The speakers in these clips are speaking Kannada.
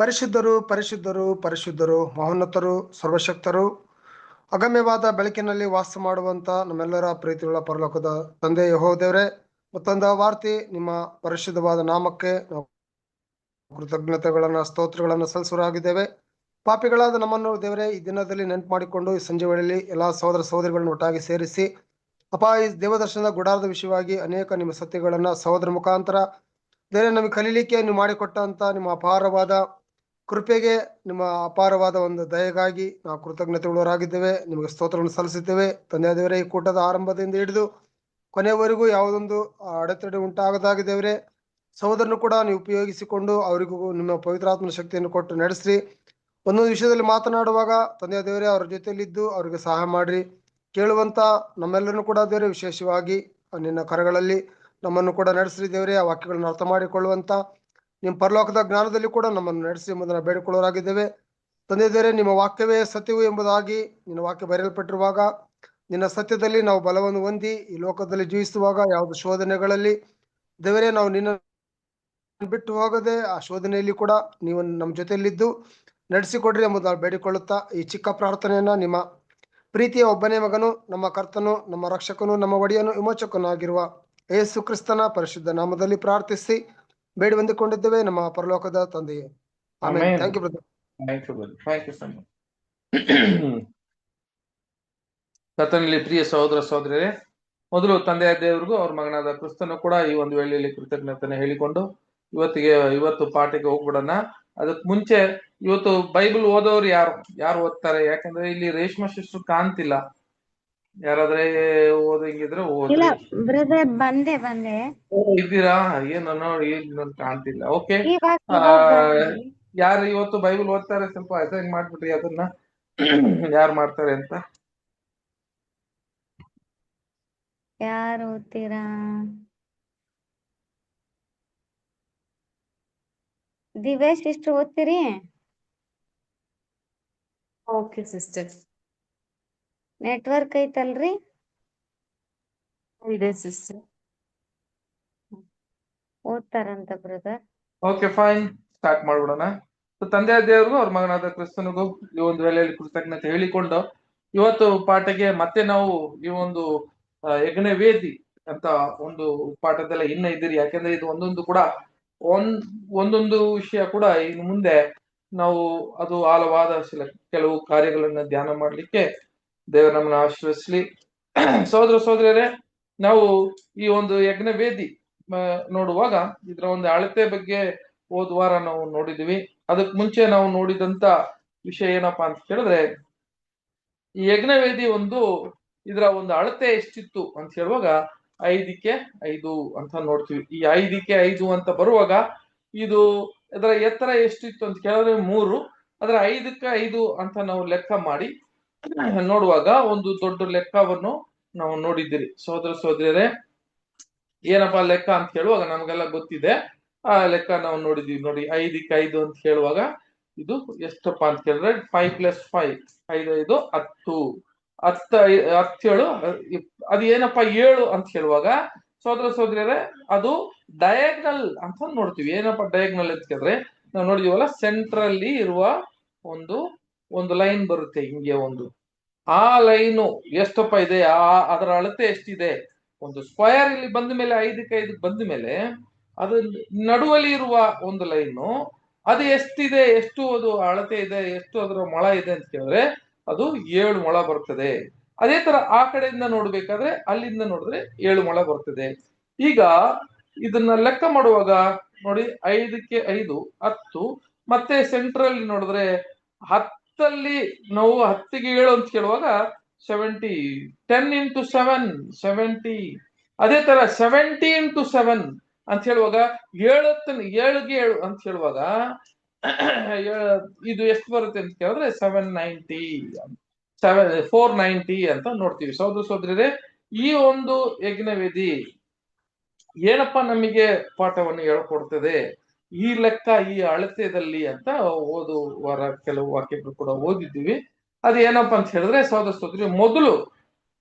ಪರಿಶುದ್ಧರು ಪರಿಶುದ್ಧರು ಪರಿಶುದ್ಧರು ಮಹೋನ್ನತರು ಸರ್ವಶಕ್ತರು ಅಗಮ್ಯವಾದ ಬೆಳಕಿನಲ್ಲಿ ವಾಸ ಮಾಡುವಂತ ನಮ್ಮೆಲ್ಲರ ಪ್ರೀತಿಯುಳ್ಳ ಪರಲೋಕದ ತಂದೆ ಯೆಹೋವ ದೇವರೇ, ಮತ್ತೊಂದು ವಾರ್ತೆ ನಿಮ್ಮ ಪರಿಶುದ್ಧವಾದ ನಾಮಕ್ಕೆ ನಾವು ಕೃತಜ್ಞತೆಗಳನ್ನ ಸ್ತೋತ್ರಗಳನ್ನು ಸಲ್ಲಿಸುವರಾಗಿದ್ದೇವೆ. ಪಾಪಿಗಳಾದ ನಮ್ಮನ್ನು ದೇವರೇ ಈ ದಿನದಲ್ಲಿ ನೆನಪು ಮಾಡಿಕೊಂಡು ಈ ಸಂಜೆ ವೇಳೆಯಲ್ಲಿ ಎಲ್ಲಾ ಸಹೋದರ ಸಹೋದರಿಗಳನ್ನು ಒಟ್ಟಾಗಿ ಸೇರಿಸಿ ಈ ದೇವದರ್ಶನದ ಗುಡಾರದ ವಿಷಯವಾಗಿ ಅನೇಕ ನಿಮ್ಮ ಸತ್ಯಗಳನ್ನ ಸಹೋದರ ಮುಖಾಂತರ ದೇವರೇ ನಮಗೆ ಕಲೀಲಿಕ್ಕೆ ನೀವು ಮಾಡಿಕೊಟ್ಟಂತ ನಿಮ್ಮ ಅಪಾರವಾದ ಕೃಪೆಗೆ, ನಿಮ್ಮ ಅಪಾರವಾದ ಒಂದು ದಯೆಗಾಗಿ ನಾವು ಕೃತಜ್ಞತೆ ಉಳ್ಳವರಾಗಿದ್ದೇವೆ. ನಿಮಗೆ ಸ್ತೋತ್ರವನ್ನು ಸಲ್ಲಿಸುತ್ತೇವೆ. ತಂದೆಯ ದೇವರೇ, ಈ ಕೂಟದ ಆರಂಭದಿಂದ ಹಿಡಿದು ಕೊನೆಯವರೆಗೂ ಯಾವುದೊಂದು ಅಡೆತಡೆ ಉಂಟಾಗದಾಗಿ ದೇವರೇ, ಸಹೋದರನು ಕೂಡ ನೀವು ಉಪಯೋಗಿಸಿಕೊಂಡು ಅವರಿಗೂ ನಿಮ್ಮ ಪವಿತ್ರಾತ್ಮನ ಶಕ್ತಿಯನ್ನು ಕೊಟ್ಟು ನಡೆಸ್ರಿ. ಒಂದೊಂದು ವಿಷಯದಲ್ಲಿ ಮಾತನಾಡುವಾಗ ತಂದೆಯ ದೇವರೇ ಅವ್ರ ಜೊತೆಯಲ್ಲಿದ್ದು ಅವರಿಗೆ ಸಹಾಯ ಮಾಡ್ರಿ. ಕೇಳುವಂತ ನಮ್ಮೆಲ್ಲರನ್ನು ಕೂಡ ದೇವರೇ ವಿಶೇಷವಾಗಿ ನಿನ್ನ ಕರಗಳಲ್ಲಿ ನಮ್ಮನ್ನು ಕೂಡ ನಡೆಸ್ರಿ ದೇವರೇ. ಆ ವಾಕ್ಯಗಳನ್ನು ಅರ್ಥ ಮಾಡಿಕೊಳ್ಳುವಂತ ನಿಮ್ಮ ಪರಲೋಕದ ಜ್ಞಾನದಲ್ಲಿ ಕೂಡ ನಮ್ಮನ್ನು ನಡೆಸಿ ಎಂಬುದನ್ನು ಬೇಡಿಕೊಳ್ಳೋರಾಗಿದ್ದೇವೆ. ತಂದೆ ದೇವರೇ, ನಿಮ್ಮ ವಾಕ್ಯವೇ ಸತ್ಯವು ಎಂಬುದಾಗಿ ನಿನ್ನ ವಾಕ್ಯ ಬರೆಯಲ್ಪಟ್ಟಿರುವಾಗ ನಿನ್ನ ಸತ್ಯದಲ್ಲಿ ನಾವು ಬಲವನ್ನು ಹೊಂದಿ ಈ ಲೋಕದಲ್ಲಿ ಜೀವಿಸುವಾಗ ಯಾವುದು ಶೋಧನೆಗಳಲ್ಲಿ ದೇವರೇ ನಾವು ನಿನ್ನ ಬಿಟ್ಟು ಹೋಗದೆ ಆ ಶೋಧನೆಯಲ್ಲಿ ಕೂಡ ನೀವು ನಮ್ಮ ಜೊತೆಯಲ್ಲಿದ್ದು ನಡೆಸಿಕೊಡ್ರಿ ಎಂಬುದನ್ನು ಬೇಡಿಕೊಳ್ಳುತ್ತಾ ಈ ಚಿಕ್ಕ ಪ್ರಾರ್ಥನೆಯನ್ನ ನಿಮ್ಮ ಪ್ರೀತಿಯ ಒಬ್ಬನೇ ಮಗನು, ನಮ್ಮ ಕರ್ತನು, ನಮ್ಮ ರಕ್ಷಕನು, ನಮ್ಮ ಒಡೆಯನು, ವಿಮೋಚಕನು ಆಗಿರುವ ಯೇಸು ಕ್ರಿಸ್ತನ ಪರಿಶುದ್ಧ ನಾಮದಲ್ಲಿ ಪ್ರಾರ್ಥಿಸಿ ಬೇಡಿ ಹೊಂದಿಕೊಂಡಿದ್ದೇವೆ ನಮ್ಮ ಪರಲೋಕದ ತಂದೆಯೇ. ಆಮೆನ್. Thank you brother. ಕರ್ತನಲ್ಲಿ ಪ್ರಿಯ ಸಹೋದರ ಸಹೋದರರೇ, ಮೊದಲು ತಂದೆಯ ದೇವರಿಗೂ ಅವ್ರ ಮಗನಾದ ಕ್ರಿಸ್ತನು ಕೂಡ ಈ ಒಂದು ವೇಳೆಯಲ್ಲಿ ಕೃತಜ್ಞತೆಯನ್ನು ಹೇಳಿಕೊಂಡು ಇವತ್ತು ಪಾಠಕ್ಕೆ ಹೋಗ್ಬಿಡೋಣ. ಅದಕ್ಕೆ ಮುಂಚೆ ಇವತ್ತು ಬೈಬಲ್ ಓದೋರು ಯಾರು ಓದ್ತಾರೆ? ಯಾಕಂದ್ರೆ ಇಲ್ಲಿ ರೇಷ್ಮಾ ಸಿಸ್ಟರ್ ಕಾಣ್ತಿಲ್ಲ. ಯಾರಾದ್ರೆ ಓದಂಗಿದ್ರೆ ಓದ್ರಿ. ಬಂದೆ ಇದ್ದೀರಾ? ಏನು ನೋಡಿ ಕಾಣ್ತಿಲ್ಲ. ಓಕೆ, ಯಾರು ಇವತ್ತು ಬೈಬಲ್ ಓದ್ತಾರೆ ಸ್ವಲ್ಪ ಅಸೈನ್ ಮಾಡ್ಬಿಟ್ರಿ ಅದನ್ನ ಯಾರು ಮಾಡ್ತಾರೆ ಅಂತ. ಯಾರು ಓದ್ತೀರಾ? ದಿವೇಶ್ ಎಷ್ಟು ಓದ್ತೀರಿ? Okay sister. ನೆಟ್ವರ್ಕ್ ಐತಲ್ರಿ? ಇದೆ ಸಿಸ್ಟರ್. ಓದ್ತಾರಂತ ಬ್ರದರ್. ಓಕೆ ಫೈನ್, ಸ್ಟಾರ್ಟ್ ಮಾಡ್ಬಿಡೋಣ. ತಂದೆಯ ದೇವರಿಗೂ ಅವ್ರ ಮಗನಾದ ಕ್ರಿಸ್ತನಿಗೂ ಈ ಒಂದು ವೇಳೆಯಲ್ಲಿ ಕೃತಜ್ಞತೆ ಹೇಳಿಕೊಂಡು ಇವತ್ತು ಪಾಠಕ್ಕೆ ಮತ್ತೆ ನಾವು ಈ ಒಂದು ಯಜ್ಞ ವೇದಿ ಅಂತ ಒಂದು ಪಾಠದಲ್ಲ ಇನ್ನ ಇದ್ದೀರಿ. ಯಾಕೆಂದ್ರೆ ಇದು ಒಂದೊಂದು ಕೂಡ ಒಂದೊಂದು ವಿಷಯ ಕೂಡ ಇನ್ನು ಮುಂದೆ ನಾವು ಅದು ಆಳವಾದ ಕೆಲವು ಕಾರ್ಯಗಳನ್ನ ಧ್ಯಾನ ಮಾಡ್ಲಿಕ್ಕೆ ದೇವರು ನಮ್ಮನ್ನ ಆಶೀರ್ವದಿಸಲಿ. ಸಹೋದರ ಸಹೋದರಿಯರೇ, ನಾವು ಈ ಒಂದು ಯಜ್ಞ ವೇದಿ ನೋಡುವಾಗ ಇದರ ಒಂದು ಅಳತೆ ಬಗ್ಗೆ ಹೋದ ವಾರ ನಾವು ನೋಡಿದ್ವಿ. ಅದಕ್ ಮುಂಚೆ ನಾವು ನೋಡಿದಂತ ವಿಷಯ ಏನಪ್ಪಾ ಅಂತ ಕೇಳಿದ್ರೆ, ಈ ಯಜ್ಞವೇದಿ ಇದರ ಒಂದು ಅಳತೆ ಎಷ್ಟಿತ್ತು ಅಂತ ಹೇಳುವಾಗ 5ಕ್ಕೆ 5 ಅಂತ ನೋಡ್ತೀವಿ. ಈ 5ಕ್ಕೆ 5 ಅಂತ ಬರುವಾಗ ಇದರ ಎತ್ತರ ಎಷ್ಟಿತ್ತು ಅಂತ ಕೇಳಿದ್ರೆ 3, ಅದರ 5ಕ್ಕೆ 5 ಅಂತ ನಾವು ಲೆಕ್ಕ ಮಾಡಿ ನೋಡುವಾಗ ಒಂದು ದೊಡ್ಡ ಲೆಕ್ಕವನ್ನು ನಾವು ನೋಡಿದ್ದೀರಿ. ಸಹೋದರ ಸಹೋದರಿಯರೇ, ಏನಪ್ಪಾ ಲೆಕ್ಕ ಅಂತ ಹೇಳುವಾಗ ನಮಗೆಲ್ಲ ಗೊತ್ತಿದೆ. ಆ ಲೆಕ್ಕ ನಾವು ನೋಡಿದೀವಿ ನೋಡಿ. 5ಕ್ಕೆ 5 ಅಂತ ಹೇಳುವಾಗ ಇದು ಎಷ್ಟಪ್ಪ ಅಂತ ಕೇಳಿದ್ರೆ 5 + 5 5 5 10 17 ಅದು ಏನಪ್ಪಾ 7 ಅಂತ ಹೇಳುವಾಗ ಸಹೋದರ ಸಹೋದರಿಯರೇ, ಅದು ಡಯಾಗ್ನಲ್ ಅಂತ ನೋಡ್ತೀವಿ. ಏನಪ್ಪಾ ಡಯಾಗ್ನಲ್ ಅಂತ ಕೇಳಿದ್ರೆ ನಾವು ನೋಡಿದೀವಲ್ಲ, ಸೆಂಟ್ರಲ್ಲಿ ಇರುವ ಒಂದು ಲೈನ್ ಬರುತ್ತೆ ಹಿಂಗೆ ಆ ಲೈನು ಎಷ್ಟಪ್ಪ ಇದೆ, ಅದರ ಅಳತೆ ಎಷ್ಟಿದೆ. ಒಂದು ಸ್ಕ್ವಯರ್ ಇಲ್ಲಿ ಬಂದ ಮೇಲೆ 5ಕ್ಕೆ 5 ಬಂದ ಮೇಲೆ ಅದು ನಡುವಲ್ಲಿ ಇರುವ ಒಂದು ಲೈನು ಅದು ಎಷ್ಟಿದೆ, ಎಷ್ಟು ಅದು ಅಳತೆ ಇದೆ, ಎಷ್ಟು ಅದರ ಮೊಳ ಇದೆ ಅಂತ ಕೇಳಿದ್ರೆ ಅದು 7 ಮೊಳ ಬರ್ತದೆ. ಅದೇ ತರ ಆ ಕಡೆಯಿಂದ ನೋಡ್ಬೇಕಾದ್ರೆ ಅಲ್ಲಿಂದ ನೋಡಿದ್ರೆ 7 ಮೊಳ ಬರ್ತದೆ. ಈಗ ಇದನ್ನ ಲೆಕ್ಕ ಮಾಡುವಾಗ ನೋಡಿ, 5ಕ್ಕೆ 5 10, ಮತ್ತೆ ಸೆಂಟ್ರಲ್ಲಿ ನೋಡಿದ್ರೆ 10ಅಲ್ಲಿ ನಾವು 10ಗೆ 7 ಅಂತ ಕೇಳುವಾಗ 70, 10 × 7 70. ಅದೇ ತರ 70 × 7 ಅಂತ ಹೇಳುವಾಗ 7ಗೆ 7 ಅಂತ ಹೇಳುವಾಗ ಇದು ಎಷ್ಟು ಬರುತ್ತೆ ಅಂತ ಕೇಳಿದ್ರೆ 490 ಅಂತ ನೋಡ್ತೀವಿ. ಸಹೋದರ ಸಹೋದರಿಯರೇ, ಈ ಒಂದು ಯಜ್ಞವೇದಿ ಏನಪ್ಪಾ ನಮಗೆ ಪಾಠವನ್ನು ಹೇಳ್ಕೊಡ್ತದೆ, ಈ ಲೆಕ್ಕ ಈ ಅಳತೆದಲ್ಲಿ ಅಂತ ಓದುವಾರ ಕೆಲವು ವಾಕ್ಯಗಳು ಕೂಡ ಓದಿದ್ದೀವಿ. ಅದು ಏನಪ್ಪಾ ಅಂತ ಹೇಳಿದ್ರೆ ಸಹೋದರ ಸಹೋದರಿ, ಮೊದಲು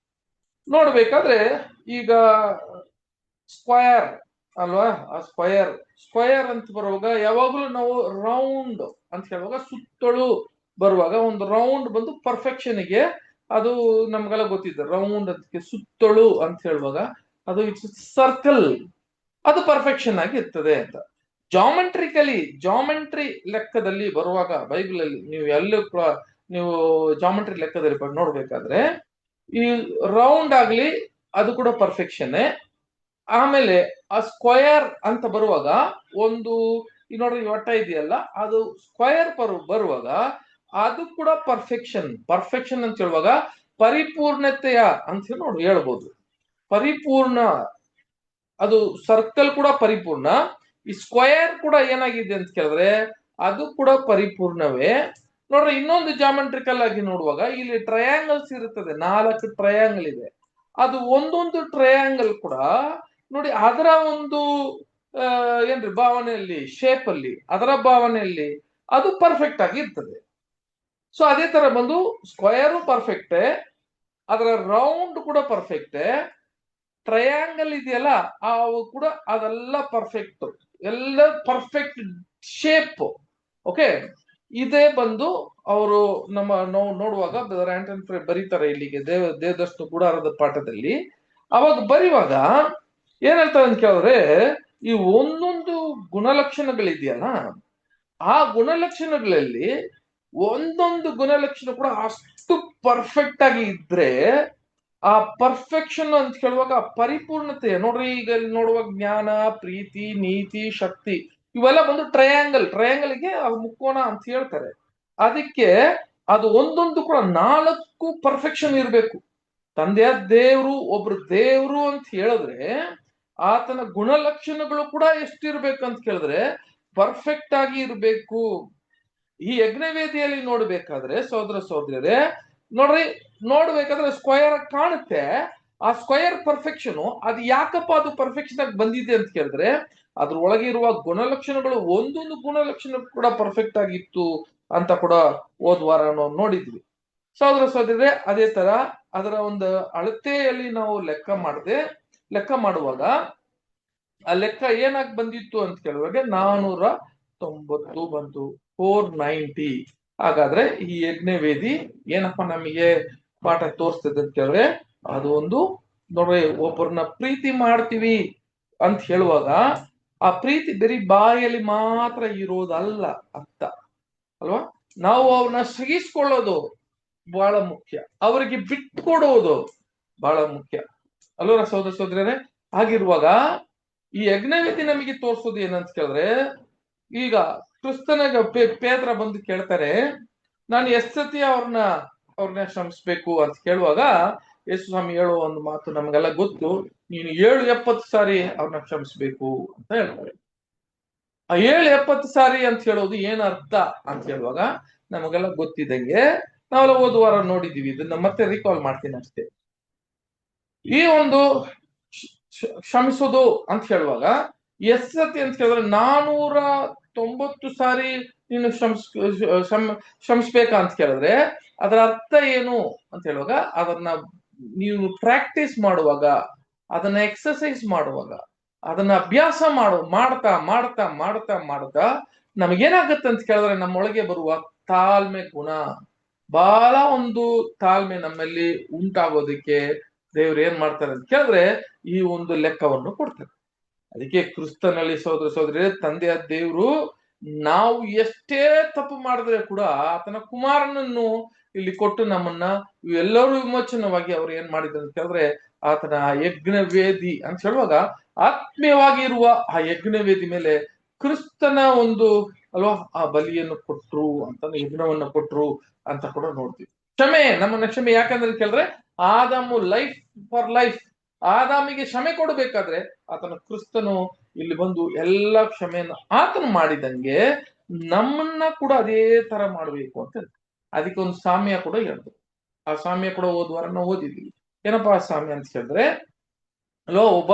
ನೋಡ್ಬೇಕಾದ್ರೆ ಈಗ ಸ್ಕ್ವಯರ್ ಅಲ್ವಾ? ಆ ಸ್ಕ್ವಯರ್ ಅಂತ ಬರುವಾಗ ಯಾವಾಗ್ಲೂ ನಾವು ರೌಂಡ್ ಅಂತ ಹೇಳುವಾಗ ಸುತ್ತಳು ಬರುವಾಗ ಒಂದು ರೌಂಡ್ ಬಂದು ಪರ್ಫೆಕ್ಷನ್ಗೆ ಅದು ನಮ್ಗೆಲ್ಲ ಗೊತ್ತಿದೆ. ರೌಂಡ್ ಅದಕ್ಕೆ ಸುತ್ತಳು ಅಂತ ಹೇಳುವಾಗ ಅದು ಇಟ್ಸ್ ಸರ್ಕಲ್, ಅದು ಪರ್ಫೆಕ್ಷನ್ ಆಗಿ ಇರ್ತದೆ ಅಂತ. ಜಾಮೆಂಟ್ರಿ ಲೆಕ್ಕದಲ್ಲಿ ಬರುವಾಗ ಬೈಬಲ್ ಅಲ್ಲಿ ನೀವು ಎಲ್ಲೂ ಕೂಡ ನೀವು ಜಾಮೆಂಟ್ರಿ ಲೆಕ್ಕದಲ್ಲಿ ನೋಡ್ಬೇಕಾದ್ರೆ ಈ ರೌಂಡ್ ಆಗ್ಲಿ ಅದು ಕೂಡ ಪರ್ಫೆಕ್ಷನ್. ಆಮೇಲೆ ಆ ಸ್ಕ್ವಯರ್ ಅಂತ ಬರುವಾಗ ಒಂದು ಈ ನೋಡ್ರಿ ವಟ್ಟ ಇದೆಯಲ್ಲ, ಅದು ಸ್ಕ್ವಯರ್ ಬರುವಾಗ ಅದು ಕೂಡ ಪರ್ಫೆಕ್ಷನ್ ಅಂತ ಹೇಳುವಾಗ ಪರಿಪೂರ್ಣತೆಯ ಅಂತ ಹೇಳಿ ನೋಡಿ ಹೇಳ್ಬೋದು. ಪರಿಪೂರ್ಣ, ಅದು ಸರ್ಕಲ್ ಕೂಡ ಪರಿಪೂರ್ಣ, ಈ ಸ್ಕ್ವಯರ್ ಕೂಡ ಏನಾಗಿದೆ ಅಂತ ಕೇಳಿದ್ರೆ ಅದು ಕೂಡ ಪರಿಪೂರ್ಣವೇ. ನೋಡ್ರಿ ಇನ್ನೊಂದು ಜಾಮೆಟ್ರಿಕಲ್ ಆಗಿ ನೋಡುವಾಗ ಇಲ್ಲಿ ಟ್ರಯಾಂಗಲ್ಸ್ ಇರುತ್ತದೆ, 4 ಟ್ರಯಾಂಗಲ್ ಇದೆ. ಅದು ಒಂದೊಂದು ಟ್ರಯಾಂಗಲ್ ಕೂಡ ನೋಡಿ ಅದರ ಒಂದು ಏನ್ರಿ ಭಾವನೆಯಲ್ಲಿ, ಶೇಪ್ ಅಲ್ಲಿ, ಅದರ ಭಾವನೆಯಲ್ಲಿ ಅದು ಪರ್ಫೆಕ್ಟ್ ಆಗಿ ಇರ್ತದೆ. ಸೊ ಅದೇ ತರ ಬಂದು ಸ್ಕ್ವಯರು ಪರ್ಫೆಕ್ಟ್, ಅದರ ರೌಂಡ್ ಕೂಡ ಪರ್ಫೆಕ್ಟ್, ಟ್ರಯಾಂಗಲ್ ಇದೆಯಲ್ಲ ಅವು ಕೂಡ ಅದೆಲ್ಲ ಪರ್ಫೆಕ್ಟ್, ಎಲ್ಲ ಪರ್ಫೆಕ್ಟ್ ಶೇಪ್. ಓಕೆ, ಇದೇ ಬಂದು ಅವರು ನಮ್ಮ ನಾವು ನೋಡುವಾಗ ಬ್ರದರ್ ಆಂಟನ್ ಫ್ರೈ ಬರೀತಾರೆ ಇಲ್ಲಿಗೆ ದೇವದರ್ಶನ ಗುಡಾರದ ಪಾಠದಲ್ಲಿ. ಅವಾಗ ಬರೆಯುವಾಗ ಏನ್ ಹೇಳ್ತಾರೆ ಅಂತ ಕೇಳಿದ್ರೆ ಈ ಒಂದೊಂದು ಗುಣಲಕ್ಷಣಗಳಿದೆಯಲ್ಲ, ಆ ಗುಣಲಕ್ಷಣಗಳಲ್ಲಿ ಒಂದೊಂದು ಗುಣಲಕ್ಷಣ ಕೂಡ ಅಷ್ಟು ಪರ್ಫೆಕ್ಟ್ ಆಗಿ ಇದ್ರೆ ಆ ಪರ್ಫೆಕ್ಷನ್ ಅಂತ ಹೇಳುವಾಗ ಪರಿಪೂರ್ಣತೆ ನೋಡ್ರಿ. ಈಗ ನೋಡುವಾಗ ಜ್ಞಾನ, ಪ್ರೀತಿ, ನೀತಿ, ಶಕ್ತಿ ಇವೆಲ್ಲ ಬಂದು ಟ್ರಯಾಂಗಲ್ಗೆ ಮುಕ್ಕೋಣ ಅಂತ ಹೇಳ್ತಾರೆ. ಅದಕ್ಕೆ ಅದು ಒಂದೊಂದು ಕೂಡ 4 ಪರ್ಫೆಕ್ಷನ್ ಇರ್ಬೇಕು. ತಂದೆಯ ದೇವ್ರು ಒಬ್ರು ದೇವ್ರು ಅಂತ ಹೇಳಿದ್ರೆ ಆತನ ಗುಣಲಕ್ಷಣಗಳು ಕೂಡ ಎಷ್ಟಿರ್ಬೇಕು ಅಂತ ಕೇಳಿದ್ರೆ ಪರ್ಫೆಕ್ಟ್ ಆಗಿ ಇರ್ಬೇಕು. ಈ ಯಜ್ಞವೇದಿಯಲ್ಲಿ ನೋಡ್ಬೇಕಾದ್ರೆ ಸಹೋದರ ಸಹೋದರಿಯರೇ ನೋಡ್ರಿ, ನೋಡ್ಬೇಕಾದ್ರೆ ಸ್ಕ್ವಯರ್ ಆಗಿ ಕಾಣುತ್ತೆ. ಆ ಸ್ಕ್ವಯರ್ ಪರ್ಫೆಕ್ಷನ್ ಅದು ಯಾಕಪ್ಪ ಅದು ಪರ್ಫೆಕ್ಷನ್ ಆಗಿ ಬಂದಿದೆ ಅಂತ ಕೇಳಿದ್ರೆ ಅದ್ರ ಒಳಗೆ ಇರುವ ಗುಣಲಕ್ಷಣಗಳು ಒಂದೊಂದು ಗುಣಲಕ್ಷಣ ಕೂಡ ಪರ್ಫೆಕ್ಟ್ ಆಗಿತ್ತು ಅಂತ ಕೂಡ ಹೋದ ವಾರ ನಾವು ನೋಡಿದ್ವಿ. ಸಹೋದರ ಸಹೋದರರೇ ಅದೇ ತರ ಅದರ ಒಂದು ಅಳತೆಯಲ್ಲಿ ನಾವು ಲೆಕ್ಕ ಮಾಡುವಾಗ ಆ ಲೆಕ್ಕ ಏನಾಗಿ ಬಂದಿತ್ತು ಅಂತ ಕೇಳುವಾಗ 490 ಬಂತು, 490. ಹಾಗಾದ್ರೆ ಈ ಯಜ್ಞವೇದಿ ಏನಪ್ಪ ನಮಗೆ ಪಾಠ ತೋರಿಸ್ತದೆ ಅಂತ ಕೇಳಿದ್ರೆ ಅದು ಒಂದು ನೋಡ್ರಿ, ಒಬ್ಬರನ್ನ ಪ್ರೀತಿ ಮಾಡ್ತೀವಿ ಅಂತ ಹೇಳುವಾಗ ಆ ಪ್ರೀತಿ ಬರೀ ಬಾಯಲ್ಲಿ ಮಾತ್ರ ಇರೋದಲ್ಲ ಅರ್ಥ ಅಲ್ವಾ. ನಾವು ಅವ್ರನ್ನ ಸಹಿಸ್ಕೊಳ್ಳೋದು ಬಹಳ ಮುಖ್ಯ, ಅವರಿಗೆ ಬಿಟ್ಕೊಡೋದು ಬಹಳ ಮುಖ್ಯ ಅಲ್ವರ ಸಹೋದರ ಸಹೋದರರೇ. ಆಗಿರುವಾಗ ಈ ಯಜ್ಞವೇದಿ ನಮಗೆ ತೋರಿಸೋದು ಏನಂತ ಕೇಳಿದ್ರೆ, ಈಗ ಕ್ರಿಸ್ತನಾಗ ಪೇತ್ರ ಬಂದು ಕೇಳ್ತಾರೆ, ನಾನು ಎಷ್ಟು ಸತಿ ಅವ್ರನ್ನ ಶ್ರಮಿಸ್ಬೇಕು ಅಂತ ಕೇಳುವಾಗ ಯೇಸು ಸ್ವಾಮಿ ಹೇಳೋ ಒಂದು ಮಾತು ನಮಗೆಲ್ಲ ಗೊತ್ತು, ನೀನು 70 ಸಾರಿ ಅವ್ರನ್ನ ಕ್ಷಮಿಸ್ಬೇಕು ಅಂತ ಹೇಳ್ತಾರೆ. ಆ 70 ಸಾರಿ ಅಂತ ಹೇಳೋದು ಏನ್ ಅರ್ಥ ಅಂತ ಹೇಳುವಾಗ ನಮಗೆಲ್ಲ ಗೊತ್ತಿದ್ದಂಗೆ ನಾವೆಲ್ಲ ಹೋದ ವಾರ ನೋಡಿದೀವಿ. ಇದನ್ನ ಮತ್ತೆ ರೀಕಾಲ್ ಮಾಡ್ತೀನಿ ಅಷ್ಟೇ. ಈ ಒಂದು ಕ್ಷಮಿಸೋದು ಅಂತ ಹೇಳುವಾಗ ಎಷ್ಟು ಸತಿ ಅಂತ ಕೇಳಿದ್ರೆ 490 ಸಾರಿ ನೀನು ಕ್ಷಮಿಸ್ಬೇಕಾ ಅಂತ ಕೇಳಿದ್ರೆ ಅದರ ಅರ್ಥ ಏನು ಅಂತ ಹೇಳುವಾಗ ಅದನ್ನ ನೀವು ಪ್ರಾಕ್ಟೀಸ್ ಮಾಡುವಾಗ, ಅದನ್ನ ಎಕ್ಸರ್ಸೈಸ್ ಮಾಡುವಾಗ, ಅದನ್ನ ಅಭ್ಯಾಸ ಮಾಡ್ತಾ ಮಾಡ್ತಾ ಮಾಡ್ತಾ ಮಾಡ್ತಾ ನಮಗೇನಾಗತ್ತೆ ಅಂತ ಕೇಳಿದ್ರೆ ನಮ್ಮೊಳಗೆ ಬರುವ ತಾಳ್ಮೆ ಗುಣ, ಬಹಳ ಒಂದು ತಾಳ್ಮೆ ನಮ್ಮಲ್ಲಿ ಉಂಟಾಗೋದಕ್ಕೆ ದೇವ್ರು ಏನ್ ಮಾಡ್ತಾರೆ ಅಂತ ಕೇಳಿದ್ರೆ ಈ ಒಂದು ಲೆಕ್ಕವನ್ನು ಕೊಡ್ತಾರೆ. ಅದಕ್ಕೆ ಕ್ರಿಸ್ತನಲ್ಲಿ ಸಹೋದರ ಸಹೋದರಿ ತಂದೆಯ ದೇವ್ರು ನಾವು ಎಷ್ಟೇ ತಪ್ಪು ಮಾಡಿದ್ರೆ ಕೂಡ ಆತನ ಕುಮಾರನನ್ನು ಇಲ್ಲಿ ಕೊಟ್ಟು ನಮ್ಮನ್ನ ಎಲ್ಲರೂ ವಿಮೋಚನವಾಗಿ ಅವ್ರು ಏನ್ ಮಾಡಿದ್ರು ಅಂತ ಕೇಳಿದ್ರೆ ಆತನ ಯಜ್ಞವೇದಿ ಅಂತ ಹೇಳುವಾಗ ಆತ್ಮೀಯವಾಗಿ ಇರುವ ಆ ಯಜ್ಞವೇದಿ ಮೇಲೆ ಕ್ರಿಸ್ತನ ಒಂದು ಅಲ್ವಾ ಆ ಬಲಿಯನ್ನು ಕೊಟ್ರು ಅಂತ, ಯಜ್ಞವನ್ನ ಕೊಟ್ರು ಅಂತ ಕೂಡ ನೋಡ್ತೀವಿ. ನಮ್ಮನ್ನ ಕ್ಷಮೆ ಯಾಕಂದ್ರೆ ಕೇಳಿದ್ರೆ ಆದಾಮು ಲೈಫ್ ಫಾರ್ ಲೈಫ್, ಆದಾಮಿಗೆ ಕ್ಷಮೆ ಕೊಡಬೇಕಾದ್ರೆ ಆತನ ಕ್ರಿಸ್ತನು ಇಲ್ಲಿ ಬಂದು ಎಲ್ಲಾ ಕ್ಷಮೆಯನ್ನು ಆತನು ಮಾಡಿದಂಗೆ ನಮ್ಮನ್ನ ಕೂಡ ಅದೇ ತರ ಮಾಡ್ಬೇಕು ಅಂತ. ಅದಕ್ಕೆ ಒಂದು ಸಾಮ್ಯ ಕೂಡ ಹೇಳಿದ್ರು. ಆ ಸಾಮ್ಯ ಕೂಡ ಓದುವಾರ ನಾವು ಓದಿದ್ವಿ. ಏನಪ್ಪಾ ಆ ಸಾಮ್ಯ ಅಂತ ಹೇಳಿದ್ರೆ, ಅಲ್ವಾ ಒಬ್ಬ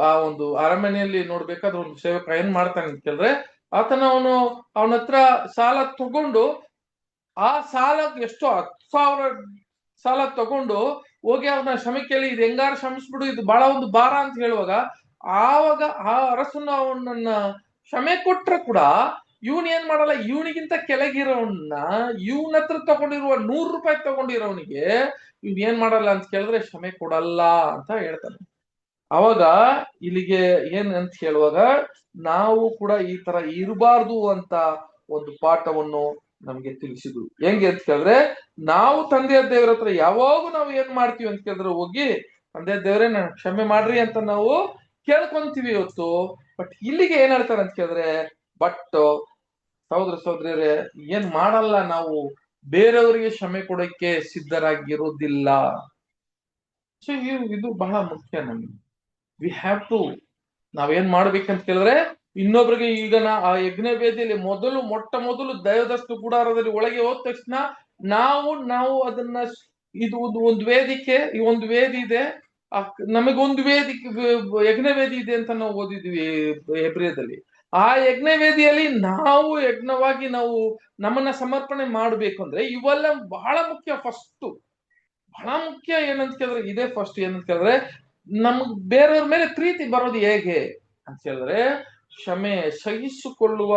ಆ ಒಂದು ಅರಮನೆಯಲ್ಲಿ ನೋಡ್ಬೇಕಾದ್ರೆ ಒಂದು ಸೇವಕ ಏನ್ ಮಾಡ್ತಾನೆ ಅಂತ ಕೇಳಿದ್ರೆ ಅವನ ಹತ್ರ ಸಾಲ ತಗೊಂಡು ಆ ಸಾಲ ಎಷ್ಟೋ 10,000 ಸಾಲ ತಗೊಂಡು ಹೋಗಿ ಅವ್ರನ್ನ ಕ್ಷಮೆ ಕೇಳಿ ಇದು ಹೆಂಗಾರು ಕ್ಷಮಿಸ್ಬಿಡು, ಇದು ಬಹಳ ಒಂದು ಭಾರ ಅಂತ ಹೇಳುವಾಗ ಆವಾಗ ಆ ಅರಸನು ಅವನನ್ನ ಕ್ಷಮೆ ಕೊಟ್ರ ಕೂಡ ಇವನ್ ಏನ್ ಮಾಡಲ್ಲ, ಇವನಿಗಿಂತ ಕೆಳಗಿರೋವನ್ನ ಇವನ ಹತ್ರ ತಗೊಂಡಿರುವ 100 ರೂಪಾಯಿ ತಗೊಂಡಿರೋವನಿಗೆ ಇವ್ನ್ ಏನ್ ಮಾಡಲ್ಲ ಅಂತ ಕೇಳಿದ್ರೆ ಕ್ಷಮೆ ಕೊಡಲ್ಲ ಅಂತ ಹೇಳ್ತಾನೆ. ಅವಾಗ ಇಲ್ಲಿಗೆ ಏನ್ ಅಂತ ಹೇಳುವಾಗ ನಾವು ಕೂಡ ಈ ತರ ಇರಬಾರ್ದು ಅಂತ ಒಂದು ಪಾಠವನ್ನು ನಮ್ಗೆ ತಿಳಿಸಿದ್ರು. ಹೆಂಗೆ ಅಂತ ಕೇಳಿದ್ರೆ, ನಾವು ತಂದೆಯ ದೇವರ ಹತ್ರ ಯಾವಾಗ ನಾವು ಏನ್ ಮಾಡ್ತೀವಿ ಅಂತ ಕೇಳಿದ್ರೆ ಹೋಗಿ ತಂದೆ ದೇವರೇ ನಾನು ಕ್ಷಮೆ ಮಾಡ್ರಿ ಅಂತ ನಾವು ಕೇಳ್ಕೊಂತೀವಿ ಇವತ್ತು. ಬಟ್ ಇಲ್ಲಿಗೆ ಏನ್ ಹೇಳ್ತಾರೆ ಅಂತ ಕೇಳಿದ್ರೆ, ಬಟ್ ಸಹೋದರ ಸಹೋದರಿಯರೇ ಏನ್ ಮಾಡಲ್ಲ, ನಾವು ಬೇರೆಯವರಿಗೆ ಕ್ಷಮೆ ಕೊಡಕ್ಕೆ ಸಿದ್ಧರಾಗಿರೋದಿಲ್ಲ. ಸೊ ಇದು ಬಹಳ ಮುಖ್ಯ ನಮ್ಗೆ. ವಿ ಹ್ಯಾವ್ ಟು, ನಾವೇನ್ ಮಾಡ್ಬೇಕಂತ ಕೇಳಿದ್ರೆ ಇನ್ನೊಬ್ರಿಗೆ, ಈಗ ಆ ಯಜ್ಞ ವೇದಿಯಲ್ಲಿ ಮೊಟ್ಟ ಮೊದಲು ದೈವದಸ್ತು ಗುಡಾರದಲ್ಲಿ ಒಳಗೆ ಹೋದ ತಕ್ಷಣ ನಾವು ಅದನ್ನ ಇದು ಒಂದು ವೇದಿಕೆ, ಈ ಒಂದು ವೇದಿ ಇದೆ, ನಮಗೊಂದು ವೇದಿಕೆ ಯಜ್ಞ ವೇದಿ ಇದೆ ಅಂತ ನಾವು ಓದಿದ್ವಿ ಹೆಬ್ರಿಯದಲ್ಲಿ. ಆ ಯಜ್ಞ ವೇದಿಯಲ್ಲಿ ನಾವು ಯಜ್ಞವಾಗಿ ನಾವು ನಮ್ಮನ್ನ ಸಮರ್ಪಣೆ ಮಾಡ್ಬೇಕು ಅಂದ್ರೆ ಇವೆಲ್ಲ ಬಹಳ ಮುಖ್ಯ. ಬಹಳ ಮುಖ್ಯ ಏನಂತ ಕೇಳಿದ್ರೆ ಇದೇ ಫಸ್ಟ್. ಏನಂತ ಕೇಳಿದ್ರೆ ನಮಗ್ ಬೇರೆಯವ್ರ ಮೇಲೆ ಪ್ರೀತಿ ಬರೋದು ಹೇಗೆ ಅಂತ ಹೇಳಿದ್ರೆ ಕ್ಷಮೆ, ಸಹಿಸಿಕೊಳ್ಳುವ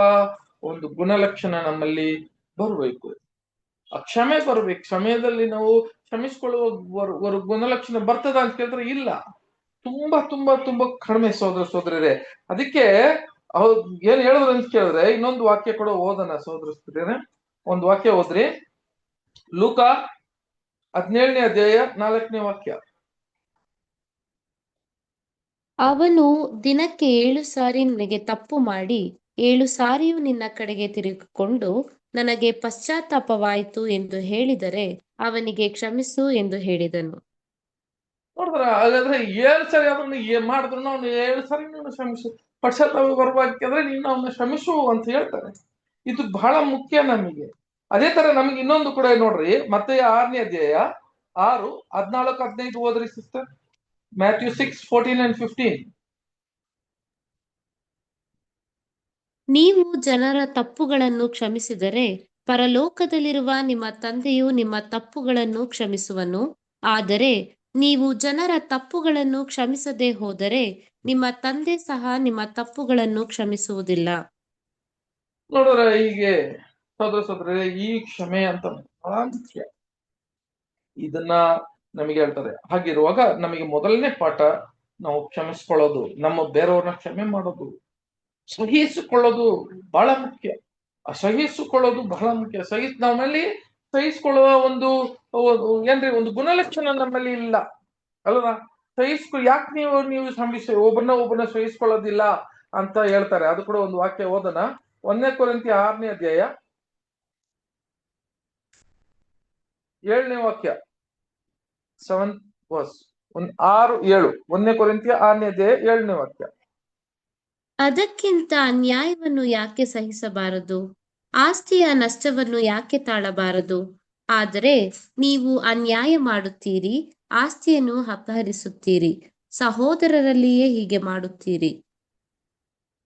ಒಂದು ಗುಣಲಕ್ಷಣ ನಮ್ಮಲ್ಲಿ ಬರಬೇಕು. ಆ ಕ್ಷಮೆ ಬರ್ಬೇಕು. ಕ್ಷಮೆಯಲ್ಲಿ ನಾವು ಕ್ಷಮಿಸಿಕೊಳ್ಳುವ ಗುಣಲಕ್ಷಣ ಬರ್ತದ ಅಂತ ಕೇಳಿದ್ರೆ ಇಲ್ಲ, ತುಂಬಾ ತುಂಬಾ ತುಂಬಾ ಕಡಿಮೆ ಸಹೋದರ ಸಹೋದರರೇ. ಅದಕ್ಕೆ ಅವ್ರು ಏನ್ ಹೇಳಿದ್ರು ಅಂತ ಕೇಳಿದ್ರೆ ಇನ್ನೊಂದು ವಾಕ್ಯ ಕೂಡ ಓದೋಣ ಸಹೋದರ ಸಹೋದರರೇ. ಒಂದು ವಾಕ್ಯ ಓದ್ರಿ, ಲೂಕ 17ನೇ ಅಧ್ಯಾಯ 4ನೇ ವಾಕ್ಯ. ಅವನು ದಿನಕ್ಕೆ 7 ಸಾರಿ ನನಗೆ ತಪ್ಪು ಮಾಡಿ 7 ಸಾರಿಯೂ ನಿನ್ನ ಕಡೆಗೆ ತಿರುಗಿಕೊಂಡು ನನಗೆ ಪಶ್ಚಾತ್ತಾಪವಾಯಿತು ಎಂದು ಹೇಳಿದರೆ ಅವನಿಗೆ ಕ್ಷಮಿಸು ಎಂದು ಹೇಳಿದನು. ನೋಡಿದ್ರ, ಹಾಗಾದ್ರೆ 7 ಸರಿ ಅದನ್ನ ಏನ್ ಮಾಡಿದ್ರು ಅವ್ನು 7 ಸರಿ ನೀನು ಕ್ಷಮಿಸು, ಪಶ್ಚಾತ್ತಾಪ ಬರ್ಬೇಕಂದ್ರೆ ನೀನು ಅವನ್ನ ಕ್ಷಮಿಸು ಅಂತ ಹೇಳ್ತಾರೆ. ಇದು ಬಹಳ ಮುಖ್ಯ ನಮಗೆ. ಅದೇ ತರ ನಮ್ಗೆ ಇನ್ನೊಂದು ಕೂಡ ನೋಡ್ರಿ, ಮತ್ತೆ 6ನೇ ಅಧ್ಯಾಯ 6, 14, 15 ಓದ್ರಿ ಸಿಸ್ಟರ್. Matthew 6:14 and 15. ನೀವು ಜನರ ತಪ್ಪುಗಳನ್ನು ಕ್ಷಮಿಸಿದರೆ ಪರಲೋಕದಲ್ಲಿರುವ ನಿಮ್ಮ ತಂದೆಯು ನಿಮ್ಮ ತಪ್ಪುಗಳನ್ನು ಕ್ಷಮಿಸುವನು. ಆದರೆ ನೀವು ಜನರ ತಪ್ಪುಗಳನ್ನು ಕ್ಷಮಿಸದೆ ಹೋದರೆ ನಿಮ್ಮ ತಂದೆ ಸಹ ನಿಮ್ಮ ತಪ್ಪುಗಳನ್ನು ಕ್ಷಮಿಸುವುದಿಲ್ಲ. ನೋಡಿದ್ರ, ಹೀಗೆ ಸಹೋದರ ಸಹೋದರರೇ ಈ ಕ್ಷಮೆ ಅಂತ ಬಹಳ ಮುಖ್ಯ. ಇದನ್ನ ನಮಗೆ ಹೇಳ್ತಾರೆ. ಹಾಗಿರುವಾಗ ನಮಗೆ ಮೊದಲನೇ ಪಾಠ ನಾವು ಕ್ಷಮಿಸ್ಕೊಳ್ಳೋದು, ನಮ್ಮ ಬೇರೆಯವ್ರನ್ನ ಕ್ಷಮೆ ಮಾಡೋದು, ಸಹಿಸಿಕೊಳ್ಳೋದು ಬಹಳ ಮುಖ್ಯ. ಸಹಿಸಿಕೊಳ್ಳೋದು ಬಹಳ ಮುಖ್ಯ. ನಮ್ಮಲ್ಲಿ ಸಹಿಸಿಕೊಳ್ಳುವ ಒಂದು ಏನ್ರಿ ಒಂದು ಗುಣಲಕ್ಷಣ ನಮ್ಮಲ್ಲಿ ಇಲ್ಲ ಅಲ್ವಾ? ಯಾಕೆ ನೀವು ಒಬ್ಬರನ್ನ ಸಹಿಸಿಕೊಳ್ಳೋದಿಲ್ಲ ಅಂತ ಹೇಳ್ತಾರೆ. ಅದು ಕೂಡ ಒಂದು ವಾಕ್ಯ ಓದೋಣ. 1 ಕೊರಿಂಥಿಯ 6ನೇ ಅಧ್ಯಾಯ 7ನೇ ವಾಕ್ಯ. 7th verse. 6:7. 1 ಕೊರಿಂಥಿಯ 6ನೇ ಅಧ್ಯಾಯ 7ನೇ ವಾಕ್ಯ. ಅದಕ್ಕಿಂತ ಅನ್ಯಾಯವನ್ನು ಯಾಕೆ ಸಹಿಸಬಾರದು? ಆಸ್ತಿಯ ನಷ್ಟವನ್ನು ಯಾಕೆ ತಾಳಬಾರದು? ಆದರೆ ನೀವು ಅನ್ಯಾಯ ಮಾಡುತ್ತೀರಿ, ಆಸ್ತಿಯನ್ನು ಅಪಹರಿಸುತ್ತೀರಿ, ಸಹೋದರರಲ್ಲಿಯೇ ಹೀಗೆ ಮಾಡುತ್ತೀರಿ.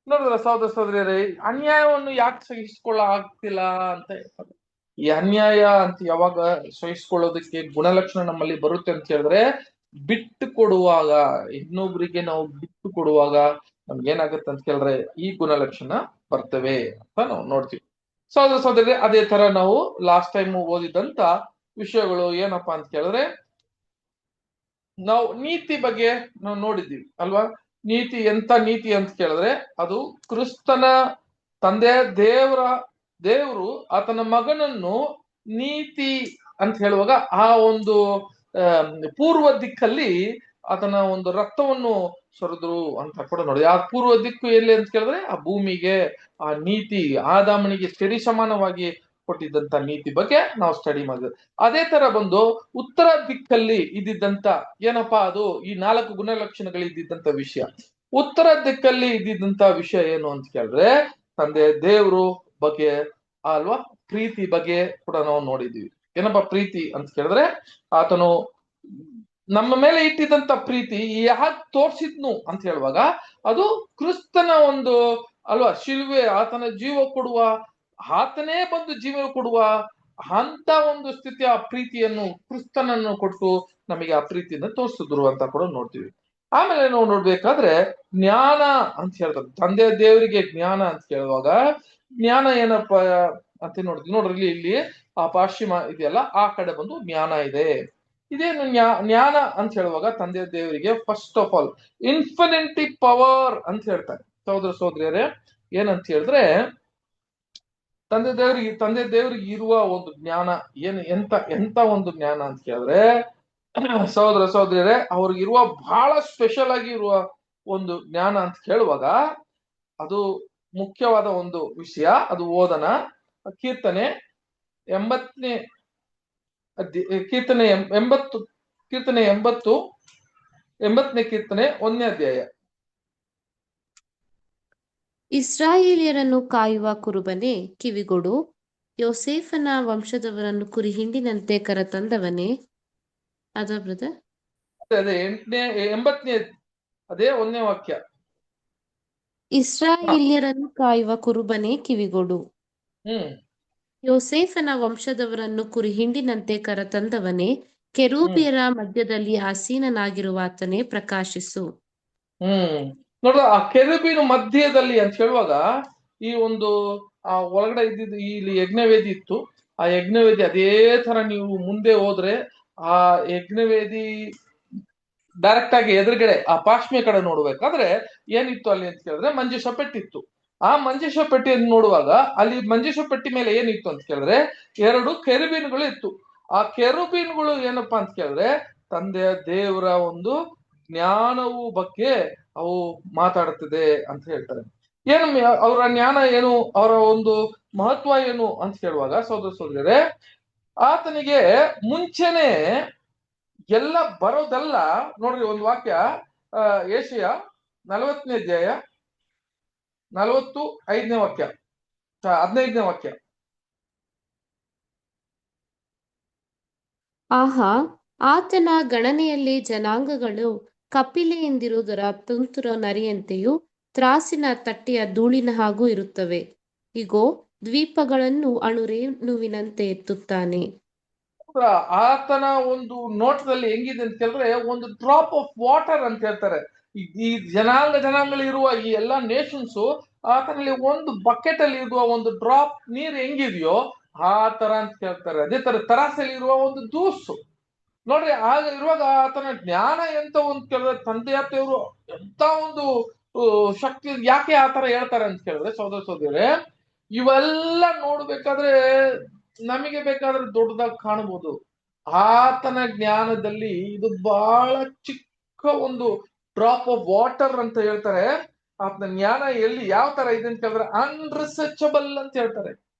ನೋಡಿದ್ರ ಸಹೋದರ ಸಹೋದರಿಯರೇ, ಅನ್ಯಾಯವನ್ನು ಯಾಕೆ ಸಹಿಸಿಕೊಳ್ಳ ಆಗ್ತಿಲ್ಲ ಅಂತ ಹೇಳ್ತಾರೆ. ಈ ಅನ್ಯಾಯ ಅಂತ ಯಾವಾಗ ಸಹಿಸಿಕೊಳ್ಳೋದಕ್ಕೆ ಗುಣಲಕ್ಷಣ ನಮ್ಮಲ್ಲಿ ಬರುತ್ತೆ ಅಂತ ಹೇಳಿದ್ರೆ, ಬಿಟ್ಟು ಕೊಡುವಾಗ, ಇನ್ನೊಬ್ರಿಗೆ ನಾವು ಬಿಟ್ಟು ಕೊಡುವಾಗ ನಮ್ಗೆ ಏನಾಗುತ್ತೆ ಅಂತ ಕೇಳಿದ್ರೆ ಈ ಗುಣಲಕ್ಷಣ ಬರ್ತವೆ ಅಂತ ನಾವು ನೋಡ್ತೀವಿ. ಸಹೋದರ ಸಹೋದರಿ, ಅದೇ ತರ ನಾವು ಲಾಸ್ಟ್ ಟೈಮ್ ಓದಿದಂತ ವಿಷಯಗಳು ಏನಪ್ಪಾ ಅಂತ ಕೇಳಿದ್ರೆ, ನಾವು ನೀತಿ ಬಗ್ಗೆ ನಾವು ನೋಡಿದ್ದೀವಿ ಅಲ್ವಾ? ನೀತಿ ಎಂತ ನೀತಿ ಅಂತ ಕೇಳಿದ್ರೆ, ಅದು ಕ್ರಿಸ್ತನ ತಂದೆ ದೇವರು ಆತನ ಮಗನನ್ನು ನೀತಿ ಅಂತ ಹೇಳುವಾಗ ಆ ಒಂದು ಪೂರ್ವ ದಿಕ್ಕಲ್ಲಿ ಆತನ ಒಂದು ರಕ್ತವನ್ನು ಸೊರೆದ್ರು ಅಂತ ಕೂಡ ನೋಡಿ. ಆ ಪೂರ್ವ ದಿಕ್ಕು ಎಲ್ಲಿ ಅಂತ ಕೇಳಿದ್ರೆ ಆ ಭೂಮಿಗೆ ಆ ನೀತಿ ಆದಾಮನಿಗೆ ಸರಿ ಸಮಾನವಾಗಿ ಕೊಟ್ಟಿದ್ದಂತ ನೀತಿ ಬಗ್ಗೆ ನಾವು ಸ್ಟಡಿ ಮಾಡಿದ್ವಿ. ಅದೇ ತರ ಬಂದು ಉತ್ತರ ದಿಕ್ಕಲ್ಲಿ ಇದ್ದಿದ್ದಂತ ಏನಪ್ಪಾ, ಅದು ಈ 4 ಗುಣಲಕ್ಷಣಗಳು ಇದ್ದಿದ್ದಂತ ವಿಷಯ. ಉತ್ತರ ದಿಕ್ಕಲ್ಲಿ ಇದ್ದಿದ್ದಂತ ವಿಷಯ ಏನು ಅಂತ ಕೇಳಿದ್ರೆ ತಂದೆ ದೇವರು ಬಗ್ಗೆ ಅಲ್ವಾ, ಪ್ರೀತಿ ಬಗ್ಗೆ ಕೂಡ ನಾವು ನೋಡಿದೀವಿ. ಏನಪ್ಪಾ ಪ್ರೀತಿ ಅಂತ ಕೇಳಿದ್ರೆ, ಆತನು ನಮ್ಮ ಮೇಲೆ ಇಟ್ಟಿದ್ದಂತ ಪ್ರೀತಿ ಯಾಕೆ ತೋರ್ಸಿದ್ನು ಅಂತ ಹೇಳುವಾಗ ಅದು ಕ್ರಿಸ್ತನ ಒಂದು ಅಲ್ವಾ ಶಿಲ್ವೆ, ಆತನ ಜೀವ ಕೊಡುವ, ಆತನೇ ಬಂದು ಜೀವ ಕೊಡುವ ಅಂತ ಒಂದು ಸ್ಥಿತಿಯ ಪ್ರೀತಿಯನ್ನು ಕ್ರಿಸ್ತನನ್ನು ಕೊಟ್ಟು ನಮಗೆ ಆ ಪ್ರೀತಿಯನ್ನು ತೋರಿಸಿದ್ರು ಅಂತ ಕೂಡ ನೋಡ್ತೀವಿ. ಆಮೇಲೆ ನಾವು ನೋಡ್ಬೇಕಾದ್ರೆ ಜ್ಞಾನ ಅಂತ ಹೇಳ್ತಾರೆ. ತಂದೆ ದೇವರಿಗೆ ಜ್ಞಾನ ಅಂತ ಕೇಳುವಾಗ ಜ್ಞಾನ ಏನಪ್ಪ ಅಂತ ನೋಡ್ರಿ ಇಲ್ಲಿ ಆ ಪಾಶ್ಚಿಮ ಇದೆಯಲ್ಲ, ಆ ಕಡೆ ಬಂದು ಜ್ಞಾನ ಇದೆ. ಇದೇನು ಜ್ಞಾನ ಅಂತ ಹೇಳುವಾಗ ತಂದೆ ದೇವರಿಗೆ first of all infinity power ಅಂತ ಹೇಳ್ತಾರೆ. ಸಹೋದರ ಸಹೋದರಿಯರೇ, ಏನಂತ ಹೇಳಿದ್ರೆ ತಂದೆ ದೇವರಿಗೆ ಇರುವ ಒಂದು ಜ್ಞಾನ ಏನು, ಎಂತ ಒಂದು ಜ್ಞಾನ ಅಂತ ಕೇಳಿದ್ರೆ ಸಹೋದರ ಸಹೋದರಿಯರೇ, ಅವ್ರಿಗಿರುವ ಬಹಳ ಸ್ಪೆಷಲ್ ಆಗಿ ಇರುವ ಒಂದು ಜ್ಞಾನ ಅಂತ ಕೇಳುವಾಗ ಅದು ಮುಖ್ಯವಾದ ಒಂದು ವಿಷಯ. ಅದು ಓದನ ಕೀರ್ತನೆ 80ನೇ ಕೀರ್ತನೆ 80ನೇ ಕೀರ್ತನೆ 1ನೇ ಅಧ್ಯಾಯ. ಇಸ್ರಾಯೇಲ್ಯರನ್ನು ಕಾಯುವ ಕುರುಬನೇ ಕಿವಿಗೊಡು, ಯೋಸೇಫನ ವಂಶದವರನ್ನು ಕುರಿ ಹಿಂಡಿನಂತೆ ಕರತಂದವನೇ. ಅದ ಬ್ರದರ್? ಅದೇ 80ನೇ ಅದೇ 1ನೇ ವಾಕ್ಯ. ಇಸ್ರಾಯೇಲ್ಯರನ್ನು ಕಾಯುವ ಕುರುಬನೇ ಕಿವಿಗೊಡು, ಹ್ಮ್ ಯೋಸೇಫನ ವಂಶದವರನ್ನು ಕುರಿ ಹಿಂಡಿನಂತೆ ಕರತಂದವನೇ, ಕೆರೂಬಿಯರ ಮಧ್ಯದಲ್ಲಿ ಆಸೀನನಾಗಿರುವಾತನೇ ಪ್ರಕಾಶಿಸು. ನೋಡ್ರ, ಆ ಕೆರೂಬಿನ ಮಧ್ಯದಲ್ಲಿ ಅಂತ ಹೇಳುವಾಗ ಈ ಒಂದು ಆ ಒಳಗಡೆ ಇದ್ದಿದ್ದು ಇಲ್ಲಿ ಯಜ್ಞವೇದಿ ಇತ್ತು. ಆ ಯಜ್ಞವೇದಿ ಅದೇ ತರ ನೀವು ಮುಂದೆ ಹೋದ್ರೆ ಆ ಯಜ್ಞವೇದಿ ಡೈರೆಕ್ಟ್ ಆಗಿ ಎದುರುಗಡೆ ಆ ಪಾಶ್ಮೆ ಕಡೆ ನೋಡ್ಬೇಕಾದ್ರೆ ಏನಿತ್ತು ಅಲ್ಲಿ ಅಂತ ಕೇಳಿದ್ರೆ ಮಂಜೂಷ ಪೆಟ್ಟಿತ್ತು. ಆ ಮಂಜೂಷ ಪೆಟ್ಟಿಯನ್ನು ನೋಡುವಾಗ ಅಲ್ಲಿ ಮಂಜೂಷ ಪೆಟ್ಟಿ ಮೇಲೆ ಏನಿತ್ತು ಅಂತ ಕೇಳಿದ್ರೆ 2 ಕೆರೂಬಿನ್ಗಳು ಇತ್ತು. ಆ ಕೆರೂಬಿನ್ಗಳು ಏನಪ್ಪಾ ಅಂತ ಕೇಳಿದ್ರೆ ತಂದೆಯ ದೇವರ ಒಂದು ಜ್ಞಾನವು ಬಗ್ಗೆ ಅವು ಮಾತಾಡುತ್ತದೆ ಅಂತ ಹೇಳ್ತಾರೆ. ಏನು ಅವರ ಜ್ಞಾನ ಏನು, ಅವರ ಒಂದು ಮಹತ್ವ ಏನು ಅಂತ ಹೇಳುವಾಗ ಸಹೋದರ ಸಹೋದರರೇ, ಆತನಿಗೆ ಮುಂಚೆನೆ ಎಲ್ಲ ಬರೋದಲ್ಲ. ನೋಡ್ರಿ ಒಂದು ವಾಕ್ಯ, ಯೆಶಾಯ 40ನೇ ಅಧ್ಯಾಯ 45ನೇ ವಾಕ್ಯ, 15ನೇ ವಾಕ್ಯ. ಆಹಾ, ಆತನ ಗಣನೆಯಲ್ಲಿ ಜನಾಂಗಗಳು ಕಪಿಲೆಯಿಂದಿರುವುದರ ತುಂತುರ ನರಿಯಂತೆಯೂ ತ್ರಾಸಿನ ತಟ್ಟೆಯ ಧೂಳಿನ ಹಾಗೂ ಇರುತ್ತವೆ. ಇಗೋ, ದ್ವೀಪಗಳನ್ನು ಅಣುರೇಣುವಿನಂತೆ ಎತ್ತುತ್ತಾನೆ. ಆತನ ಒಂದು ನೋಟದಲ್ಲಿ ಹೆಂಗಿದೆ ಅಂತ ಕೇಳಿದ್ರೆ ಒಂದು ಡ್ರಾಪ್ ಆಫ್ ವಾಟರ್ ಅಂತ ಹೇಳ್ತಾರೆ. ಈ ಜನಾಂಗಗಳಿರುವ ಈ ಎಲ್ಲಾ ನೇಷನ್ಸ್ ಆತನಲ್ಲಿ ಒಂದು ಬಕೆಟ್ ಅಲ್ಲಿ ಇರುವ ಒಂದು ಡ್ರಾಪ್ ನೀರು ಹೆಂಗಿದೆಯೋ ಆ ತರ ಅಂತ ಕೇಳ್ತಾರೆ. ಅದೇ ತರ ತರಾಸಲ್ಲಿ ಇರುವ ಒಂದು ದೂಸು ನೋಡ್ರಿ. ಆಗ ಇರುವಾಗ ಆತನ ಜ್ಞಾನ ಎಂತ ಒಂದು ಕೇಳಿದ್ರೆ ತಂದೆಯ ದೇವರು ಎಂತ ಒಂದು ಶಕ್ತಿ. ಯಾಕೆ ಆ ತರ ಹೇಳ್ತಾರೆ ಅಂತ ಕೇಳಿದ್ರೆ ಸಹೋದರ ಸಹೋದರರೇ, ಇವೆಲ್ಲ ನೋಡ್ಬೇಕಾದ್ರೆ ನಮಗೆ ಬೇಕಾದ್ರೆ ದೊಡ್ಡದಾಗಿ ಕಾಣಬಹುದು. ಆತನ ಜ್ಞಾನದಲ್ಲಿ ಇದು ಬಹಳ ಚಿಕ್ಕ ಒಂದು ಡ್ರಾಪ್ ಆಫ್ ವಾಟರ್ ಅಂತ ಹೇಳ್ತಾರೆ. ಆತನ ಜ್ಞಾನ ಎಲ್ಲಿ ಯಾವ ತರ ಇದೆ ಅಂತ ಹೇಳಿದ್ರೆ ಅನ್ರಿಸರ್ಚಬಲ್ ಅಂತ ಹೇಳ್ತಾರೆ.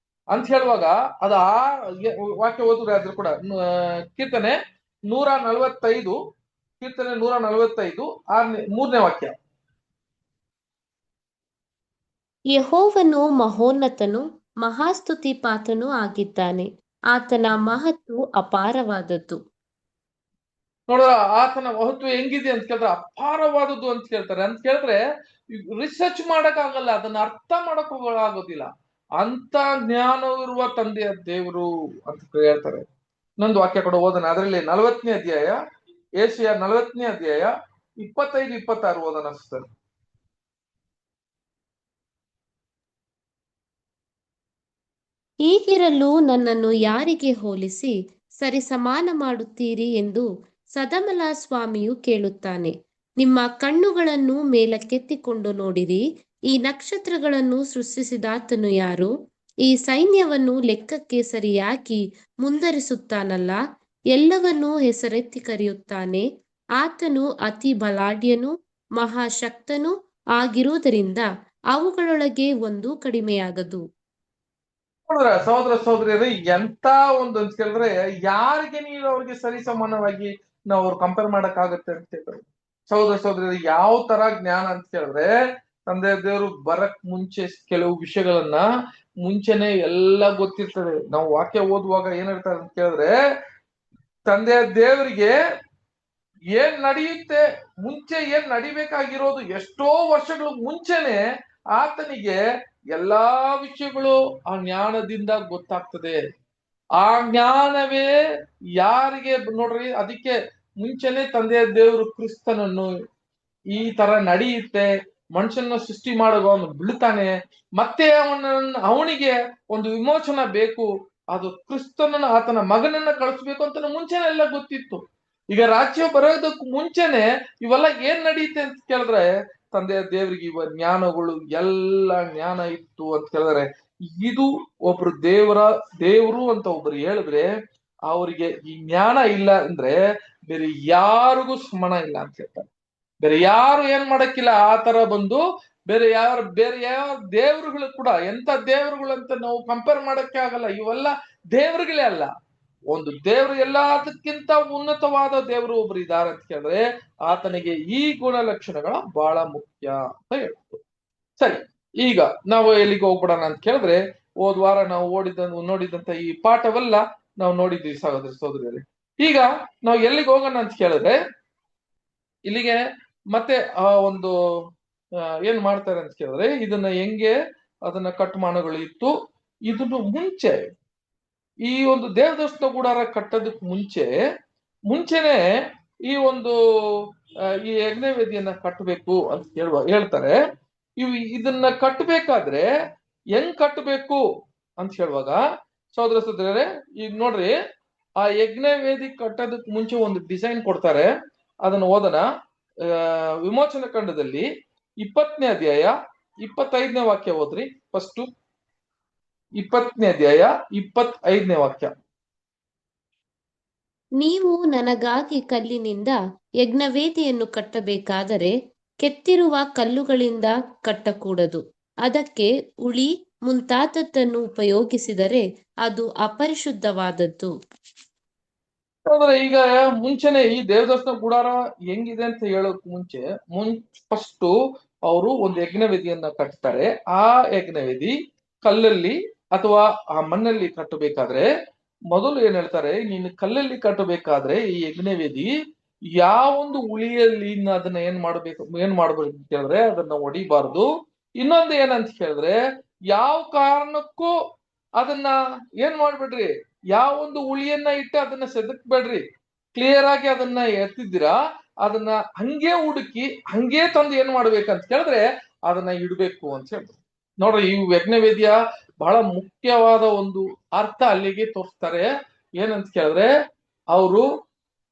ಅಂತ ಹೇಳುವಾಗ ಅದು ಆ ವಾಕ್ಯ ಓದಿದ್ರೆ ಆದ್ರೂ ಕೂಡ ಕೀರ್ತನೆ 145 ಕೀರ್ತನೆ 145 3ನೇ ವಾಕ್ಯ. ಯೆಹೋವನು ಮಹೋನ್ನತನು, ಮಹಾಸ್ತುತಿ ಪಾತ್ರನೂ ಆಗಿದ್ದಾನೆ. ಆತನ ಮಹತ್ತು ಅಪಾರವಾದದ್ದು. ನೋಡ್ರ, ಆತನ ಮಹತ್ವ ಹೆಂಗಿದೆ ಅಂತ ಕೇಳಿದ್ರೆ ಅಪಾರವಾದದ್ದು ಅಂತ ಕೇಳ್ತಾರೆ. ಅಂತ ಕೇಳಿದ್ರೆ ರಿಸರ್ಚ್ ಮಾಡಕ್ ಆಗಲ್ಲ, ಅದನ್ನ ಅರ್ಥ ಮಾಡಕ್ ಆಗೋದಿಲ್ಲ. ಅಂತ ಜ್ಞಾನವಿರುವ ತಂದೆಯ ದೇವರು ಅಂತ ಹೇಳ್ತಾರೆ. ಇನ್ನೊಂದು ವಾಕ್ಯ ಕೂಡ ಓದೋಣ. ಅದರಲ್ಲಿ 40ನೇ ಅಧ್ಯಾಯ, ಯೆಶಾಯ 40ನೇ ಅಧ್ಯಾಯ 25-26 ಓದೋಣ ಸರ್. ಹೀಗಿರಲು ನನ್ನನ್ನು ಯಾರಿಗೆ ಹೋಲಿಸಿ ಸರಿಸಮಾನ ಮಾಡುತ್ತೀರಿ ಎಂದು ಸದಮಲ ಸ್ವಾಮಿಯು ಕೇಳುತ್ತಾನೆ. ನಿಮ್ಮ ಕಣ್ಣುಗಳನ್ನು ಮೇಲಕ್ಕೆತ್ತಿಕೊಂಡು ನೋಡಿರಿ. ಈ ನಕ್ಷತ್ರಗಳನ್ನು ಸೃಷ್ಟಿಸಿದಾತನು ಯಾರು? ಈ ಸೈನ್ಯವನ್ನು ಲೆಕ್ಕಕ್ಕೆ ಸರಿಯಾಗಿ ಮುಂದರಿಸುತ್ತಾನಲ್ಲ. ಎಲ್ಲವನ್ನೂ ಹೆಸರೆತ್ತಿ ಕರೆಯುತ್ತಾನೆ. ಆತನು ಅತಿ ಬಲಾಢ್ಯನೂ ಮಹಾಶಕ್ತನೂ ಆಗಿರುವುದರಿಂದ ಅವುಗಳೊಳಗೆ ಒಂದೂ ಕಡಿಮೆಯಾಗದು. ನೋಡಿದ್ರ ಸಹೋದರ ಸಹೋದರಿಯರು, ಎಂತ ಒಂದು ಅಂತ ಕೇಳಿದ್ರೆ ಯಾರಿಗೆ ನೀವು ಅವ್ರಿಗೆ ಸರಿ ಸಮಾನವಾಗಿ ನಾವು ಅವ್ರು ಕಂಪೇರ್ ಮಾಡಕ್ ಆಗುತ್ತೆ ಅಂತ ಹೇಳ್ತಾರೆ. ಸಹೋದರ ಸಹೋದರಿಯರು, ಯಾವ ತರ ಜ್ಞಾನ ಅಂತ ಕೇಳಿದ್ರೆ ತಂದೆ ದೇವರು ಬರಕ್ ಮುಂಚೆ ಕೆಲವು ವಿಷಯಗಳನ್ನ ಮುಂಚೆನೆ ಎಲ್ಲ ಗೊತ್ತಿರ್ತದೆ. ನಾವು ವಾಕ್ಯ ಓದುವಾಗ ಏನ್ ಹೇಳ್ತಾರೆ ಅಂತ ಕೇಳಿದ್ರೆ ತಂದೆಯ ದೇವರಿಗೆ ಏನ್ ನಡೆಯುತ್ತೆ, ಮುಂಚೆ ಏನ್ ನಡಿಬೇಕಾಗಿರೋದು ಎಷ್ಟೋ ವರ್ಷಗಳು ಮುಂಚೆನೆ ಆತನಿಗೆ ಎಲ್ಲಾ ವಿಷಯಗಳು ಆ ಜ್ಞಾನದಿಂದ ಗೊತ್ತಾಗ್ತದೆ. ಆ ಜ್ಞಾನವೇ ಯಾರಿಗೆ ನೋಡ್ರಿ, ಅದಕ್ಕೆ ಮುಂಚೆನೆ ತಂದೆಯ ದೇವರು ಕ್ರಿಸ್ತನನ್ನು ಈ ತರ ನಡೆಯುತ್ತೆ, ಮನುಷ್ಯನ ಸೃಷ್ಟಿ ಮಾಡುವ ಅವನು ಬೀಳ್ತಾನೆ, ಮತ್ತೆ ಅವನಿಗೆ ಒಂದು ವಿಮೋಚನ ಬೇಕು, ಅದು ಕ್ರಿಸ್ತನನ್ನ ಆತನ ಮಗನನ್ನ ಕಳಿಸ್ಬೇಕು ಅಂತ ಮುಂಚೆನೆ ಎಲ್ಲ ಗೊತ್ತಿತ್ತು. ಈಗ ರಾಜ್ಯ ಬರೋದಕ್ಕೂ ಮುಂಚೆನೆ ಇವೆಲ್ಲ ಏನ್ ನಡೆಯುತ್ತೆ ಅಂತ ಕೇಳಿದ್ರೆ ತಂದೆಯ ದೇವರಿಗೆ ಇವ ಜ್ಞಾನಗಳು ಎಲ್ಲ ಜ್ಞಾನ ಇತ್ತು ಅಂತ ಹೇಳಿದ್ರೆ, ಇದು ಒಬ್ರು ದೇವರು ಅಂತ ಒಬ್ರು ಹೇಳಿದ್ರೆ ಅವರಿಗೆ ಈ ಜ್ಞಾನ ಇಲ್ಲ ಅಂದ್ರೆ ಬೇರೆ ಯಾರಿಗೂ ಸಮಾನ ಇಲ್ಲ ಅಂತ ಹೇಳ್ತಾರೆ. ಬೇರೆ ಯಾರು ಏನ್ ಮಾಡಕ್ಕಿಲ್ಲ. ಆ ತರ ಬಂದು ಬೇರೆ ಯಾವ ದೇವರುಗಳು ಕೂಡ ಎಂತ ದೇವರುಗಳು ಅಂತ ನಾವು ಕಂಪೇರ್ ಮಾಡಕ್ಕೆ ಆಗಲ್ಲ. ಇವೆಲ್ಲ ದೇವರುಗಳೇ ಅಲ್ಲ. ಒಂದು ದೇವರು ಎಲ್ಲದಕ್ಕಿಂತ ಉನ್ನತವಾದ ದೇವರು ಒಬ್ರು ಇದ್ದಾರೆ ಅಂತ ಕೇಳಿದ್ರೆ ಆತನಿಗೆ ಈ ಗುಣಲಕ್ಷಣಗಳ ಬಹಳ ಮುಖ್ಯ ಅಂತ ಹೇಳ್ತು. ಸರಿ, ಈಗ ನಾವು ಎಲ್ಲಿಗೆ ಹೋಗ್ಬಿಡೋಣ ಅಂತ ಕೇಳಿದ್ರೆ, ಹೋದ್ ವಾರ ನಾವು ನೋಡಿದಂತ ಈ ಪಾಠವೆಲ್ಲ ನಾವು ನೋಡಿದ್ವಿ ಸಹೋದರ ಸಹೋದರಿಯರೇ. ಈಗ ನಾವು ಎಲ್ಲಿಗೆ ಹೋಗೋಣ ಅಂತ ಕೇಳಿದ್ರೆ, ಇಲ್ಲಿಗೆ ಮತ್ತೆ ಆ ಒಂದು ಏನ್ ಮಾಡ್ತಾರೆ ಅಂತ ಕೇಳಿದ್ರೆ, ಇದನ್ನ ಹೆಂಗೆ ಅದನ್ನ ಕಟ್ಮಾನಗಳು ಇತ್ತು. ಇದನ್ನು ಮುಂಚೆ ಈ ಒಂದು ದೇವದರ್ಶನ ಗುಡಾರ ಕಟ್ಟೋದಕ್ಕೆ ಮುಂಚೆನೆ ಈ ಒಂದು ಈ ಯಜ್ಞವೇದಿಯನ್ನ ಕಟ್ಟಬೇಕು ಅಂತ ಹೇಳ್ತಾರೆ. ಇದನ್ನ ಕಟ್ಟಬೇಕಾದ್ರೆ ಹೆಂಗ್ ಕಟ್ಟಬೇಕು ಅಂತ ಹೇಳುವಾಗ ಸಹೋದರ ಸಹೋದರರೇ, ಈಗ ನೋಡ್ರಿ, ಆ ಯಜ್ಞವೇದಿ ಕಟ್ಟೋದಕ್ಕೆ ಮುಂಚೆ ಒಂದು ಡಿಸೈನ್ ಕೊಡ್ತಾರೆ. ಅದನ್ನ ಓದೋಣ. ವಿಮೋಚನ ಖಂಡದಲ್ಲಿ 20ನೇ ಅಧ್ಯಾಯ 25ನೇ ವಾಕ್ಯ ಓದ್ರಿ. ಫಸ್ಟ್ 20ನೇ ಅಧ್ಯಾಯ 25ನೇ ವಾಕ್ಯ. ನೀವು ನನಗಾಗಿ ಕಲ್ಲಿನಿಂದ ಯಜ್ಞವೇದಿಯನ್ನು ಕಟ್ಟಬೇಕಾದರೆ ಕೆತ್ತಿರುವ ಕಲ್ಲುಗಳಿಂದ ಕಟ್ಟಕೂಡದು. ಅದಕ್ಕೆ ಉಳಿ ಮುಂತಾದದ್ದನ್ನು ಉಪಯೋಗಿಸಿದರೆ ಅದು ಅಪರಿಶುದ್ಧವಾದದ್ದು. ಈಗ ಮುಂಚೆನೆ ಈ ದೇವದರ್ಶನ ಗುಡಾರ ಹೆಂಗಿದೆ ಅಂತ ಹೇಳೋಕ್ ಮುಂಚೆ ಫಸ್ಟ್ ಅವರು ಒಂದು ಯಜ್ಞವೇದಿಯನ್ನ ಕಟ್ತಾರೆ. ಆ ಯಜ್ಞವೇದಿ ಕಲ್ಲಲ್ಲಿ ಅಥವಾ ಆ ಮಣ್ಣಲ್ಲಿ ಕಟ್ಟಬೇಕಾದ್ರೆ ಮೊದಲು ಏನ್ ಹೇಳ್ತಾರೆ, ನೀನು ಕಲ್ಲಲ್ಲಿ ಕಟ್ಟಬೇಕಾದ್ರೆ ಈ ಯಜ್ಞವೇದಿ ಯಾವೊಂದು ಉಳಿಯಲ್ಲಿ ಅದನ್ನ ಏನ್ ಮಾಡ್ಬೇಕು ಅಂತ ಕೇಳಿದ್ರೆ ಅದನ್ನ ಹೊಡಿಬಾರ್ದು. ಇನ್ನೊಂದು ಏನಂತ ಕೇಳಿದ್ರೆ, ಯಾವ ಕಾರಣಕ್ಕೂ ಅದನ್ನ ಏನ್ ಮಾಡ್ಬಿಡ್ರಿ, ಯಾವೊಂದು ಉಳಿಯನ್ನ ಇಟ್ಟು ಅದನ್ನ ಸೆದಕ್ಬೇಡ್ರಿ. ಕ್ಲಿಯರ್ ಆಗಿ ಅದನ್ನ ಎತ್ತಿದ್ದೀರಾ, ಅದನ್ನ ಹಂಗೆ ಹುಡುಕಿ ಹಂಗೆ ತಂದು ಏನ್ ಮಾಡ್ಬೇಕಂತ ಕೇಳಿದ್ರೆ ಅದನ್ನ ಇಡ್ಬೇಕು ಅಂತ ಹೇಳ್ತಾರೆ. ನೋಡ್ರಿ, ಈ ಯಜ್ಞವೇದಿಯ ಬಹಳ ಮುಖ್ಯವಾದ ಒಂದು ಅರ್ಥ ಅಲ್ಲಿಗೆ ತೋರಿಸ್ತಾರೆ. ಏನಂತ ಕೇಳಿದ್ರೆ, ಅವರು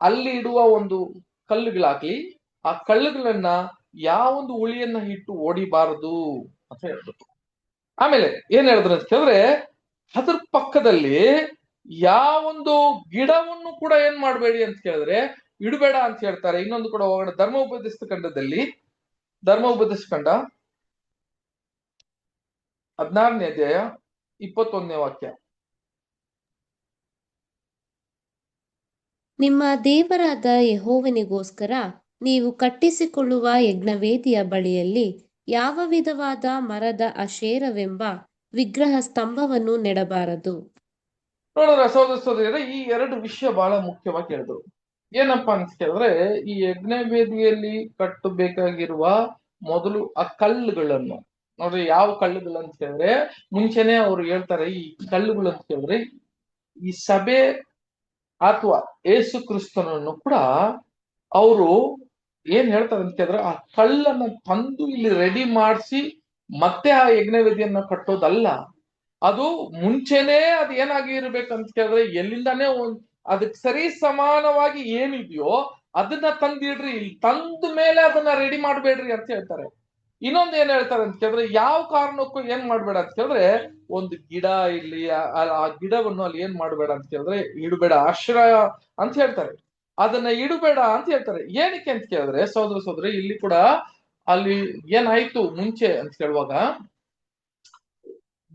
ಅಲ್ಲಿ ಇಡುವ ಒಂದು ಕಲ್ಲುಗಳಾಗ್ಲಿ, ಆ ಕಲ್ಲುಗಳನ್ನ ಯಾವೊಂದು ಉಳಿಯನ್ನ ಇಟ್ಟು ಓಡಿಬಾರದು ಅಂತ ಹೇಳ್ಬೇಕು. ಆಮೇಲೆ ಏನ್ ಹೇಳಿದ್ರು ಅಂತ ಕೇಳಿದ್ರೆ, ಅದ್ರ ಪಕ್ಕದಲ್ಲಿ ಯಾವೊಂದು ಗಿಡವನ್ನು ಕೂಡ ಏನ್ ಮಾಡ್ಬೇಡಿ ಅಂತ ಕೇಳಿದ್ರೆ ಇಡಬೇಡ ಅಂತ ಹೇಳ್ತಾರೆ. ಇನ್ನೊಂದು ಕೂಡ ಹೋಗೋಣ. ಧರ್ಮೋಪದೇಶ ಖಂಡ 16ನೇ ಅಧ್ಯಾಯ 21ನೇ ವಾಕ್ಯ. ನಿಮ್ಮ ದೇವರಾದ ಯೆಹೋವನಿಗೋಸ್ಕರ ನೀವು ಕಟ್ಟಿಸಿಕೊಳ್ಳುವ ಯಜ್ಞವೇದಿಯ ಬಳಿಯಲ್ಲಿ ಯಾವ ವಿಧವಾದ ಮರದ ಅಶೇರವೆಂಬ ವಿಗ್ರಹ ಸ್ತಂಭವನ್ನು ನೆಡಬಾರದು. ನೋಡಿದ್ರ ಸಹೋದರ ಸಹೋದರಿಯರೇ, ಈ ಎರಡು ವಿಷಯ ಬಹಳ ಮುಖ್ಯವಾಗಿ ಹೇಳಿದ್ರು. ಏನಪ್ಪಾ ಅಂತ ಕೇಳಿದ್ರೆ, ಈ ಯಜ್ಞವೇದಿಯಲ್ಲಿ ಕಟ್ಟಬೇಕಾಗಿರುವ ಮೊದಲು ಆ ಕಲ್ಲುಗಳನ್ನು ನೋಡ್ರಿ. ಯಾವ ಕಲ್ಲುಗಳು ಅಂತ ಕೇಳಿದ್ರೆ ಮುಂಚೆನೆ ಅವ್ರು ಹೇಳ್ತಾರೆ, ಈ ಕಲ್ಲುಗಳು ಅಂತ ಕೇಳಿದ್ರೆ ಈ ಸಭೆ ಅಥವಾ ಏಸು ಕ್ರಿಸ್ತನನ್ನು ಕೂಡ ಅವರು ಏನ್ ಹೇಳ್ತಾರೆ ಅಂತ ಕೇಳಿದ್ರೆ, ಆ ಕಲ್ಲನ್ನ ತಂದು ಇಲ್ಲಿ ರೆಡಿ ಮಾಡಿಸಿ ಮತ್ತೆ ಆ ಯಜ್ಞವೇದಿಯನ್ನ ಕಟ್ಟೋದಲ್ಲ. ಅದು ಮುಂಚೆನೆ ಅದು ಏನಾಗಿ ಇರ್ಬೇಕಂತ ಕೇಳಿದ್ರೆ ಎಲ್ಲಿಂದಾನೇ ಅದಕ್ಕೆ ಸರಿ ಸಮಾನವಾಗಿ ಏನಿದೆಯೋ ಅದನ್ನ ತಂದಿಡ್ರಿ, ಇಲ್ಲಿ ತಂದ ಮೇಲೆ ಅದನ್ನ ರೆಡಿ ಮಾಡ್ಬೇಡ್ರಿ ಅಂತ ಹೇಳ್ತಾರೆ. ಇನ್ನೊಂದು ಏನ್ ಹೇಳ್ತಾರೆ ಅಂತ ಕೇಳಿದ್ರೆ, ಯಾವ ಕಾರಣಕ್ಕೂ ಏನ್ ಮಾಡ್ಬೇಡ ಅಂತ ಕೇಳಿದ್ರೆ, ಒಂದು ಗಿಡ ಇಲ್ಲಿ ಆ ಗಿಡವನ್ನು ಅಲ್ಲಿ ಏನ್ ಮಾಡ್ಬೇಡ ಅಂತ ಕೇಳಿದ್ರೆ ಇಡಬೇಡ, ಆಶ್ರಯ ಅಂತ ಹೇಳ್ತಾರೆ. ಅದನ್ನ ಇಡಬೇಡ ಅಂತ ಹೇಳ್ತಾರೆ. ಏನಕ್ಕೆ ಅಂತ ಕೇಳಿದ್ರೆ ಸಹೋದರ ಸಹೋದರಿ, ಇಲ್ಲಿ ಕೂಡ ಅಲ್ಲಿ ಏನಾಯ್ತು ಮುಂಚೆ ಅಂತ ಕೇಳುವಾಗ,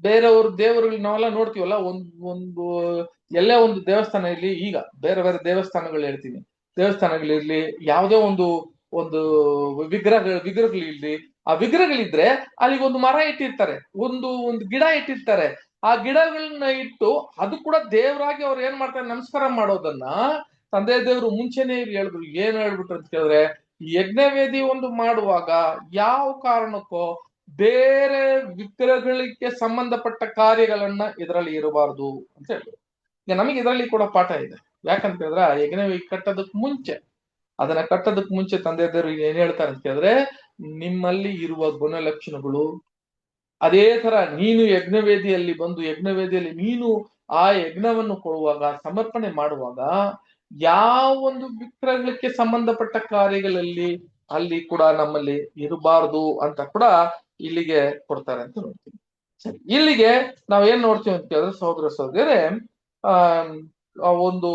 ಬೇರೆಯವ್ರ ದೇವರುಗಳು ನಾವೆಲ್ಲ ನೋಡ್ತೀವಲ್ಲ, ಒಂದು ಎಲ್ಲೇ ಒಂದು ದೇವಸ್ಥಾನ ಇರ್ಲಿ, ಈಗ ಬೇರೆ ಬೇರೆ ದೇವಸ್ಥಾನಗಳು ಹೇಳ್ತೀನಿ, ದೇವಸ್ಥಾನಗಳಿರ್ಲಿ, ಯಾವುದೇ ಒಂದು ವಿಗ್ರಹಗಳಿರ್ಲಿ, ಆ ವಿಗ್ರಹಗಳಿದ್ರೆ ಅಲ್ಲಿಗೆ ಒಂದು ಮರ ಇಟ್ಟಿರ್ತಾರೆ, ಒಂದು ಗಿಡ ಇಟ್ಟಿರ್ತಾರೆ. ಆ ಗಿಡಗಳನ್ನ ಇಟ್ಟು ಅದು ಕೂಡ ದೇವರಾಗಿ ಅವ್ರು ಏನ್ ಮಾಡ್ತಾರೆ, ನಮಸ್ಕಾರ ಮಾಡೋದನ್ನ ತಂದೆ ದೇವರು ಮುಂಚೆನೆ ಹೇಳಿದ್ರು. ಏನ್ ಹೇಳ್ಬಿಟ್ರು ಅಂತ ಕೇಳಿದ್ರೆ, ಯಜ್ಞವೇದಿ ಒಂದು ಮಾಡುವಾಗ ಯಾವ ಕಾರಣಕ್ಕೋ ಬೇರೆ ವಿಗ್ರಹಗಳಿಗೆ ಸಂಬಂಧಪಟ್ಟ ಕಾರ್ಯಗಳನ್ನ ಇದರಲ್ಲಿ ಇರಬಾರ್ದು ಅಂತ ಹೇಳಿದ್ರು. ನಮಗೆ ಇದರಲ್ಲಿ ಕೂಡ ಪಾಠ ಇದೆ. ಯಾಕಂತ ಹೇಳಿದ್ರೆ, ಯಜ್ಞವೇದಿ ಕಟ್ಟೋದಕ್ಕೆ ಮುಂಚೆ ಅದನ್ನ ಕಟ್ಟೋದಕ್ ಮುಂಚೆ ತಂದೆ ದೇವರು ಏನ್ ಹೇಳ್ತಾರೆ ಅಂತ ಕೇಳಿದ್ರೆ, ನಿಮ್ಮಲ್ಲಿ ಇರುವ ಗುಣಲಕ್ಷಣಗಳು, ಅದೇ ತರ ನೀನು ಯಜ್ಞವೇದಿಯಲ್ಲಿ ನೀನು ಆ ಯಜ್ಞವನ್ನು ಕೊಡುವಾಗ, ಸಮರ್ಪಣೆ ಮಾಡುವಾಗ, ಯಾವ ಒಂದು ವಿಗ್ರಹಕ್ಕೆ ಸಂಬಂಧಪಟ್ಟ ಕಾರ್ಯಗಳಲ್ಲಿ ಅಲ್ಲಿ ಕೂಡ ನಮ್ಮಲ್ಲಿ ಇರಬಾರದು ಅಂತ ಕೂಡ ಇಲ್ಲಿಗೆ ಕೊಡ್ತಾರೆ ಅಂತ ನೋಡ್ತೀವಿ. ಸರಿ, ಇಲ್ಲಿಗೆ ನಾವ್ ಏನ್ ನೋಡ್ತೀವಿ ಅಂತ ಕೇಳಿದ್ರೆ ಸಹೋದರ ಸಹೋದರರೇ, ಆ ಒಂದು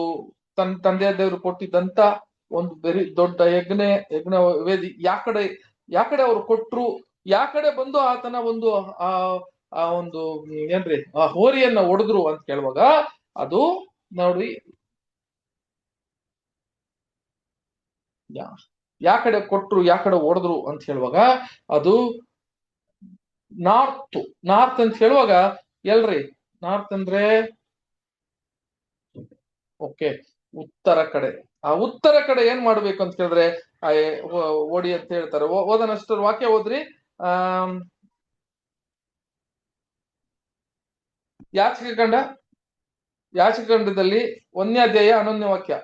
ತಂದೆ ದೇವರು ಕೊಟ್ಟಿದ್ದಂತ ಒಂದು ಬೆರಿ ದೊಡ್ಡ ಯಜ್ಞ ವೇದಿ ಯಾಕಡೆ ಅವ್ರು ಕೊಟ್ರು, ಯಾಕಡೆ ಬಂದು ಆತನ ಒಂದು ಆ ಒಂದು ಏನ್ರಿ ಆ ಹೋರಿಯನ್ನ ಒಡೆದ್ರು ಅಂತ ಕೇಳುವಾಗ, ಅದು ನೋಡಿ ಯಾಕಡೆ ಕೊಟ್ರು ಯಾಕಡೆ ಹೊಡೆದ್ರು ಅಂತ ಹೇಳುವಾಗ, ಅದು ನಾರ್ತ್ ಅಂತ ಹೇಳುವಾಗ ಎಲ್ರಿ ನಾರ್ತ್ ಅಂದ್ರೆ ಓಕೆ ಉತ್ತರ ಕಡೆ. ಆ ಉತ್ತರ ಕಡೆ ಏನ್ ಮಾಡ್ಬೇಕು ಅಂತ ಕೇಳಿದ್ರೆ ಓಡಿ ಅಂತ ಹೇಳ್ತಾರೆ. ಓದನಷ್ಟರ ವಾಕ್ಯ ಓದ್ರಿ. ಯಾಚಕಖಂಡದಲ್ಲಿ 1ನೇ ಅಧ್ಯಾಯ 11ನೇ ವಾಕ್ಯ.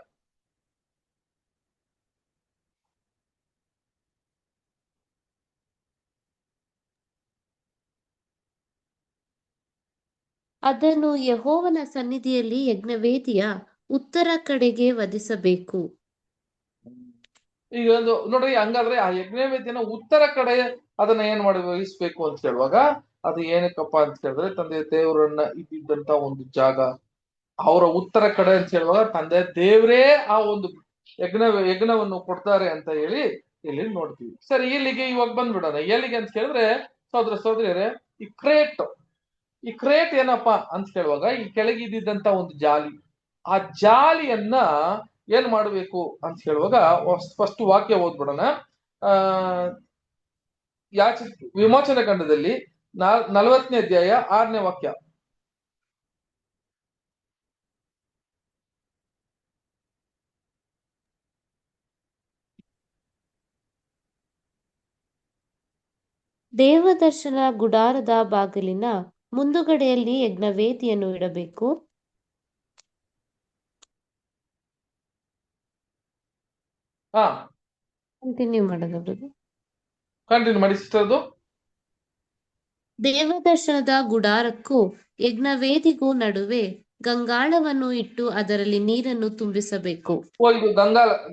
ಅದನ್ನು ಯೆಹೋವನ ಸನ್ನಿಧಿಯಲ್ಲಿ ಯಜ್ಞವೇದಿಯ ಉತ್ತರ ಕಡೆಗೆ ವಧಿಸಬೇಕು. ಈಗ ಒಂದು ನೋಡ್ರಿ, ಹಂಗಾದ್ರೆ ಆ ಯಜ್ಞವೇದಿನ ಉತ್ತರ ಕಡೆ ಅದನ್ನ ಏನ್ ಮಾಡಿ ವಹಿಸ್ಬೇಕು ಅಂತ ಹೇಳುವಾಗ, ಅದು ಏನಕ್ಕಪ್ಪ ಅಂತ ಹೇಳಿದ್ರೆ, ತಂದೆ ದೇವರನ್ನ ಇದ್ದಿದ್ದಂತ ಒಂದು ಜಾಗ ಅವರ ಉತ್ತರ ಕಡೆ ಅಂತ ಹೇಳುವಾಗ, ತಂದೆ ದೇವರೇ ಆ ಒಂದು ಯಜ್ಞವನ್ನು ಕೊಡ್ತಾರೆ ಅಂತ ಹೇಳಿ ಇಲ್ಲಿ ನೋಡ್ತೀವಿ. ಸರಿ, ಇಲ್ಲಿಗೆ ಇವಾಗ ಬಂದ್ಬಿಡೋಣ. ಎಲ್ಲಿಗೆ ಅಂತ ಕೇಳಿದ್ರೆ ಸಹೋದರ ಸಹೋದರಿಯರೇ, ಈ ಕ್ರೇಟ್ ಏನಪ್ಪಾ ಅಂತ ಕೇಳುವಾಗ, ಈ ಕೆಳಗಿದ್ದಂತ ಒಂದು ಜಾಲಿ, ಆ ಜಾಲಿಯನ್ನ ಏನ್ ಮಾಡ್ಬೇಕು ಅಂತ ಹೇಳುವಾಗ ಫಸ್ಟ್ ವಾಕ್ಯ ಓದ್ಬಿಡೋಣ. ವಿಮೋಚನ ಖಂಡದಲ್ಲಿ 40ನೇ ಅಧ್ಯಾಯ 6ನೇ ವಾಕ್ಯ. ದೇವದರ್ಶನ ಗುಡಾರದ ಬಾಗಿಲಿನ ಮುಂದುಗಡೆಯಲ್ಲಿ ಯಜ್ಞವೇದಿಯನ್ನು ಇಡಬೇಕು. ಕಂಟಿನ್ಯೂ ಮಾಡಿ ಸಿಸ್ಟರ್. ದೇವದರ್ಶನದ ಗುಡಾರಕ್ಕೂ ಯಜ್ಞವೇದಿಗೂ ನಡುವೆ ಗಂಗಾಳವನ್ನು ಇಟ್ಟು ಅದರಲ್ಲಿ ನೀರನ್ನು ತುಂಬಿಸಬೇಕು. ಇದು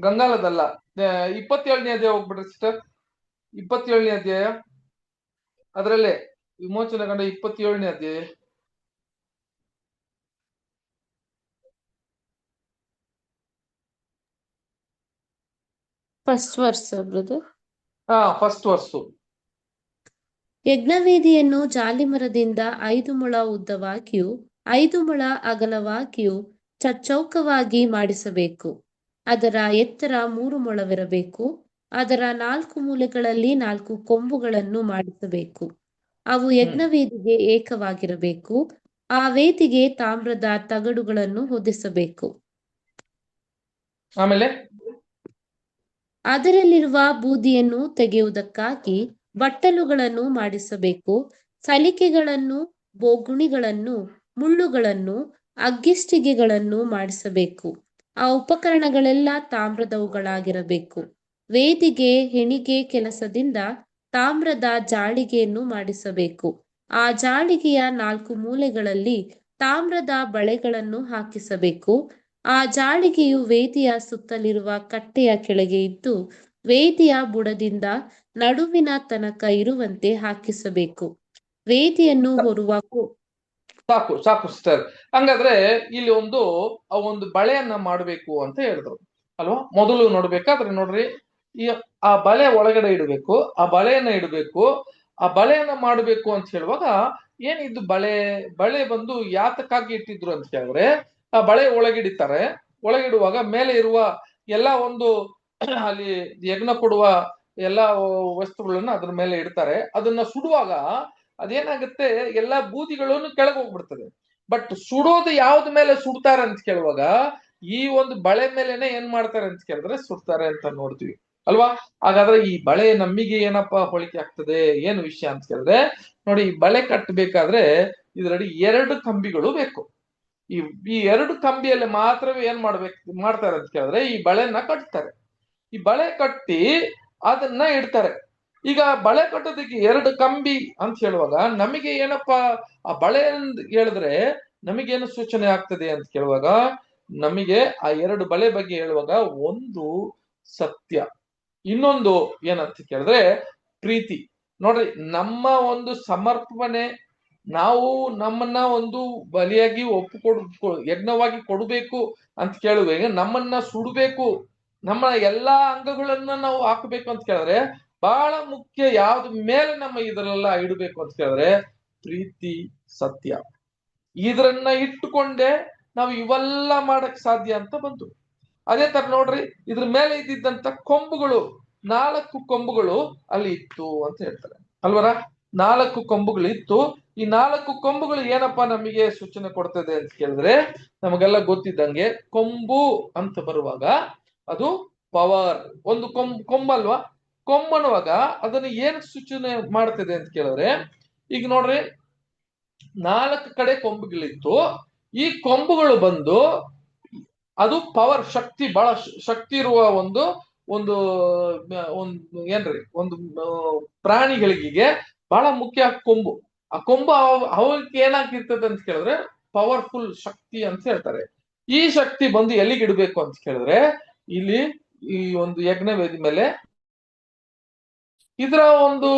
ಗಂಗಾಲದಲ್ಲ, 27ನೇ ಅಧ್ಯಾಯ ಹೋಗ್ಬಿಡ್ರಿ ಸಿಸ್ಟರ್. 27ನೇ ಅಧ್ಯಾಯ, ಅದರಲ್ಲೇ ವಿಮೋಚನ ಕಂಡ 27ನೇ ಅಧ್ಯಾಯ. First verse. ಯಜ್ಞವೇದಿಯನ್ನು ಜಾಲಿಮರದಿಂದ 5 ಮೊಳ ಉದ್ದವಾಗಿಯೂ 5 ಮೊಳ ಅಗಲವಾಗಿಯೂ ಚಚ್ಚೌಕವಾಗಿ ಮಾಡಿಸಬೇಕು. ಅದರ ಎತ್ತರ 3 ಮೊಳವಿರಬೇಕು. ಅದರ 4 ಮೂಲೆಗಳಲ್ಲಿ 4 ಕೊಂಬುಗಳನ್ನು ಮಾಡಿಸಬೇಕು. ಅವು ಯಜ್ಞವೇದಿಗೆ ಏಕವಾಗಿರಬೇಕು. ಆ ವೇದಿಗೆ ತಾಮ್ರದ ತಗಡುಗಳನ್ನು ಹೊದಿಸಬೇಕು. ಆಮೇಲೆ ಅದರಲ್ಲಿರುವ ಬೂದಿಯನ್ನು ತೆಗೆಯುವುದಕ್ಕಾಗಿ ಬಟ್ಟಲುಗಳನ್ನು ಮಾಡಿಸಬೇಕು. ಸಲಿಕೆಗಳನ್ನು, ಬೋಗುಣಿಗಳನ್ನು, ಮುಳ್ಳುಗಳನ್ನು, ಅಗ್ಗಿಷ್ಟಿಗೆಗಳನ್ನು ಮಾಡಿಸಬೇಕು. ಆ ಉಪಕರಣಗಳೆಲ್ಲ ತಾಮ್ರದವುಗಳಾಗಿರಬೇಕು. ವೇದಿಗೆ ಹೆಣಿಗೆ ಕೆಲಸದಿಂದ ತಾಮ್ರದ ಜಾಳಿಗೆಯನ್ನು ಮಾಡಿಸಬೇಕು. ಆ ಜಾಳಿಗೆಯ 4 ಮೂಲೆಗಳಲ್ಲಿ ತಾಮ್ರದ ಬಳೆಗಳನ್ನು ಹಾಕಿಸಬೇಕು. ಆ ಜಾಳಿಗೆಯು ವೇದಿಯ ಸುತ್ತಲಿರುವ ಕಟ್ಟೆಯ ಕೆಳಗೆ ಇದ್ದು ವೇದಿಯ ಬುಡದಿಂದ ನಡುವಿನ ತನಕ ಇರುವಂತೆ ಹಾಕಿಸಬೇಕು. ವೇದಿಯನ್ನು ಹೊರುವ ಸಾಕು ಸಿಸ್ಟರ್. ಹಂಗಾದ್ರೆ ಇಲ್ಲಿ ಒಂದು ಬಳೆಯನ್ನ ಮಾಡಬೇಕು ಅಂತ ಹೇಳಿದ್ರು ಅಲ್ವಾ? ಮೊದಲು ನೋಡ್ಬೇಕಾದ್ರೆ ನೋಡ್ರಿ, ಆ ಬಳೆ ಒಳಗಡೆ ಇಡಬೇಕು, ಆ ಬಳೆಯನ್ನ ಇಡಬೇಕು. ಆ ಬಳೆಯನ್ನ ಮಾಡಬೇಕು ಅಂತ ಹೇಳುವಾಗ ಏನಿದ್ದು ಬಳೆ ಬಂದು ಯಾತಕ್ಕಾಗಿ ಇಟ್ಟಿದ್ರು ಅಂತ ಹೇಳಿದ್ರೆ, ಆ ಬಳೆ ಒಳಗಿಡಿತಾರೆ. ಒಳಗಿಡುವಾಗ ಮೇಲೆ ಇರುವ ಎಲ್ಲಾ ಒಂದು ಅಲ್ಲಿ ಯಜ್ಞ ಕೊಡುವ ಎಲ್ಲಾ ವಸ್ತುಗಳನ್ನ ಅದ್ರ ಮೇಲೆ ಇಡ್ತಾರೆ. ಅದನ್ನ ಸುಡುವಾಗ ಅದೇನಾಗುತ್ತೆ, ಎಲ್ಲಾ ಬೂದಿಗಳನ್ನು ಕೆಳಗೆ ಹೋಗ್ಬಿಡ್ತದೆ. ಬಟ್ ಸುಡೋದು ಯಾವ್ದ ಮೇಲೆ ಸುಡ್ತಾರೆ ಅಂತ ಕೇಳುವಾಗ, ಈ ಒಂದು ಬಳೆ ಮೇಲೆನೆ ಏನ್ ಮಾಡ್ತಾರೆ ಅಂತ ಕೇಳಿದ್ರೆ ಸುಡ್ತಾರೆ ಅಂತ ನೋಡ್ತೀವಿ ಅಲ್ವಾ? ಹಾಗಾದ್ರೆ ಈ ಬಳೆ ನಮ್ಮಿಗೆ ಏನಪ್ಪಾ ಹೋಲಿಕೆ ಆಗ್ತದೆ, ಏನು ವಿಷಯ ಅಂತ ಕೇಳಿದ್ರೆ ನೋಡಿ, ಈ ಬಳೆ ಕಟ್ಟಬೇಕಾದ್ರೆ ಇದರಲ್ಲಿ 2 ಕಂಬಿಗಳು ಬೇಕು. ಈ 2 ಕಂಬಿಯಲ್ಲಿ ಮಾತ್ರವೇ ಏನ್ ಮಾಡ್ತಾರೆ ಅಂತ ಕೇಳಿದ್ರೆ ಈ ಬಳೆನ ಕಟ್ತಾರೆ. ಈ ಬಳೆ ಕಟ್ಟಿ ಅದನ್ನ ಇಡ್ತಾರೆ. ಈಗ ಬಳೆ ಕಟ್ಟೋದಕ್ಕೆ 2 ಕಂಬಿ ಅಂತ ಹೇಳುವಾಗ ನಮಗೆ ಏನಪ್ಪಾ ಆ ಬಳೆ ಹೇಳಿದ್ರೆ ನಮಗೇನು ಸೂಚನೆ ಆಗ್ತದೆ ಅಂತ ಕೇಳುವಾಗ, ನಮಗೆ ಆ 2 ಬಳೆ ಬಗ್ಗೆ ಹೇಳುವಾಗ ಒಂದು ಸತ್ಯ, ಇನ್ನೊಂದು ಏನಂತ ಕೇಳಿದ್ರೆ ಪ್ರೀತಿ. ನೋಡ್ರಿ, ನಮ್ಮ ಒಂದು ಸಮರ್ಪಣೆ, ನಾವು ನಮ್ಮನ್ನ ಒಂದು ಬಲಿಯಾಗಿ ಯಜ್ಞವಾಗಿ ಕೊಡಬೇಕು ಅಂತ ಕೇಳುವಾಗ, ನಮ್ಮನ್ನ ಸುಡಬೇಕು, ನಮ್ಮ ಎಲ್ಲಾ ಅಂಗಗಳನ್ನ ನಾವು ಹಾಕಬೇಕು ಅಂತ ಕೇಳಿದ್ರೆ ಬಹಳ ಮುಖ್ಯ ಯಾವ್ದು ಮೇಲೆ ನಮ್ಮ ಇದರೆಲ್ಲ ಇಡಬೇಕು ಅಂತ ಕೇಳಿದ್ರೆ ಪ್ರೀತಿ, ಸತ್ಯ. ಇದನ್ನ ಇಟ್ಟುಕೊಂಡೇ ನಾವು ಇವೆಲ್ಲ ಮಾಡಕ್ ಸಾಧ್ಯ ಅಂತ ಬಂತು. ಅದೇ ತರ ನೋಡ್ರಿ, ಇದ್ರ ಮೇಲೆ ಇದ್ದಿದ್ದಂತ ಕೊಂಬುಗಳು, 4 ಕೊಂಬುಗಳು ಅಲ್ಲಿ ಇತ್ತು ಅಂತ ಹೇಳ್ತಾರೆ ಅಲ್ವರ. 4 ಕೊಂಬುಗಳು ಇತ್ತು. ಈ 4 ಕೊಂಬುಗಳು ಏನಪ್ಪಾ ನಮಗೆ ಸೂಚನೆ ಕೊಡ್ತದೆ ಅಂತ ಕೇಳಿದ್ರೆ, ನಮಗೆಲ್ಲ ಗೊತ್ತಿದ್ದಂಗೆ ಕೊಂಬು ಅಂತ ಬರುವಾಗ ಅದು ಪವರ್. ಒಂದು ಕೊಂಬಲ್ವಾ, ಕೊಂಬನ್ನುವಾಗ ಅದನ್ನ ಏನ್ ಸೂಚನೆ ಮಾಡ್ತದೆ ಅಂತ ಕೇಳಿದ್ರೆ, ಈಗ ನೋಡ್ರಿ 4 ಕಡೆ ಕೊಂಬುಗಳಿತ್ತು. ಈ ಕೊಂಬುಗಳು ಬಂದು ಅದು ಪವರ್, ಶಕ್ತಿ, ಬಹಳ ಶಕ್ತಿ ಇರುವ ಒಂದು ಒಂದು ಒಂದು ಏನ್ರಿ ಒಂದು ಪ್ರಾಣಿಗಳಿಗೆ ಬಹಳ ಮುಖ್ಯ ಕೊಂಬು. ಆ ಕೊಂಬು ಅವಕ್ಕೆ ಏನಾಗಿರ್ತದೆ ಅಂತ ಕೇಳಿದ್ರೆ ಪವರ್ಫುಲ್ ಶಕ್ತಿ ಅಂತ ಹೇಳ್ತಾರೆ. ಈ ಶಕ್ತಿ ಬಂದು ಎಲ್ಲಿಗೆ ಇಡಬೇಕು ಅಂತ ಕೇಳಿದ್ರೆ ಇಲ್ಲಿ ಈ ಒಂದು ಯಜ್ಞವೇದಿ ಮೇಲೆ. ಇದರ ಒಂದು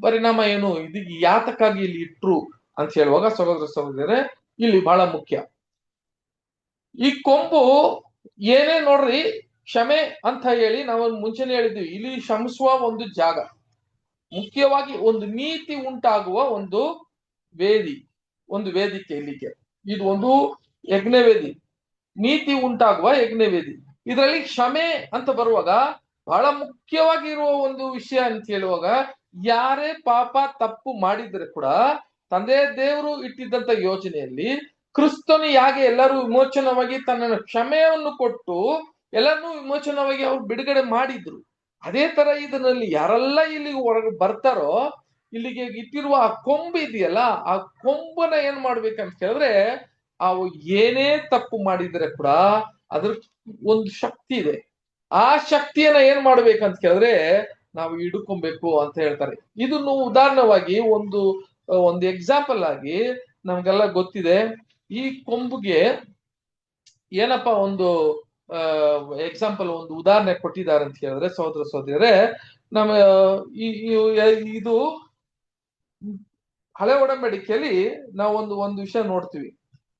ಪರಿಣಾಮ ಏನು, ಇದಕ್ಕೆ ಯಾತಕ್ಕಾಗಿ ಇಲ್ಲಿ ಇಟ್ರು ಅಂತ ಹೇಳುವಾಗ ಸಹೋದರ ಸಹೋದರರೇ, ಇಲ್ಲಿ ಬಹಳ ಮುಖ್ಯ. ಈ ಕೊಂಬು ಏನೇ ನೋಡ್ರಿ, ಕ್ಷಮೆ ಅಂತ ಹೇಳಿ ನಾವು ಮುಂಚೆನೆ ಹೇಳಿದ್ವಿ, ಇಲ್ಲಿ ಕ್ಷಮಿಸುವ ಒಂದು ಜಾಗ, ಮುಖ್ಯವಾಗಿ ಒಂದು ನೀತಿ ಉಂಟಾಗುವ ಒಂದು ವೇದಿ, ಒಂದು ವೇದಿಕೆ. ಇಲ್ಲಿಗೆ ಇದು ಒಂದು ಯಜ್ಞವೇದಿ, ನೀತಿ ಉಂಟಾಗುವ ಯಜ್ಞವೇದಿ. ಇದರಲ್ಲಿ ಕ್ಷಮೆ ಅಂತ ಬರುವಾಗ ಬಹಳ ಮುಖ್ಯವಾಗಿ ಇರುವ ಒಂದು ವಿಷಯ ಅಂತ ಹೇಳುವಾಗ, ಯಾರೇ ಪಾಪ ತಪ್ಪು ಮಾಡಿದ್ರೆ ಕೂಡ ತಂದೆ ದೇವರು ಇಟ್ಟಿದ್ದಂತ ಯೋಜನೆಯಲ್ಲಿ ಕ್ರಿಸ್ತನು ಹೇಗೆ ಎಲ್ಲರೂ ವಿಮೋಚನವಾಗಿ ತನ್ನ ಕ್ಷಮೆಯನ್ನು ಕೊಟ್ಟು ಎಲ್ಲರನ್ನೂ ವಿಮೋಚನವಾಗಿ ಅವ್ರು ಬಿಡುಗಡೆ ಮಾಡಿದ್ರು, ಅದೇ ತರ ಇದರಲ್ಲಿ ಯಾರೆಲ್ಲ ಇಲ್ಲಿಗೆ ಹೊರಗೆ ಬರ್ತಾರೋ, ಇಲ್ಲಿಗೆ ಇಟ್ಟಿರುವ ಆ ಕೊಂಬು ಇದೆಯಲ್ಲ, ಆ ಕೊಂಬನ ಏನ್ ಮಾಡ್ಬೇಕಂತ ಕೇಳಿದ್ರೆ, ಅವು ಏನೇ ತಪ್ಪು ಮಾಡಿದ್ರೆ ಕೂಡ ಅದ್ರ ಒಂದು ಶಕ್ತಿ ಇದೆ. ಆ ಶಕ್ತಿಯನ್ನ ಏನ್ ಮಾಡ್ಬೇಕಂತ ಕೇಳಿದ್ರೆ ನಾವು ಹಿಡ್ಕೊಬೇಕು ಅಂತ ಹೇಳ್ತಾರೆ. ಇದನ್ನು ಉದಾಹರಣವಾಗಿ ಒಂದು ಎಕ್ಸಾಂಪಲ್ ಆಗಿ ನಮ್ಗೆಲ್ಲ ಗೊತ್ತಿದೆ. ಈ ಕೊಂಬುಗೆ ಏನಪ್ಪಾ ಒಂದು ಎಕ್ಸಾಂಪಲ್, ಒಂದು ಉದಾಹರಣೆ ಕೊಟ್ಟಿದ್ದಾರೆ ಅಂತ ಹೇಳಿದ್ರೆ ಸಹೋದರ ಸಹೋದರಿಯರೇ, ನಮ್ಮ ಇದು ಹಳೆ ಒಡಂಬಡಿಕೆಯಲ್ಲಿ ನಾವು ಒಂದು ವಿಷಯ ನೋಡ್ತೀವಿ.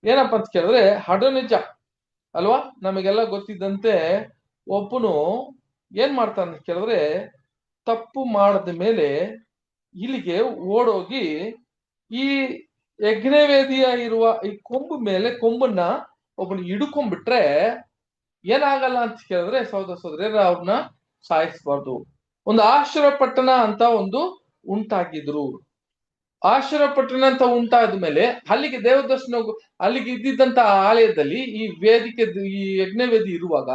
ಏನಪ್ಪಾ ಅಂತ ಕೇಳಿದ್ರೆ ಅಡೋನಿಜ ಅಲ್ವಾ, ನಮಗೆಲ್ಲ ಗೊತ್ತಿದ್ದಂತೆ ಒಬ್ಬನು ಏನ್ ಮಾಡ್ತಾನೆ ಅಂತ ಕೇಳಿದ್ರೆ, ತಪ್ಪು ಮಾಡದ ಮೇಲೆ ಇಲ್ಲಿಗೆ ಓಡೋಗಿ ಈ ಯಜ್ಞವೇದಿಯ ಇರುವ ಈ ಕೊಂಬು ಮೇಲೆ ಕೊಂಬನ್ನ ಒಬ್ಬನು ಹಿಡ್ಕೊಂಡ್ಬಿಟ್ರೆ ಏನಾಗಲ್ಲ ಅಂತ ಕೇಳಿದ್ರೆ ಸಹೋದರ ಸಹೋದರಿಯರೇ, ಅವ್ರನ್ನ ಸಾಯಿಸ್ಬಾರ್ದು. ಒಂದು ಆಶ್ರಯ ಪಟ್ಟಣ ಅಂತ ಒಂದು ಉಂಟಾಗಿದ್ರು. ಆಶ್ರಯ ಪಟ್ಟಣ ಅಂತ ಉಂಟಾದ್ಮೇಲೆ ಅಲ್ಲಿಗೆ ದೇವದರ್ಶನ, ಅಲ್ಲಿಗೆ ಇದ್ದಿದ್ದಂತ ಆಲಯದಲ್ಲಿ ಈ ವೇದಿಕೆ, ಈ ಯಜ್ಞವೇದಿ ಇರುವಾಗ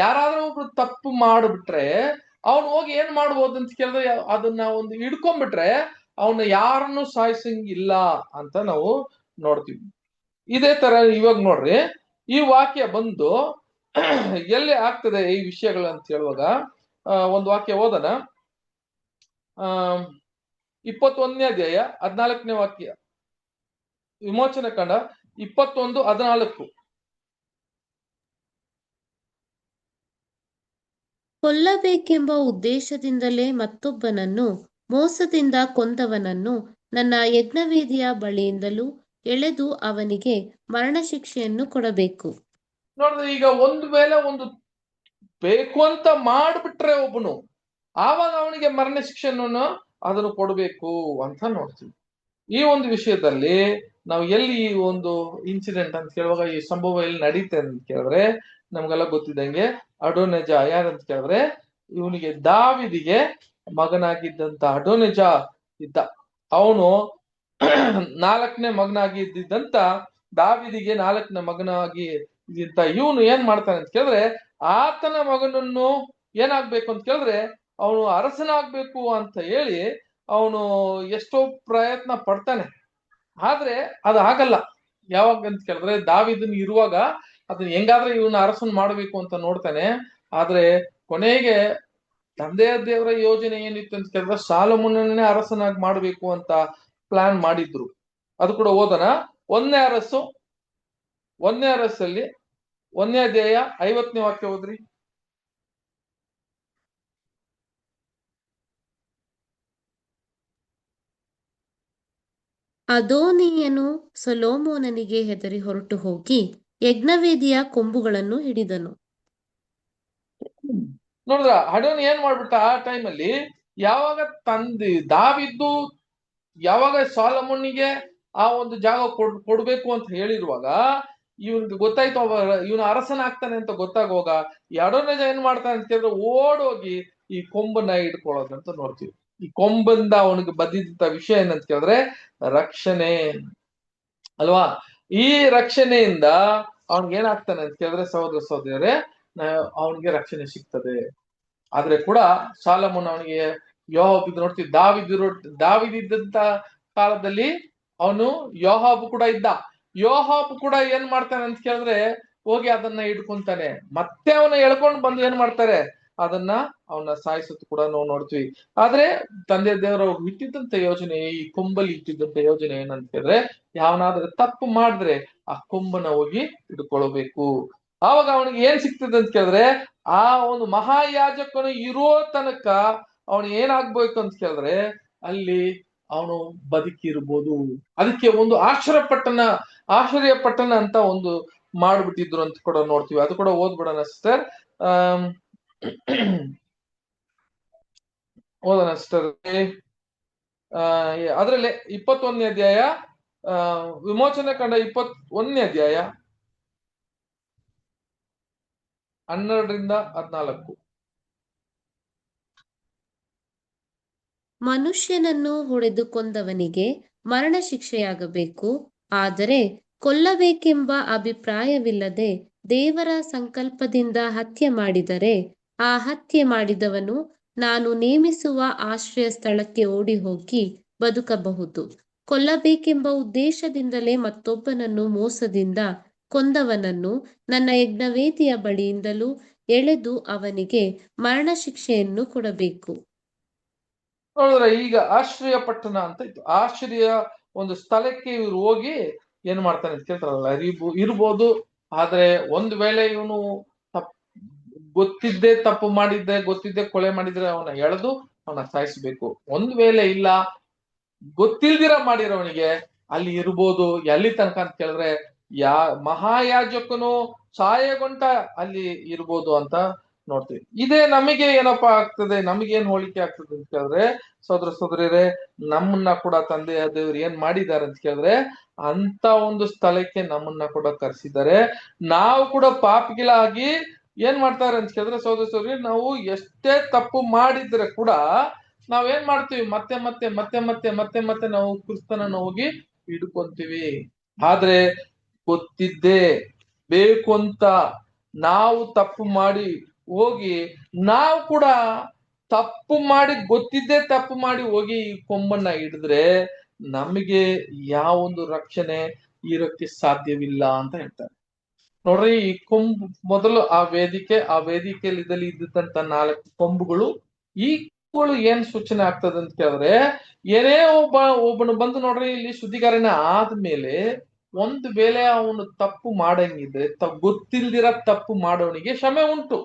ಯಾರಾದ್ರೂ ಒಬ್ರು ತಪ್ಪು ಮಾಡ್ಬಿಟ್ರೆ ಅವನು ಹೋಗಿ ಏನ್ ಮಾಡ್ಬೋದು ಅಂತ ಕೇಳಿದ್ರೆ, ಅದನ್ನ ಒಂದು ಹಿಡ್ಕೊಂಡ್ಬಿಟ್ರೆ ಅವನ್ನ ಯಾರನ್ನು ಸಾಯಿಸಂಗಿಲ್ಲ ಅಂತ ನಾವು ನೋಡ್ತೀವಿ. ಇದೇ ತರ ಇವಾಗ ನೋಡ್ರಿ, ಈ ವಾಕ್ಯ ಬಂದು ಎಲ್ಲಿ ಆಗ್ತದೆ ಈ ವಿಷಯಗಳು ಅಂತ ಹೇಳುವಾಗ ಒಂದು ವಾಕ್ಯ ಓದನ. 21ನೇ ಅಧ್ಯಾಯ 14ನೇ ವಾಕ್ಯ, ವಿಮೋಚನೆ ಕಂಡ 21:14. ಕೊಲ್ಲಬೇಕೆಂಬ ಉದ್ದೇಶದಿಂದಲೇ ಮತ್ತೊಬ್ಬನನ್ನು ಮೋಸದಿಂದ ಕೊಂದವನನ್ನು ನನ್ನ ಯಜ್ಞವೇದಿಯ ಬಳಿಯಿಂದಲೂ ಎಳೆದು ಅವನಿಗೆ ಮರಣ ಶಿಕ್ಷೆಯನ್ನು ಕೊಡಬೇಕು. ನೋಡಿದ್ರೆ, ಈಗ ಒಂದು ವೇಳೆ ಒಂದು ಬೇಕು ಅಂತ ಮಾಡ್ಬಿಟ್ರೆ ಒಬ್ಬನು, ಆವಾಗ ಅವನಿಗೆ ಮರಣ ಶಿಕ್ಷೆಯನ್ನು ಅದನ್ನು ಕೊಡಬೇಕು ಅಂತ ನೋಡ್ತೀವಿ. ಈ ಒಂದು ವಿಷಯದಲ್ಲಿ ನಾವು ಎಲ್ಲಿ ಈ ಒಂದು ಇನ್ಸಿಡೆಂಟ್ ಅಂತ ಕೇಳುವಾಗ, ಈ ಸಂಭವ ಎಲ್ಲಿ ನಡೀತೆ ಅಂತ ಕೇಳಿದ್ರೆ ನಮ್ಗೆಲ್ಲ ಗೊತ್ತಿದ್ದಂಗೆ ಅಡೋನಿಜ ಯಾರಂತ ಕೇಳಿದ್ರೆ, ಇವನಿಗೆ ದಾವಿದಿಗೆ ಮಗನಾಗಿದ್ದಂತ ಅಡೋನಿಜ ಇದ್ದ. ಅವನು 4ನೇ ಮಗನಾಗಿ ಇದ್ದಿದ್ದಂತ ದಾವಿದಿಗೆ 4ನೇ ಮಗನಾಗಿ ಇದ್ದಂತ ಇವನು ಏನ್ ಮಾಡ್ತಾನೆ ಅಂತ ಕೇಳಿದ್ರೆ, ಆತನ ಮಗನನ್ನು ಏನಾಗ್ಬೇಕು ಅಂತ ಕೇಳಿದ್ರೆ ಅವನು ಅರಸನಾಗ್ಬೇಕು ಅಂತ ಹೇಳಿ ಅವನು ಎಷ್ಟೋ ಪ್ರಯತ್ನ ಪಡ್ತಾನೆ. ಆದ್ರೆ ಅದು ಆಗಲ್ಲ. ಯಾವಾಗ ಅಂತ ಕೇಳಿದ್ರೆ ದಾವಿದನ್ ಇರುವಾಗ ಅದನ್ನ ಹೆಂಗಾದ್ರೆ ಇವನ್ನ ಅರಸನ್ ಮಾಡ್ಬೇಕು ಅಂತ ನೋಡ್ತಾನೆ. ಆದ್ರೆ ಕೊನೆಗೆ ತಂದೆಯ ದೇವರ ಯೋಜನೆ ಏನಿತ್ತು ಅಂತ ಕೇಳಿದ್ರೆ ಸಾಲಮೋನನ್ನೇ ಅರಸನಾಗಿ ಮಾಡ್ಬೇಕು ಅಂತ ಪ್ಲಾನ್ ಮಾಡಿದ್ರು. ಅದು ಕೂಡ ಓದೋಣ. ಒಂದನೇ ಅರಸಲ್ಲಿ 1ನೇ ಅಧ್ಯಾಯ 50ನೇ ವಾಕ್ಯ ಓದ್ರಿ. ಅದೋನೀಯನು ಸೊಲೊಮೋನನಿಗೆ ಹೆದರಿ ಹೊರಟು ಹೋಗಿ ಯಜ್ಞವೇದಿಯ ಕೊಂಬುಗಳನ್ನು ಹಿಡಿದನು. ನೋಡಿದ್ರ ಅಡೋನಿ ಏನ್ ಮಾಡ್ಬಿಟ್ಟ ಆ ಟೈಮಲ್ಲಿ, ಯಾವಾಗ ದಾವಿದ್ದು ಯಾವಾಗ ಸಾಲಮೋನಿಗೆ ಆ ಒಂದು ಜಾಗ ಕೊಡ್ಬೇಕು ಅಂತ ಹೇಳಿರುವಾಗ ಇವನ್ಗೆ ಗೊತ್ತಾಯ್ತು ಇವನು ಅರಸನಾಗ್ತಾನೆ ಅಂತ ಗೊತ್ತಾಗುವಾಗ ಈ ಅಡೋನಜ ಏನ್ ಮಾಡ್ತಾನೆ ಅಂತ ಕೇಳಿದ್ರೆ ಓಡೋಗಿ ಈ ಕೊಂಬನ್ನ ಹಿಡ್ಕೊಳ್ಳೋದಂತ ನೋಡ್ತೀವಿ. ಈ ಕೊಂಬಂದ ಅವನಿಗೆ ಬಂದಿದ್ದ ವಿಷಯ ಏನಂತ ಕೇಳಿದ್ರೆ ರಕ್ಷಣೆ ಅಲ್ವಾ. ಈ ರಕ್ಷಣೆಯಿಂದ ಅವನ್ಗೆ ಏನಾಗ್ತಾನೆ ಅಂತ ಕೇಳಿದ್ರೆ ಸಹೋದರರೇ ಅವನಿಗೆ ರಕ್ಷಣೆ ಸಿಗ್ತದೆ. ಆದ್ರೆ ಕೂಡ ಸಾಲಮೋನ ಅವನಿಗೆ ಯೋಹಾಬ್ ನೋಡ್ತೀವಿ, ದಾವಿದಿದ್ದಂತ ಕಾಲದಲ್ಲಿ ಅವನು ಯೋಹಾಬ್ ಕೂಡ ಇದ್ದ. ಯೋಹಾಬ್ ಕೂಡ ಏನ್ ಮಾಡ್ತಾನೆ ಅಂತ ಕೇಳಿದ್ರೆ ಹೋಗಿ ಅದನ್ನ ಹಿಡ್ಕೊಂತಾನೆ, ಮತ್ತೆ ಅವನ ಎಳ್ಕೊಂಡು ಬಂದು ಏನ್ ಮಾಡ್ತಾರೆ, ಅವನ ಸಾಯಿಸೋದು ಕೂಡ ನಾವು ನೋಡ್ತೀವಿ. ಆದ್ರೆ ತಂದೆ ದೇವರು ಇಟ್ಟಿದ್ದಂತ ಯೋಜನೆ, ಈ ಕೊಂಬಲ್ಲಿ ಇಟ್ಟಿದ್ದಂತ ಯೋಜನೆ ಏನಂತ ಹೇಳಿದ್ರೆ ಯಾವನಾದ್ರೆ ತಪ್ಪು ಮಾಡಿದ್ರೆ ಆ ಕೊಂಬನ ಹೋಗಿ ಹಿಡ್ಕೊಳ್ಬೇಕು. ಆವಾಗ ಅವನಿಗೆ ಏನ್ ಸಿಗ್ತದೆ ಅಂತ ಕೇಳಿದ್ರೆ ಆ ಒಂದು ಮಹಾಯಾಜಕನು ಇರೋ ತನಕ ಅವನು ಏನಾಗ್ಬೇಕು ಅಂತ ಕೇಳಿದ್ರೆ ಅಲ್ಲಿ ಅವನು ಬದುಕಿರ್ಬೋದು. ಅದಕ್ಕೆ ಒಂದು ಆಶ್ಚರ್ಯ ಪಟ್ಟಣ ಅಂತ ಒಂದು ಮಾಡ್ಬಿಟ್ಟಿದ್ರು ಅಂತ ಕೂಡ ನೋಡ್ತೀವಿ. ಅದು ಕೂಡ ಓದ್ಬಿಡೋಣ ಸಿಸ್ಟರ್. ಓದೋಣ ಸಿಸ್ಟರ್. ಅದ್ರಲ್ಲಿ 21ನೇ ಅಧ್ಯಾಯ ವಿಮೋಚನೆ ಕಂಡ 21ನೇ ಅಧ್ಯಾಯ 12ರಿಂದ 14. ಮನುಷ್ಯನನ್ನು ಹೊಡೆದು ಕೊಂದವನಿಗೆ ಮರಣ ಶಿಕ್ಷೆಯಾಗಬೇಕು. ಆದರೆ ಕೊಲ್ಲಬೇಕೆಂಬ ಅಭಿಪ್ರಾಯವಿಲ್ಲದೆ ದೇವರ ಸಂಕಲ್ಪದಿಂದ ಹತ್ಯೆ ಮಾಡಿದರೆ ಆ ಹತ್ಯೆ ಮಾಡಿದವನು ನಾನು ನೇಮಿಸುವ ಆಶ್ರಯ ಸ್ಥಳಕ್ಕೆ ಓಡಿ ಹೋಗಿ ಬದುಕಬಹುದು. ಕೊಲ್ಲಬೇಕೆಂಬ ಉದ್ದೇಶದಿಂದಲೇ ಮತ್ತೊಬ್ಬನನ್ನು ಮೋಸದಿಂದ ಕೊಂದವನನ್ನು ನನ್ನ ಯಜ್ಞವೇದಿಯ ಬಳಿಯಿಂದಲೂ ಎಳೆದು ಅವನಿಗೆ ಮರಣ ಶಿಕ್ಷೆಯನ್ನು ಕೊಡಬೇಕು. ನೋಡಿದ್ರೆ ಈಗ ಆಶ್ರಯ ಪಟ್ಟಣ ಅಂತ ಇತ್ತು. ಆಶ್ರಯ ಒಂದು ಸ್ಥಳಕ್ಕೆ ಇವ್ರು ಹೋಗಿ ಏನ್ ಮಾಡ್ತಾನೆ ಅಂತ ಕೇಳ್ತಾರಲ್ಲ, ಇರ್ಬೋದು. ಆದ್ರೆ ಒಂದು ವೇಳೆ ಇವನು ಗೊತ್ತಿದ್ದೆ ಕೊಲೆ ಮಾಡಿದ್ರೆ ಅವನ ಎಳೆದು ಅವನ ಸಾಯಿಸ್ಬೇಕು. ಒಂದು ವೇಳೆ ಇಲ್ಲ ಗೊತ್ತಿಲ್ದಿರ ಮಾಡಿರೋವನಿಗೆ ಅಲ್ಲಿ ಇರ್ಬೋದು. ಎಲ್ಲಿ ತನಕ ಅಂತ ಕೇಳಿದ್ರೆ ಮಹಾಯಾಜಕನು ಸಾಯಗೊಂಟ ಅಲ್ಲಿ ಇರ್ಬೋದು ಅಂತ ನೋಡ್ತೀವಿ. ಇದೇ ನಮಗೆ ಏನಪ್ಪಾ ಆಗ್ತದೆ, ನಮಗೇನ್ ಹೋಲಿಕೆ ಆಗ್ತದೆ ಅಂತ ಕೇಳಿದ್ರೆ ಸಹೋದರರೇ, ನಮ್ಮನ್ನ ಕೂಡ ತಂದೆಯ ದೇವರು ಏನ್ ಮಾಡಿದ್ದಾರೆ ಅಂತ ಕೇಳಿದ್ರೆ ಅಂತ ಒಂದು ಸ್ಥಳಕ್ಕೆ ನಮ್ಮನ್ನ ಕೂಡ ಕರೆಸಿದ್ದಾರೆ. ನಾವು ಕೂಡ ಪಾಪಿಗಳಾಗಿ ಏನ್ ಮಾಡ್ತಾರೆ ಅಂತ ಕೇಳಿದ್ರೆ ಸಹೋದರರೇ, ನಾವು ಎಷ್ಟೇ ತಪ್ಪು ಮಾಡಿದ್ರೆ ಕೂಡ ನಾವೇನ್ ಮಾಡ್ತೀವಿ, ಮತ್ತೆ ಮತ್ತೆ ಮತ್ತೆ ಮತ್ತೆ ಮತ್ತೆ ಮತ್ತೆ ನಾವು ಕ್ರಿಸ್ತನನ್ನು ಹೋಗಿ ಹಿಡ್ಕೊಂತೀವಿ. ಆದ್ರೆ ಗೊತ್ತಿದ್ದೆ ಬೇಕು ಅಂತ ನಾವು ತಪ್ಪು ಮಾಡಿ ಹೋಗಿ ನಾವು ಕೂಡ ಗೊತ್ತಿದ್ದೇ ತಪ್ಪು ಮಾಡಿ ಹೋಗಿ ಈ ಕೊಂಬನ್ನ ಹಿಡಿದ್ರೆ ನಮಗೆ ಯಾವೊಂದು ರಕ್ಷಣೆ ಇರೋಕ್ಕೆ ಸಾಧ್ಯವಿಲ್ಲ ಅಂತ ಹೇಳ್ತಾರೆ. ನೋಡ್ರಿ, ಈ ಕೊಂಬು ಮೊದಲು ಆ ವೇದಿಕೆಯಲ್ಲಿ ಇದ್ದಂತ 4 ಕೊಂಬುಗಳು, ಈ ಏನ್ ಸೂಚನೆ ಆಗ್ತದೆ ಅಂತ ಕೇಳಿದ್ರೆ ಏನೇ ಒಬ್ಬನು ಬಂದು ನೋಡ್ರಿ ಇಲ್ಲಿ ಶುದ್ಧೀಕರಣ ಆದ್ಮೇಲೆ ಒಂದು ವೇಳೆ ಅವನು ತಪ್ಪು ಮಾಡಂಗಿದ್ರೆ ಗೊತ್ತಿಲ್ದಿರ ತಪ್ಪು ಮಾಡೋನಿಗೆ ಕ್ಷಮೆ ಉಂಟು.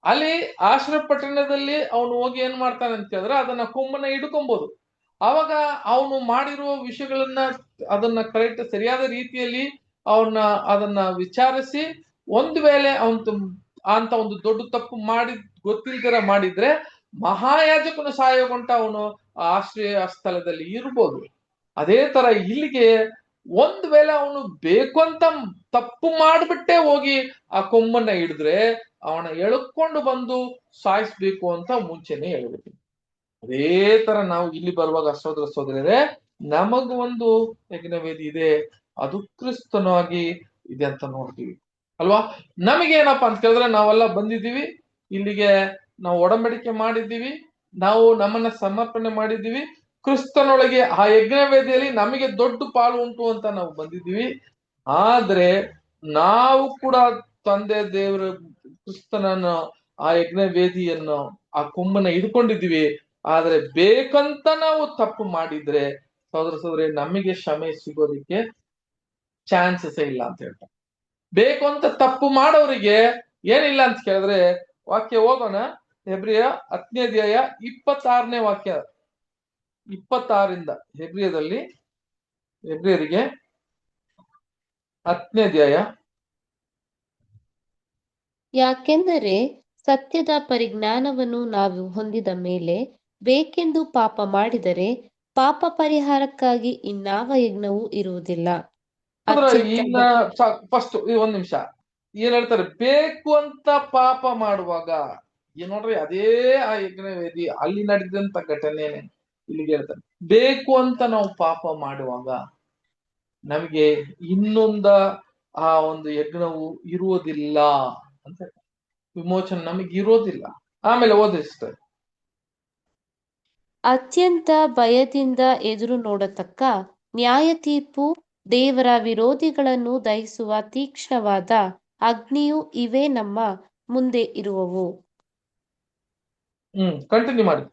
ಅಲ್ಲಿ ಆಶ್ರಯ ಪಟ್ಟಣದಲ್ಲಿ ಅವನು ಹೋಗಿ ಏನ್ ಮಾಡ್ತಾನೆ ಅಂತ ಕೇಳಿದ್ರೆ ಅದನ್ನ ಕೊಂಬನ್ನ ಹಿಡ್ಕೊಬಹುದು. ಅವಾಗ ಅವನು ಮಾಡಿರುವ ವಿಷಯಗಳನ್ನ ಅದನ್ನ ಕರೆಕ್ಟ್ ಸರಿಯಾದ ರೀತಿಯಲ್ಲಿ ಅದನ್ನ ವಿಚಾರಿಸಿ ಒಂದು ವೇಳೆ ಅಂತ ಒಂದು ದೊಡ್ಡ ತಪ್ಪು ಗೊತ್ತಿಲ್ದಿರ ಮಾಡಿದ್ರೆ ಮಹಾಯಾಜಕನು ಸಾಯೋಗಂಟ ಅವನು ಆಶ್ರಯ ಸ್ಥಳದಲ್ಲಿ ಇರ್ಬೋದು. ಅದೇ ತರ ಇಲ್ಲಿಗೆ ಒಂದು ವೇಳೆ ಅವನು ಬೇಕು ಅಂತ ತಪ್ಪು ಮಾಡ್ಬಿಟ್ಟೆ ಹೋಗಿ ಆ ಕೊಂಬನ್ನ ಹಿಡಿದ್ರೆ ಅವನ ಎಳ್ಕೊಂಡು ಬಂದು ಸಾಯಿಸ್ಬೇಕು ಅಂತ ಮುಂಚೆನೆ ಹೇಳ್ಬೇಕು. ಅದೇ ತರ ನಾವು ಇಲ್ಲಿ ಬರುವಾಗ ಸಹೋದರರೇ, ನಮಗ ಒಂದು ಯಜ್ಞವೇದಿ ಇದೆ, ಅದು ಕ್ರಿಸ್ತನಾಗಿ ಇದೆ ಅಂತ ನೋಡ್ತೀವಿ ಅಲ್ವಾ. ನಮಗೇನಪ್ಪಾ ಅಂತ ಕೇಳಿದ್ರೆ ನಾವೆಲ್ಲ ಬಂದಿದ್ದೀವಿ ಇಲ್ಲಿಗೆ, ನಾವು ಒಡಂಬಡಿಕೆ ಮಾಡಿದ್ದೀವಿ, ನಾವು ನಮ್ಮನ್ನ ಸಮರ್ಪಣೆ ಮಾಡಿದ್ದೀವಿ ಕ್ರಿಸ್ತನೊಳಗೆ. ಆ ಯಜ್ಞವೇದಿಯಲ್ಲಿ ನಮಗೆ ದೊಡ್ಡ ಪಾಲು ಉಂಟು ಅಂತ ನಾವು ಬಂದಿದ್ದೀವಿ. ಆದ್ರೆ ನಾವು ಕೂಡ ತಂದೆ ದೇವರ ಕ್ರಿಸ್ತನನ್ನು ಆ ಯಜ್ಞ ವೇದಿಯನ್ನು ಆ ಕೊಂಬನ್ನ ಹಿಡ್ಕೊಂಡಿದೀವಿ, ಆದ್ರೆ ಬೇಕಂತ ನಾವು ತಪ್ಪು ಮಾಡಿದ್ರೆ ಸಹೋದರ ನಮಗೆ ಕ್ಷಮೆ ಸಿಗೋದಿಕ್ಕೆ ಚಾನ್ಸಸ್ ಇಲ್ಲ ಅಂತ ಹೇಳ್ತಾರೆ. ಬೇಕು ಅಂತ ತಪ್ಪು ಮಾಡೋರಿಗೆ ಏನಿಲ್ಲ ಅಂತ ಕೇಳಿದ್ರೆ ವಾಕ್ಯ ಹೋಗೋಣ. ಹೆಬ್ರಿಯ 10ನೇ ಅಧ್ಯಾಯ 26ನೇ ವಾಕ್ಯ, 26ರಿಂದ ಹೆಬ್ರಿಯರಿಗೆ 10ನೇ ಅಧ್ಯಾಯ. ಯಾಕೆಂದರೆ ಸತ್ಯದ ಪರಿಜ್ಞಾನವನ್ನು ನಾವು ಹೊಂದಿದ ಮೇಲೆ ಬೇಕೆಂದು ಪಾಪ ಮಾಡಿದರೆ ಪಾಪ ಪರಿಹಾರಕ್ಕಾಗಿ ಇನ್ನಾವ ಯಜ್ಞವೂ ಇರುವುದಿಲ್ಲ. ಇನ್ನ ಫಸ್ಟ್ ಒಂದ್ ನಿಮಿಷ ಏನ್ ಹೇಳ್ತಾರೆ, ಬೇಕು ಅಂತ ಪಾಪ ಮಾಡುವಾಗ ನೋಡ್ರಿ, ಅದೇ ಆ ಯಜ್ಞ ವೇದಿ ಅಲ್ಲಿ ನಡೆದಂತ ಘಟನೆನೆ ಇಲ್ಲಿಗೆ ಹೇಳ್ತಾರೆ. ಬೇಕು ಅಂತ ನಾವು ಪಾಪ ಮಾಡುವಾಗ ನಮಗೆ ಇನ್ನೊಂದ ಆ ಒಂದು ಯಜ್ಞವು ಇರುವುದಿಲ್ಲ ಅಂತ, ವಿಮೋಚನೆ ನಮಗೆ ಇರೋದಿಲ್ಲ. ಆಮೇಲೆ ಓದಿಸ್ತಾರೆ, ಅತ್ಯಂತ ಭಯದಿಂದ ಎದುರು ನೋಡತಕ್ಕ ನ್ಯಾಯ ತೀರ್ಪು, ದೇವರ ವಿರೋಧಿಗಳನ್ನು ದಹಿಸುವ ತೀಕ್ಷ್ಣವಾದ ಅಗ್ನಿಯು ಇವೇ ನಮ್ಮ ಮುಂದೆ ಇರುವವು. ಕಂಟಿನ್ಯೂ ಮಾಡಿ.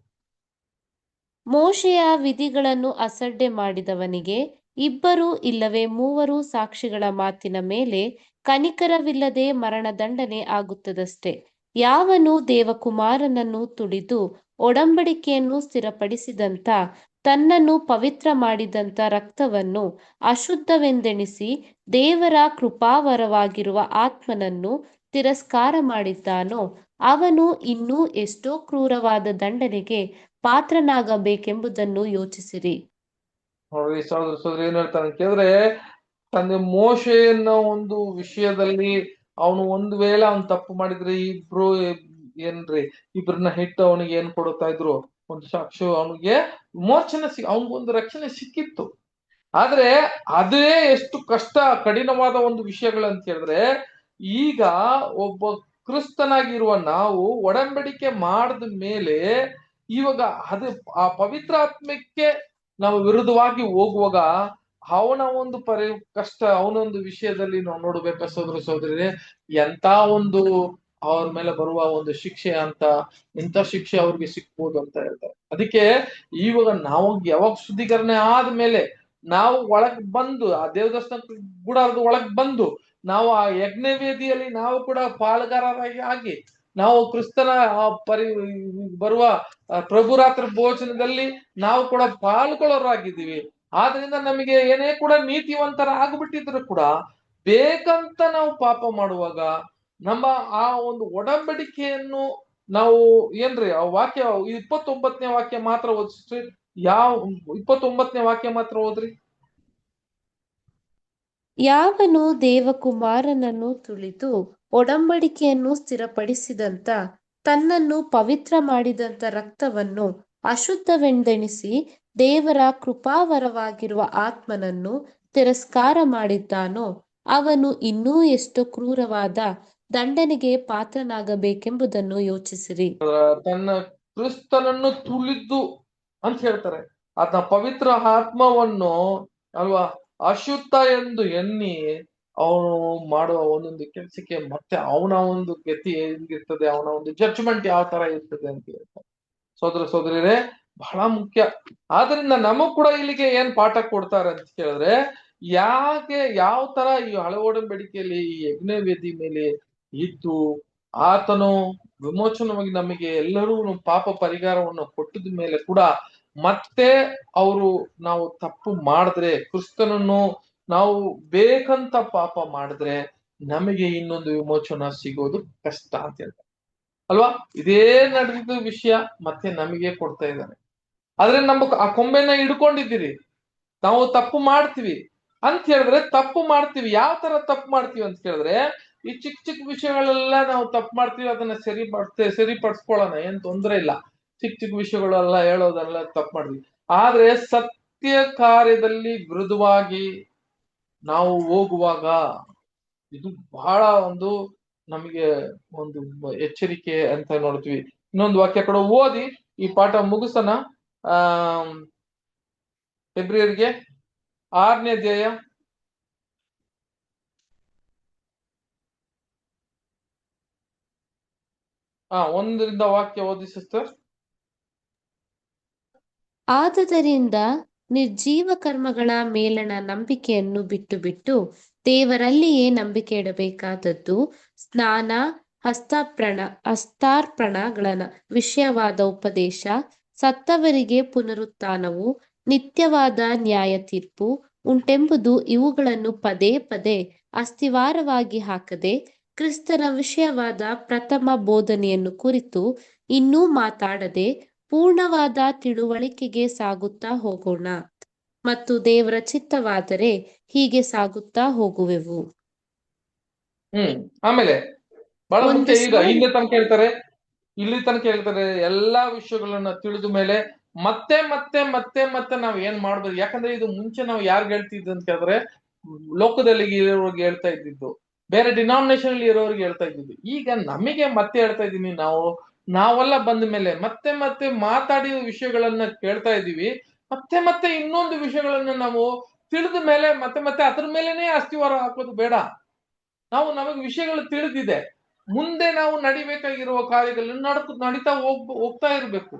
ಮೋಶೆಯ ವಿಧಿಗಳನ್ನು ಅಸಡ್ಡೆ ಮಾಡಿದವನಿಗೆ 2 ಇಲ್ಲವೇ 3 ಸಾಕ್ಷಿಗಳ ಮಾತಿನ ಮೇಲೆ ಕನಿಕರವಿಲ್ಲದೆ ಮರಣದಂಡನೆ ಆಗುತ್ತದಷ್ಟೇ. ಯಾವನು ದೇವಕುಮಾರನನ್ನು ತುಳಿದು ಒಡಂಬಡಿಕೆಯನ್ನು ಸ್ಥಿರಪಡಿಸಿದಂಥ ತನ್ನನ್ನು ಪವಿತ್ರ ಮಾಡಿದಂಥ ರಕ್ತವನ್ನು ಅಶುದ್ಧವೆಂದೆಣಿಸಿ ದೇವರ ಕೃಪಾವರವಾಗಿರುವ ಆತ್ಮನನ್ನು ತಿರಸ್ಕಾರ ಮಾಡಿದ್ದಾನೋ ಅವನು ಇನ್ನೂ ಎಷ್ಟೋ ಕ್ರೂರವಾದ ದಂಡನೆಗೆ ಪಾತ್ರನಾಗಬೇಕೆಂಬುದನ್ನು ಯೋಚಿಸಿರಿ. ನೋಡ್ರಿ ಸಹೋದರ ಏನ್ ಹೇಳ್ತಾನೆ ಅಂತ ಕೇಳಿದ್ರೆ, ತಂದೆ ಮೋಶೆಯನ್ನ ಒಂದು ವಿಷಯದಲ್ಲಿ ಅವನು ಒಂದು ವೇಳೆ ಅವನು ತಪ್ಪು ಮಾಡಿದ್ರೆ ಇಬ್ರನ್ನ ಹಿಟ್ಟು ಅವನಿಗೆ ಏನ್ ಕೊಡ್ತಾ ಇದ್ರು, ಒಂದು ಸಾಕ್ಷಿ, ಅವನಿಗೆ ವಿಮೋಚನೆ ಅವನಿಗೊಂದು ರಕ್ಷಣೆ ಸಿಕ್ಕಿತ್ತು. ಆದ್ರೆ ಅದೇ ಎಷ್ಟು ಕಠಿಣವಾದ ಒಂದು ವಿಷಯಗಳಂತ ಹೇಳಿದ್ರೆ, ಈಗ ಒಬ್ಬ ಕ್ರಿಸ್ತನಾಗಿರುವ ನಾವು ಒಡಂಬಡಿಕೆ ಮಾಡಿದ ಮೇಲೆ ಇವಾಗ ಅದು ಆ ಪವಿತ್ರ ಆತ್ಮಕ್ಕೆ ನಾವು ವಿರುದ್ಧವಾಗಿ ಹೋಗುವಾಗ ಅವನ ಒಂದು ಕಷ್ಟ, ಅವನೊಂದು ವಿಷಯದಲ್ಲಿ ನಾವು ನೋಡ್ಬೇಕ ಸಹೋದರಿ, ಎಂತ ಒಂದು ಅವ್ರ ಮೇಲೆ ಬರುವ ಒಂದು ಶಿಕ್ಷೆ ಅಂತ, ಇಂಥ ಶಿಕ್ಷೆ ಅವ್ರಿಗೆ ಸಿಕ್ಬೋದು ಅಂತ ಹೇಳ್ತಾರೆ. ಅದಕ್ಕೆ ಇವಾಗ ನಾವು ಯಾವಾಗ ಶುದ್ಧೀಕರಣೆ ಆದ್ಮೇಲೆ ನಾವು ಒಳಗ್ ಬಂದು ಆ ದೇವದರ್ಶನ ಗುಡಾರದ ಒಳಗ್ ಬಂದು ನಾವು ಆ ಯಜ್ಞ ವೇದಿಯಲ್ಲಿ ನಾವು ಕೂಡ ಪಾಲುಗಾರರಾಗಿ ಆಗಿ ನಾವು ಕ್ರಿಸ್ತನ ಬರುವ ಪ್ರಭುರಾತ್ರ ಭೋಜನದಲ್ಲಿ ನಾವು ಕೂಡ ಪಾಲ್ಗೊಳ್ಳೋರಾಗಿದ್ದೀವಿ. ಆದ್ರಿಂದ ನಮಗೆ ಏನೇ ಕೂಡ ನೀತಿವಂತರ ಆಗ್ಬಿಟ್ಟಿದ್ರು ಕೂಡ ಬೇಕಂತ ನಾವು ಪಾಪ ಮಾಡುವಾಗ ನಮ್ಮ ಆ ಒಂದು ಒಡಂಬಡಿಕೆಯನ್ನು ನಾವು ಆ ವಾಕ್ಯ 29ನೇ ವಾಕ್ಯ ಮಾತ್ರ ಓದಿಸ್ರಿ. 29ನೇ ವಾಕ್ಯ ಮಾತ್ರ ಓದ್ರಿ. ಯಾವನು ದೇವಕುಮಾರನನ್ನು ತುಳಿದು ಒಡಂಬಡಿಕೆಯನ್ನು ಸ್ಥಿರಪಡಿಸಿದಂಥ ತನ್ನನ್ನು ಪವಿತ್ರ ಮಾಡಿದಂಥ ರಕ್ತವನ್ನು ಅಶುದ್ಧವೆಂದೆಣಿಸಿ ದೇವರ ಕೃಪಾವರವಾಗಿರುವ ಆತ್ಮನನ್ನು ತಿರಸ್ಕಾರ ಮಾಡಿದ್ದಾನೋ ಅವನು ಇನ್ನೂ ಎಷ್ಟು ಕ್ರೂರವಾದ ದಂಡನೆಗೆ ಪಾತ್ರನಾಗಬೇಕೆಂಬುದನ್ನು ಯೋಚಿಸಿರಿ. ತನ್ನ ಕ್ರಿಸ್ತನನ್ನು ತುಳಿದು ಅಂತ ಹೇಳ್ತಾರೆ, ಆತನ ಪವಿತ್ರ ಆತ್ಮವನ್ನು ಅಲ್ವಾ ಅಶುದ್ಧ ಎಂದು ಎಣ್ಣಿ ಅವನು ಮಾಡುವ ಒಂದೊಂದು ಕೆಲಸಕ್ಕೆ ಮತ್ತೆ ಅವನ ಒಂದು ಗತಿ ಹೆಂಗಿರ್ತದೆ, ಅವನ ಒಂದು ಜಡ್ಜ್ಮೆಂಟ್ ಯಾವ ತರ ಇರ್ತದೆ ಅಂತ ಹೇಳ್ತಾರೆ. ಸಹೋದರರೇ ಬಹಳ ಮುಖ್ಯ. ಆದ್ರಿಂದ ನಮಗ್ ಕೂಡ ಇಲ್ಲಿಗೆ ಏನ್ ಪಾಠ ಕೊಡ್ತಾರೆ ಅಂತ ಕೇಳಿದ್ರೆ, ಯಾವ ತರ ಈ ಹಳೆ ಒಡಂಬಡಿಕೆಯಲ್ಲಿ ಈ ಯಜ್ಞ ವೇದಿ ಮೇಲೆ ಇದ್ದು ಆತನು ವಿಮೋಚನವಾಗಿ ನಮಗೆ ಎಲ್ಲರೂ ಪಾಪ ಪರಿಹಾರವನ್ನು ಕೊಟ್ಟಿದ ಮೇಲೆ ಕೂಡ ಮತ್ತೆ ನಾವು ತಪ್ಪು ಮಾಡಿದ್ರೆ, ಕ್ರಿಸ್ತನನ್ನು ನಾವು ಬೇಕಂತ ಪಾಪ ಮಾಡಿದ್ರೆ ನಮಗೆ ಇನ್ನೊಂದು ವಿಮೋಚನ ಸಿಗೋದು ಕಷ್ಟ ಅಂತ ಹೇಳ್ತಾರೆ ಅಲ್ವಾ. ಇದೇ ನಡೆದಿದ್ದ ವಿಷಯ ಮತ್ತೆ ನಮಗೆ ಕೊಡ್ತಾ ಇದ್ದಾನೆ. ಆದ್ರೆ ಆ ಕೊಂಬೆನ ಹಿಡ್ಕೊಂಡಿದ್ದೀರಿ, ನಾವು ತಪ್ಪು ಮಾಡ್ತೀವಿ ಅಂತ ಹೇಳಿದ್ರೆ ತಪ್ಪು ಮಾಡ್ತೀವಿ. ಯಾವ ತರ ತಪ್ಪು ಮಾಡ್ತೀವಿ ಅಂತ ಕೇಳಿದ್ರೆ, ಈ ಚಿಕ್ಕ ವಿಷಯಗಳೆಲ್ಲ ನಾವು ತಪ್ಪು ಮಾಡ್ತೀವಿ, ಅದನ್ನ ಸರಿಪಡಿಸ್ಕೊಳ್ಳೋಣ, ಏನ್ ತೊಂದ್ರೆ ಇಲ್ಲ. ಚಿಕ್ಕ ವಿಷಯಗಳೆಲ್ಲ ಹೇಳೋದೆಲ್ಲ ತಪ್ಪು ಮಾಡ್ತೀವಿ. ಆದ್ರೆ ಸತ್ಯ ಕಾರ್ಯದಲ್ಲಿ ವಿರುದ್ಧವಾಗಿ ನಾವು ಹೋಗುವಾಗ ಇದು ಬಹಳ ಒಂದು ನಮಗೆ ಒಂದು ಎಚ್ಚರಿಕೆ ಅಂತ ನೋಡ್ತೀವಿ. ಇನ್ನೊಂದು ವಾಕ್ಯ ಕೂಡ ಓದಿ ಈ ಪಾಠ ಮುಗಿಸೋಣ. ಫೆಬ್ರವರಿಗೆ 6ನೇ ಅಧ್ಯಾಯ ಒಂದರಿಂದ ವಾಕ್ಯ ಓದಿ ಸಿಸ್ಟರ್. ಆದುದರಿಂದ ನಿರ್ಜೀವ ಕರ್ಮಗಳ ಮೇಲಣ ನಂಬಿಕೆಯನ್ನು ಬಿಟ್ಟು ಬಿಟ್ಟು ದೇವರಲ್ಲಿಯೇ ನಂಬಿಕೆ ಇಡಬೇಕಾದದ್ದು ಸ್ನಾನ, ಹಸ್ತಾರ್ಪಣಗಳ ವಿಷಯವಾದ ಉಪದೇಶ, ಸತ್ತವರಿಗೆ ಪುನರುತ್ಥಾನವು, ನಿತ್ಯವಾದ ನ್ಯಾಯ ತೀರ್ಪು ಉಂಟೆಂಬುದು, ಇವುಗಳನ್ನು ಪದೇ ಪದೇ ಅಸ್ತಿವಾರವಾಗಿ ಹಾಕದೆ ಕ್ರಿಸ್ತನ ವಿಷಯವಾದ ಪ್ರಥಮ ಬೋಧನೆಯನ್ನು ಕುರಿತು ಇನ್ನೂ ಮಾತಾಡದೆ ಪೂರ್ಣವಾದ ತಿಳುವಳಿಕೆಗೆ ಸಾಗುತ್ತಾ ಹೋಗೋಣ. ಮತ್ತು ದೇವರ ಚಿತ್ತವಾದರೆ ಹೀಗೆ ಸಾಗುತ್ತಾ ಹೋಗುವೆವು. ಆಮೇಲೆ ಬಹಳ ಒಂದು ಮುಖ್ಯ. ಈಗ ಸಾರಿ ಇಲ್ಲಿ ತನಕ ಹೇಳ್ತಾರೆ ಎಲ್ಲಾ ವಿಷಯಗಳನ್ನ ತಿಳಿದ ಮೇಲೆ ಮತ್ತೆ ಮತ್ತೆ ಮತ್ತೆ ಮತ್ತೆ ನಾವ್ ಏನ್ ಮಾಡ್ಬೋದು. ಯಾಕಂದ್ರೆ ಇದು ಮುಂಚೆ ನಾವು ಯಾರ್ಗ್ ಹೇಳ್ತಿದ್ವಿ ಅಂತ ಹೇಳಿದ್ರೆ ಲೋಕದಲ್ಲಿ ಇರೋರ್ಗೆ ಹೇಳ್ತಾ ಇದ್ದಿದ್ದು, ಬೇರೆ ಡಿನಾಮಿನೇಷನ್ ಅಲ್ಲಿ ಇರೋರ್ಗೆ ಹೇಳ್ತಾ ಇದ್ದಿದ್ದು. ಈಗ ನಮಗೆ ಮತ್ತೆ ಹೇಳ್ತಾ ಇದೀನಿ, ನಾವೆಲ್ಲ ಬಂದ ಮೇಲೆ ಮತ್ತೆ ಮತ್ತೆ ಮಾತಾಡಿದ ವಿಷಯಗಳನ್ನ ಕೇಳ್ತಾ ಇದೀವಿ. ಮತ್ತೆ ಮತ್ತೆ ಇನ್ನೊಂದು ವಿಷಯಗಳನ್ನ ನಾವು ತಿಳಿದ ಮೇಲೆ ಮತ್ತೆ ಮತ್ತೆ ಅದ್ರ ಮೇಲೆನೆ ಅಸ್ತಿವಾರ ಹಾಕೋದು ಬೇಡ. ನಮಗೆ ವಿಷಯಗಳು ತಿಳಿದಿದೆ, ಮುಂದೆ ನಾವು ನಡಿಬೇಕಾಗಿರುವ ಕಾರ್ಯಗಳನ್ನ ನಡೀತಾ ಹೋಗ್ತಾ ಇರ್ಬೇಕು.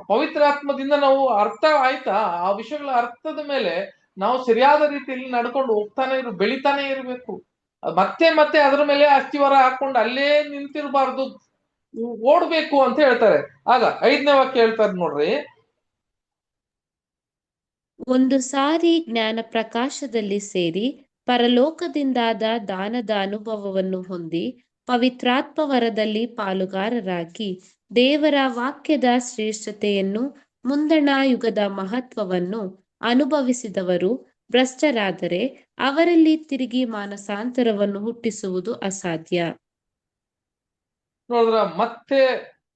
ಪವಿತ್ರ ಆತ್ಮದಿಂದ ನಾವು ಅರ್ಥ ಆಯ್ತಾ, ಆ ವಿಷಯಗಳ ಅರ್ಥದ ಮೇಲೆ ನಾವು ಸರಿಯಾದ ರೀತಿಯಲ್ಲಿ ನಡ್ಕೊಂಡು ಬೆಳಿತಾನೆ ಇರ್ಬೇಕು. ಮತ್ತೆ ಮತ್ತೆ ಅದರ ಮೇಲೆ ಅಸ್ತಿವಾರ ಹಾಕೊಂಡು ಅಲ್ಲೇ ನಿಂತಿರಬಾರ್ದು, ಓಡ್ಬೇಕು ಅಂತ ಹೇಳ್ತಾರೆ. ಆಗ 5ನೇ ವಾಕ್ಯ ಹೇಳ್ತಾರೆ ನೋಡ್ರಿ. ಒಂದು ಸಾರಿ ಜ್ಞಾನ ಪ್ರಕಾಶದಲ್ಲಿ ಸೇರಿ ಪರಲೋಕದಿಂದಾದ ದಾನದ ಅನುಭವವನ್ನು ಹೊಂದಿ ಪವಿತ್ರಾತ್ಮ ವರದಲ್ಲಿ ಪಾಲುಗಾರರಾಗಿ ದೇವರ ವಾಕ್ಯದ ಶ್ರೇಷ್ಠತೆಯನ್ನು, ಮುಂದಣ ಯುಗದ ಮಹತ್ವವನ್ನು ಅನುಭವಿಸಿದವರು ಭ್ರಷ್ಟರಾದರೆ ಅವರಲ್ಲಿ ತಿರುಗಿ ಮಾನಸಾಂತರವನ್ನು ಹುಟ್ಟಿಸುವುದು ಅಸಾಧ್ಯ. ನೋಡಿದ್ರ, ಮತ್ತೆ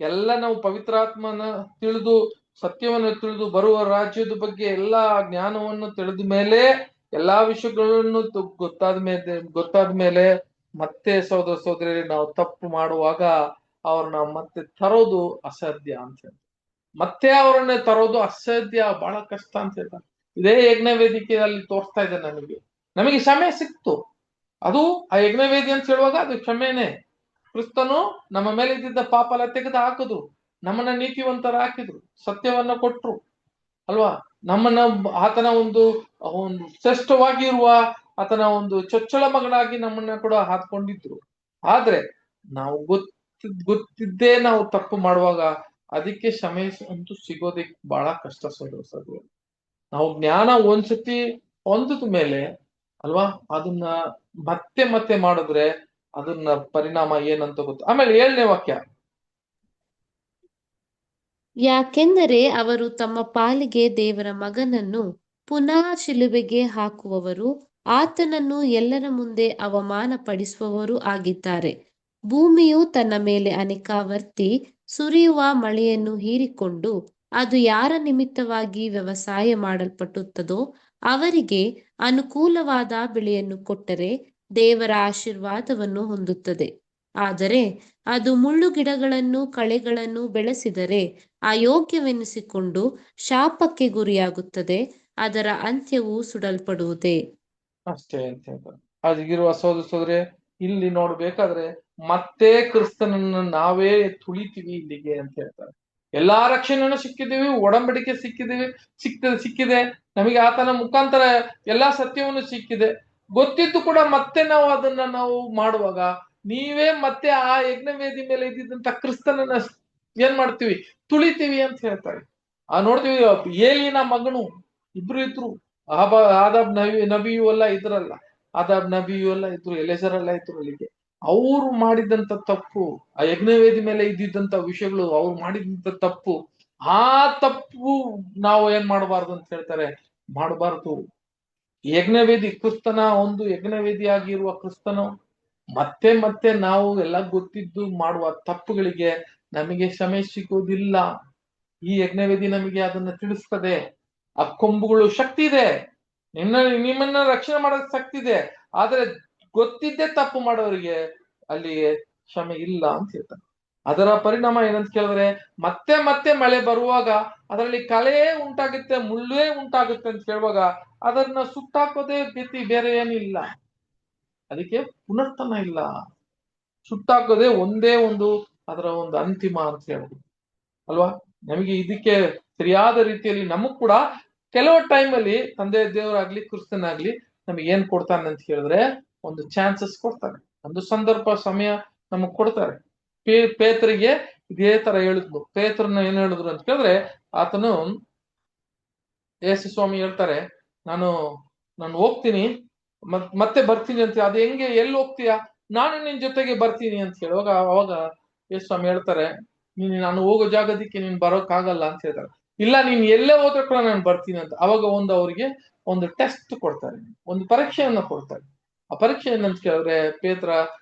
ಎಲ್ಲ ನಾವು ಪವಿತ್ರಾತ್ಮನ ತಿಳಿದು ಸತ್ಯವನ್ನು ತಿಳಿದು ಬರುವ ರಾಜ್ಯದ ಬಗ್ಗೆ ಎಲ್ಲಾ ಜ್ಞಾನವನ್ನು ತಿಳಿದ ಮೇಲೆ ಎಲ್ಲಾ ವಿಷಯಗಳನ್ನು ಗೊತ್ತಾದ ಮೇಲೆ ಮತ್ತೆ ಸಹೋದರ ಸಹೋದರಿ ನಾವು ತಪ್ಪು ಮಾಡುವಾಗ ಅವ್ರನ್ನ ಮತ್ತೆ ತರೋದು ಅಸಾಧ್ಯ ಅಂತ ಹೇಳ್ತಾರೆ. ಮತ್ತೆ ಅವರನ್ನ ತರೋದು ಅಸಾಧ್ಯ, ಬಹಳ ಕಷ್ಟ ಅಂತ ಹೇಳ್ತಾರೆ. ಇದೇ ಯಜ್ಞ ವೇದಿಕೆಯಲ್ಲಿ ತೋರಿಸ್ತಾ ಇದೆ. ನಮಗೆ ಕ್ಷಮೆ ಸಿಕ್ತು. ಅದು ಆ ಯಜ್ಞವೇದಿ ಅಂತ ಹೇಳುವಾಗ ಅದು ಕ್ಷಮೆನೆ. ಕ್ರಿಸ್ತನು ನಮ್ಮ ಮೇಲೆ ಇದ್ದಿದ್ದ ಪಾಪ ಎಲ್ಲ ತೆಗೆದು ಹಾಕಿದ್ರು, ನಮ್ಮನ್ನ ನೀತಿವಂತರ ಹಾಕಿದ್ರು, ಸತ್ಯವನ್ನ ಕೊಟ್ರು ಅಲ್ವಾ. ನಮ್ಮನ್ನ ಆತನ ಒಂದು ಶ್ರೇಷ್ಠವಾಗಿರುವ ಆತನ ಒಂದು ಚೊಚ್ಚಲ ಮಗನಾಗಿ ನಮ್ಮನ್ನ ಕೂಡ ಹಾಕೊಂಡಿದ್ರು. ಆದ್ರೆ ನಾವು ಗೊತ್ತಿದ್ದೇ ನಾವು ತಪ್ಪು ಮಾಡುವಾಗ ಅದಕ್ಕೆ ಕ್ಷಮೆ ಅಂತೂ ಸಿಗೋದಕ್ಕೆ ಬಹಳ ಕಷ್ಟ ಸೋದರ. ನಾವು ಜ್ಞಾನ ಒಂದ್ಸತಿ ಹೊಂದಿದ ಮೇಲೆ ಅಲ್ವಾ, ಅದನ್ನ ಮತ್ತೆ ಮತ್ತೆ ಮಾಡಿದ್ರೆ ಅದನ್ನ ಪರಿಣಾಮ ಏನಂತ ಗೊತ್ತು. ಆಮೇಲೆ 7ನೇ ವಾಕ್ಯ, ಯಾಕೆಂದರೆ ಅವರು ತಮ್ಮ ಪಾಲಿಗೆ ದೇವರ ಮಗನನ್ನು ಪುನಃ ಶಿಲುಬೆಗೆ ಹಾಕುವವರು, ಆತನನ್ನು ಎಲ್ಲರ ಮುಂದೆ ಅವಮಾನ ಪಡಿಸುವವರು ಆಗಿದ್ದಾರೆ. ಭೂಮಿಯು ತನ್ನ ಮೇಲೆ ಅನೇಕಾವರ್ತಿ ಸುರಿಯುವ ಮಳೆಯನ್ನು ಹೀರಿಕೊಂಡು ಅದು ಯಾರ ನಿಮಿತ್ತವಾಗಿ ವ್ಯವಸಾಯ ಮಾಡಲ್ಪಟ್ಟುತ್ತದೋ ಅವರಿಗೆ ಅನುಕೂಲವಾದ ಬೆಳೆಯನ್ನು ಕೊಟ್ಟರೆ ದೇವರ ಆಶೀರ್ವಾದವನ್ನು ಹೊಂದುತ್ತದೆ. ಆದರೆ ಅದು ಮುಳ್ಳು ಗಿಡಗಳನ್ನು ಕಳೆಗಳನ್ನು ಬೆಳೆಸಿದರೆ ಅಯೋಗ್ಯವೆನಿಸಿಕೊಂಡು ಶಾಪಕ್ಕೆ ಗುರಿಯಾಗುತ್ತದೆ, ಅದರ ಅಂತ್ಯವು ಸುಡಲ್ಪಡುವುದೇ. ಅಷ್ಟೇ ಅಂತ ಹೇಳ್ತಾರೆ. ಅದಕ್ಕಿರುವ ಸೋದರೇ, ಇಲ್ಲಿ ನೋಡ್ಬೇಕಾದ್ರೆ ಮತ್ತೆ ಕ್ರಿಸ್ತನನ್ನು ನಾವೇ ತುಳಿತೀವಿ ಇಲ್ಲಿಗೆ ಅಂತ ಹೇಳ್ತಾರೆ. ಎಲ್ಲಾ ರಕ್ಷಣೆಯನ್ನು ಸಿಕ್ಕಿದೀವಿ, ಒಡಂಬಡಿಕೆ ಸಿಕ್ಕಿದೆ ನಮಗೆ, ಆತನ ಮುಖಾಂತರ ಎಲ್ಲಾ ಸತ್ಯವನ್ನು ಸಿಕ್ಕಿದೆ. ಗೊತ್ತಿದ್ದು ಕೂಡ ಮತ್ತೆ ನಾವು ಅದನ್ನ ಮಾಡುವಾಗ ನೀವೇ ಮತ್ತೆ ಆ ಯಜ್ಞವೇದಿ ಮೇಲೆ ಇದ್ದಿದ್ದಂತ ಕ್ರಿಸ್ತನನ್ನ ಏನ್ ಮಾಡ್ತೀವಿ, ತುಳಿತೀವಿ ಅಂತ ಹೇಳ್ತಾರೆ. ನೋಡ್ತೀವಿ, ಏಲಿನ ಮಗನು ಇಬ್ರು ಇದ್ರು, ಆದಾಬ್ ನಬಿಯು ಎಲ್ಲ ಇದ್ರಲ್ಲ, ಆದಾಬ್ ನಬಿಯು ಎಲ್ಲ ಇದ್ರು, ಎಲೆಜರ್ ಎಲ್ಲ ಇದ್ರು. ಅಲ್ಲಿಗೆ ಅವ್ರು ಮಾಡಿದಂತ ತಪ್ಪು, ಆ ಯಜ್ಞವೇದಿ ಮೇಲೆ ಇದ್ದಿದ್ದಂತ ವಿಷಯಗಳು, ಅವ್ರು ಮಾಡಿದಂತ ತಪ್ಪು, ಆ ತಪ್ಪು ನಾವು ಏನ್ ಮಾಡಬಾರ್ದು ಅಂತ ಹೇಳ್ತಾರೆ, ಮಾಡಬಾರ್ದು. ಯಜ್ಞವೇದಿ ಕ್ರಿಸ್ತನ ಒಂದು ಯಜ್ಞವೇದಿ ಆಗಿರುವ ಕ್ರಿಸ್ತನು ಮತ್ತೆ ಮತ್ತೆ ನಾವು ಎಲ್ಲ ಗೊತ್ತಿದ್ದು ಮಾಡುವ ತಪ್ಪುಗಳಿಗೆ ನಮಗೆ ಕ್ಷಮೆ ಸಿಗೋದಿಲ್ಲ. ಈ ಯಜ್ಞವೇದಿ ನಮಗೆ ಅದನ್ನ ತಿಳಿಸ್ತದೆ. ಆ ಕೊಂಬುಗಳು ಶಕ್ತಿ ಇದೆ, ನಿಮ್ಮನ್ನ ರಕ್ಷಣೆ ಮಾಡೋಕ್ ಶಕ್ತಿ ಇದೆ. ಆದ್ರೆ ಗೊತ್ತಿದ್ದೇ ತಪ್ಪು ಮಾಡೋರಿಗೆ ಅಲ್ಲಿ ಕ್ಷಮೆ ಇಲ್ಲ ಅಂತ ಹೇಳ್ತಾರೆ. ಅದರ ಪರಿಣಾಮ ಏನಂತ ಕೇಳಿದ್ರೆ, ಮತ್ತೆ ಮತ್ತೆ ಮಳೆ ಬರುವಾಗ ಅದರಲ್ಲಿ ಕಳೆ ಉಂಟಾಗುತ್ತೆ, ಮುಳ್ಳೇ ಉಂಟಾಗುತ್ತೆ ಅಂತ ಹೇಳುವಾಗ ಅದನ್ನ ಸುಟ್ಟಾಕೋದೇ ಗತಿ, ಬೇರೆ ಏನಿಲ್ಲ. ಅದಕ್ಕೆ ಪುನರ್ತನ ಇಲ್ಲ. ಸುಟ್ಟಾಕೋದೇ ಒಂದೇ ಒಂದು ಅದರ ಒಂದು ಅಂತಿಮ ಅಂತ ಹೇಳ್ಬೋದು ಅಲ್ವಾ. ನಮಗೆ ಇದಕ್ಕೆ ಸರಿಯಾದ ರೀತಿಯಲ್ಲಿ ನಮಗ್ ಕೂಡ ಕೆಲವು ಟೈಮಲ್ಲಿ ತಂದೆ ದೇವರಾಗ್ಲಿ ಕ್ರಿಸ್ತನಾಗ್ಲಿ ನಮಗೆ ಏನ್ ಕೊಡ್ತಾನೆ ಅಂತ ಹೇಳಿದ್ರೆ ಒಂದು ಚಾನ್ಸಸ್ ಕೊಡ್ತಾನೆ, ಒಂದು ಸಂದರ್ಭ ಸಮಯ ನಮಗ್ ಕೊಡ್ತಾರೆ. ಪೇತ್ರರಿಗೆ ಇದೇ ತರ ಹೇಳಿದ್ನು. ಪೇತ್ರನ ಏನ್ ಹೇಳಿದ್ರು ಅಂತ ಕೇಳಿದ್ರೆ, ಆತನು ಯೇಸು ಸ್ವಾಮಿ ಹೇಳ್ತಾರೆ, ನಾನು ಹೋಗ್ತೀನಿ ಮತ್ತೆ ಬರ್ತೀನಿ ಅಂತ. ಅದು ಹೆಂಗೆ, ಎಲ್ಲಿ ಹೋಗ್ತೀಯಾ? ನಾನು ನಿನ್ ಜೊತೆಗೆ ಬರ್ತೀನಿ ಅಂತ ಹೇಳುವಾಗ ಅವಾಗ ಯೇಸು ಸ್ವಾಮಿ ಹೇಳ್ತಾರೆ, ನಾನು ಹೋಗೋ ಜಾಗದಕ್ಕೆ ನೀನ್ ಬರೋಕ್ಕಾಗಲ್ಲ ಅಂತ ಹೇಳ್ತಾರೆ. ಇಲ್ಲ, ನೀನ್ ಎಲ್ಲೇ ಹೋದ್ರೆ ಕೂಡ ನಾನು ಬರ್ತೀನಿ ಅಂತ. ಅವಾಗ ಅವ್ರಿಗೆ ಒಂದು ಟೆಸ್ಟ್ ಕೊಡ್ತಾರೆ, ಒಂದು ಪರೀಕ್ಷೆಯನ್ನ ಕೊಡ್ತಾರೆ. ಆ ಪರೀಕ್ಷೆ ಏನಂತ ಕೇಳಿದ್ರೆ, ಪೇತ್ರ,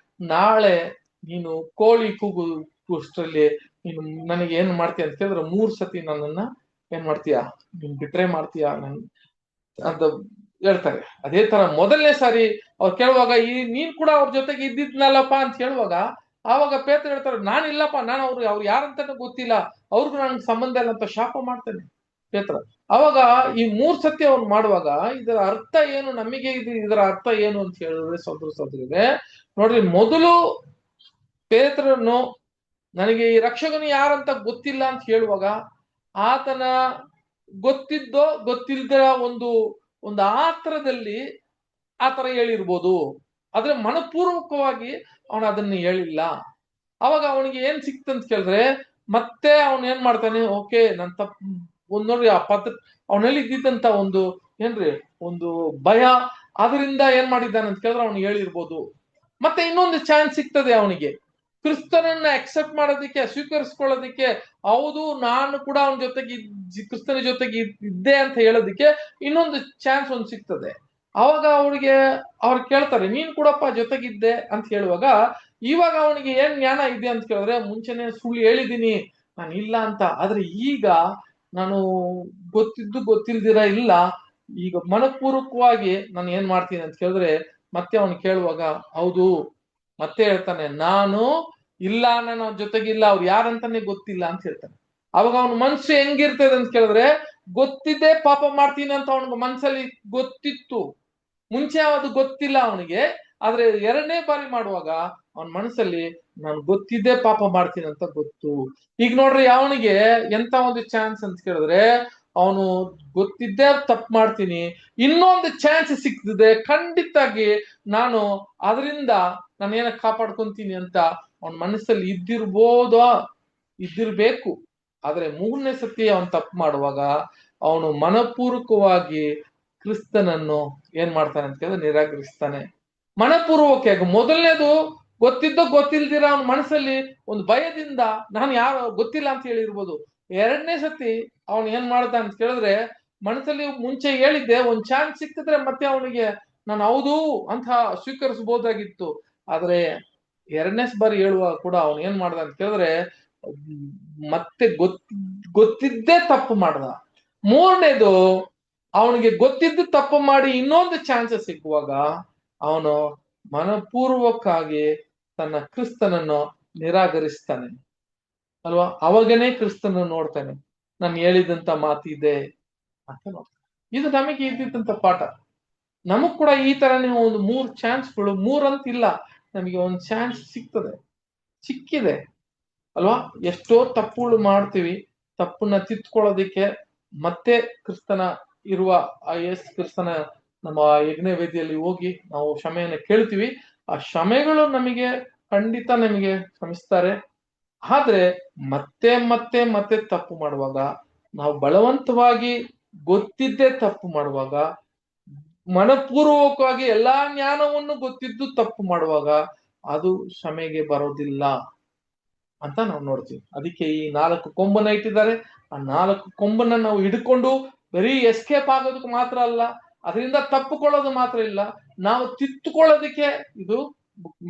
ನಾಳೆ ನೀನು ಕೋಳಿ ಕೂಗುವಷ್ಟರಲ್ಲಿ ನೀನು ನನಗೆ ಏನ್ ಮಾಡ್ತೀಯ ಅಂತ ಕೇಳಿದ್ರೆ 3 ಸತಿ ನನ್ನನ್ನ ಏನ್ ಮಾಡ್ತೀಯಾ, ನೀನ್ ಬಿಟ್ರೆ ಮಾಡ್ತೀಯಾ ಅಂತ ಹೇಳ್ತಾರೆ. ಅದೇ ತರ ಮೊದಲನೇ ಸಾರಿ ಅವ್ರು ಕೇಳುವಾಗ ನೀನ್ ಕೂಡ ಅವ್ರ ಜೊತೆಗೆ ಇದ್ದಿದ್ನಲ್ಲಪ್ಪ ಅಂತ ಹೇಳುವಾಗ ಆವಾಗ ಪೇತ್ರ ಹೇಳ್ತಾರೆ, ನಾನಿಲ್ಲಪ್ಪ, ನಾನು ಅವ್ರು ಯಾರಂತಾನು ಗೊತ್ತಿಲ್ಲ, ಅವ್ರಿಗೂ ನನ್ಗೆ ಸಂಬಂಧ ಇಲ್ಲ ಅಂತ ಶಾಪ ಮಾಡ್ತೇನೆ ಪೇತ್ರ. ಅವಾಗ ಈ 3 ಸತಿ ಅವ್ನು ಮಾಡುವಾಗ ಇದರ ಅರ್ಥ ಏನು, ನಮಗೆ ಇದರ ಅರ್ಥ ಏನು ಅಂತ ಹೇಳಿದ್ರೆ ಸೋದರರೇ ನೋಡ್ರಿ, ಮೊದಲು ಪೇತ್ರನು ನನಗೆ ಈ ರಕ್ಷಕನು ಯಾರಂತ ಗೊತ್ತಿಲ್ಲ ಅಂತ ಹೇಳುವಾಗ ಆತನ ಗೊತ್ತಿದ್ದೋ ಗೊತ್ತಿಲ್ದ ಒಂದು ಆತರದಲ್ಲಿ ಆತರ ಹೇಳಿರ್ಬೋದು, ಆದ್ರೆ ಮನಪೂರ್ವಕವಾಗಿ ಅವನು ಅದನ್ನ ಹೇಳಿಲ್ಲ. ಅವಾಗ ಅವನಿಗೆ ಏನ್ ಸಿಕ್ತಂತ ಕೇಳಿದ್ರೆ, ಮತ್ತೆ ಅವನ್ ಏನ್ ಮಾಡ್ತಾನೆ, ಓಕೆ ನನ್ ತಪ್ಪು ನೋಡ್ರಿ, ಆ ಅವನಲ್ಲಿ ಇದ್ದಿದ್ದಂತ ಒಂದು ಭಯ, ಅದರಿಂದ ಏನ್ ಮಾಡಿದ್ದಾನೆ ಅಂತ ಕೇಳಿದ್ರೆ ಅವ್ನು ಹೇಳಿರ್ಬೋದು. ಮತ್ತೆ ಇನ್ನೊಂದು ಚಾನ್ಸ್ ಸಿಗ್ತದೆ ಅವನಿಗೆ ಕ್ರಿಸ್ತನನ್ನ ಅಕ್ಸೆಪ್ಟ್ ಮಾಡೋದಿಕ್ಕೆ, ಸ್ವೀಕರಿಸ್ಕೊಳ್ಳೋದಿಕ್ಕೆ. ಹೌದು, ನಾನು ಕೂಡ ಅವನ ಜೊತೆಗೆ ಕ್ರಿಸ್ತನ ಜೊತೆಗೆ ಇದ್ದೆ ಅಂತ ಹೇಳೋದಿಕ್ಕೆ ಇನ್ನೊಂದು ಚಾನ್ಸ್ ಒಂದು ಸಿಗ್ತದೆ. ಅವಾಗ ಅವ್ರು ಕೇಳ್ತಾರೆ, ನೀನ್ ಕೂಡಪ್ಪ ಜೊತೆಗಿದ್ದೆ ಅಂತ ಹೇಳುವಾಗ ಇವಾಗ ಅವನಿಗೆ ಏನ್ ಜ್ಞಾನ ಇದೆ ಅಂತ ಕೇಳಿದ್ರೆ, ಮುಂಚೆನೆ ಸುಳ್ಳು ಹೇಳಿದೀನಿ ನಾನು ಇಲ್ಲ ಅಂತ, ಆದ್ರೆ ಈಗ ನಾನು ಗೊತ್ತಿಲ್ದಿರ ಇಲ್ಲ, ಈಗ ಮನಪೂರ್ವಕವಾಗಿ ನಾನು ಏನ್ ಮಾಡ್ತೀನಿ ಅಂತ ಕೇಳಿದ್ರೆ, ಮತ್ತೆ ಅವನು ಕೇಳುವಾಗ ಹೌದು, ಮತ್ತೆ ಹೇಳ್ತಾನೆ, ನಾನು ಇಲ್ಲ, ನಾನು ಅವ್ರ ಜೊತೆಗಿಲ್ಲ, ಅವ್ರು ಯಾರಂತಾನೆ ಗೊತ್ತಿಲ್ಲ ಅಂತ ಹೇಳ್ತಾನೆ. ಅವಾಗ ಅವನ ಮನ್ಸು ಹೆಂಗಿರ್ತದೆ ಅಂತ ಕೇಳಿದ್ರೆ, ಗೊತ್ತಿದ್ದೇ ಪಾಪ ಮಾಡ್ತೀನಿ ಅಂತ ಅವನಿಗೆ ಮನ್ಸಲ್ಲಿ ಗೊತ್ತಿತ್ತು, ಮುಂಚೆ ಅದು ಗೊತ್ತಿಲ್ಲ ಅವನಿಗೆ, ಆದ್ರೆ 2ನೇ ಬಾರಿ ಮಾಡುವಾಗ ಅವನ ಮನಸ್ಸಲ್ಲಿ ನಾನು ಗೊತ್ತಿದ್ದೇ ಪಾಪ ಮಾಡ್ತೀನಿ ಅಂತ ಗೊತ್ತು. ಈಗ ನೋಡ್ರಿ, ಅವನಿಗೆ ಎಂತ ಒಂದು ಚಾನ್ಸ್ ಅಂತ ಕೇಳಿದ್ರೆ, ಅವನು ಗೊತ್ತಿದ್ದೇ ತಪ್ಪು ಮಾಡ್ತೀನಿ, ಇನ್ನೊಂದು ಚಾನ್ಸ್ ಸಿಕ್ತಿದೆ, ಖಂಡಿತಾಗಿ ನಾನು ಅದರಿಂದ ನಾನೇನ ಕಾಪಾಡ್ಕೊಂತೀನಿ ಅಂತ ಅವನ ಮನಸ್ಸಲ್ಲಿ ಇದ್ದಿರ್ಬೇಕು. ಆದ್ರೆ 3ನೇ ಸತಿ ಅವನ್ ತಪ್ಪು ಮಾಡುವಾಗ ಅವನು ಮನಪೂರ್ವಕವಾಗಿ ಕ್ರಿಸ್ತನನ್ನು ಏನ್ ಮಾಡ್ತಾನೆ ಅಂತ ಕೇಳಿದ್ರೆ ನಿರಾಕರಿಸ್ತಾನೆ. ಮನಪೂರ್ವಕ. ಮೊದಲನೇದು ಗೊತ್ತಿಲ್ದಿರ ಅವನ ಮನಸ್ಸಲ್ಲಿ ಒಂದು ಭಯದಿಂದ ನಾನು ಯಾರು ಗೊತ್ತಿಲ್ಲ ಅಂತ ಹೇಳಿರ್ಬೋದು. 2ನೇ ಸತಿ ಅವನು ಏನ್ ಮಾಡ್ದ ಅಂತ ಕೇಳಿದ್ರೆ, ಮನಸ್ಸಲ್ಲಿ ಮುಂಚೆ ಹೇಳಿದ್ದೆ ಒಂದ್ ಚಾನ್ಸ್ ಸಿಕ್ಕಿದ್ರೆ ಮತ್ತೆ ಅವನಿಗೆ ನಾನು ಹೌದು ಅಂತ ಸ್ವೀಕರಿಸಬಹುದಾಗಿತ್ತು. ಆದ್ರೆ 2ನೇ ಬಾರಿ ಹೇಳುವಾಗ ಕೂಡ ಅವನು ಏನ್ ಮಾಡ್ದ ಅಂತ ಕೇಳಿದ್ರೆ, ಮತ್ತೆ ಗೊತ್ತಿದ್ದೇ ತಪ್ಪು ಮಾಡ್ದ. 3ನೇದು ಅವನಿಗೆ ಗೊತ್ತಿದ್ದು ತಪ್ಪು ಮಾಡಿ ಇನ್ನೊಂದು ಚಾನ್ಸಸ್ ಸಿಕ್ಕುವಾಗ ಅವನು ಮನಪೂರ್ವಕವಾಗಿ ತನ್ನ ಕ್ರಿಸ್ತನನ್ನು ನಿರಾಕರಿಸ್ತಾನೆ ಅಲ್ವಾ. ಅವಾಗನೇ ಕ್ರಿಸ್ತನ ನೋಡ್ತಾನೆ, ನಾನು ಹೇಳಿದಂತ ಮಾತಿದೆ ಅಂತ ನೋಡ್ತಾನೆ. ಇದು ನಮಗೆ ಇದ್ದಿದ್ದಂತ ಪಾಠ. ನಮಗ್ ಕೂಡ ಈ ತರನೇ ಒಂದು 3 ಚಾನ್ಸ್ಗಳು, 3 ಅಂತ ಇಲ್ಲ, ನಮಗೆ ಒಂದು ಚಾನ್ಸ್ ಸಿಕ್ಕಿದೆ ಅಲ್ವಾ. ಎಷ್ಟೋ ತಪ್ಪುಗಳು ಮಾಡ್ತೀವಿ, ತಪ್ಪನ್ನ ತಿದ್ಕೊಳ್ಳೋದಿಕ್ಕೆ ಮತ್ತೆ ಕ್ರಿಸ್ತನ ಇರುವ ಕ್ರಿಸ್ತನ ನಮ್ಮ ಯಜ್ಞ ವೇದಿಯಲ್ಲಿ ಹೋಗಿ ನಾವು ಕ್ಷಮೆಯನ್ನು ಕೇಳ್ತೀವಿ. ಆ ಕ್ಷಮೆಗಳು ನಮಗೆ ಖಂಡಿತ ನಮಗೆ ಕ್ಷಮಿಸ್ತಾರೆ. ಆದ್ರೆ ಮತ್ತೆ ಮತ್ತೆ ಮತ್ತೆ ತಪ್ಪು ಮಾಡುವಾಗ, ನಾವು ಬಲವಂತವಾಗಿ ಗೊತ್ತಿದ್ದೇ ತಪ್ಪು ಮಾಡುವಾಗ, ಮನಪೂರ್ವಕವಾಗಿ ಎಲ್ಲಾ ಜ್ಞಾನವನ್ನು ಗೊತ್ತಿದ್ದು ತಪ್ಪು ಮಾಡುವಾಗ ಅದು ಕ್ಷಮೆಗೆ ಬರೋದಿಲ್ಲ ಅಂತ ನಾವು ನೋಡ್ತೀವಿ. ಅದಕ್ಕೆ ಈ 4 ಕೊಂಬನ್ನ ಇಟ್ಟಿದ್ದಾರೆ. ಆ 4 ಕೊಂಬನ್ನ ನಾವು ಹಿಡ್ಕೊಂಡು ಬರೀ ಎಸ್ಕೇಪ್ ಆಗೋದಕ್ಕೆ ಮಾತ್ರ ಅಲ್ಲ, ಅದರಿಂದ ತಪ್ಪುಕೊಳ್ಳೋದು ಮಾತ್ರ ಇಲ್ಲ, ನಾವು ತಿತ್ತುಕೊಳ್ಳೋದಕ್ಕೆ ಇದು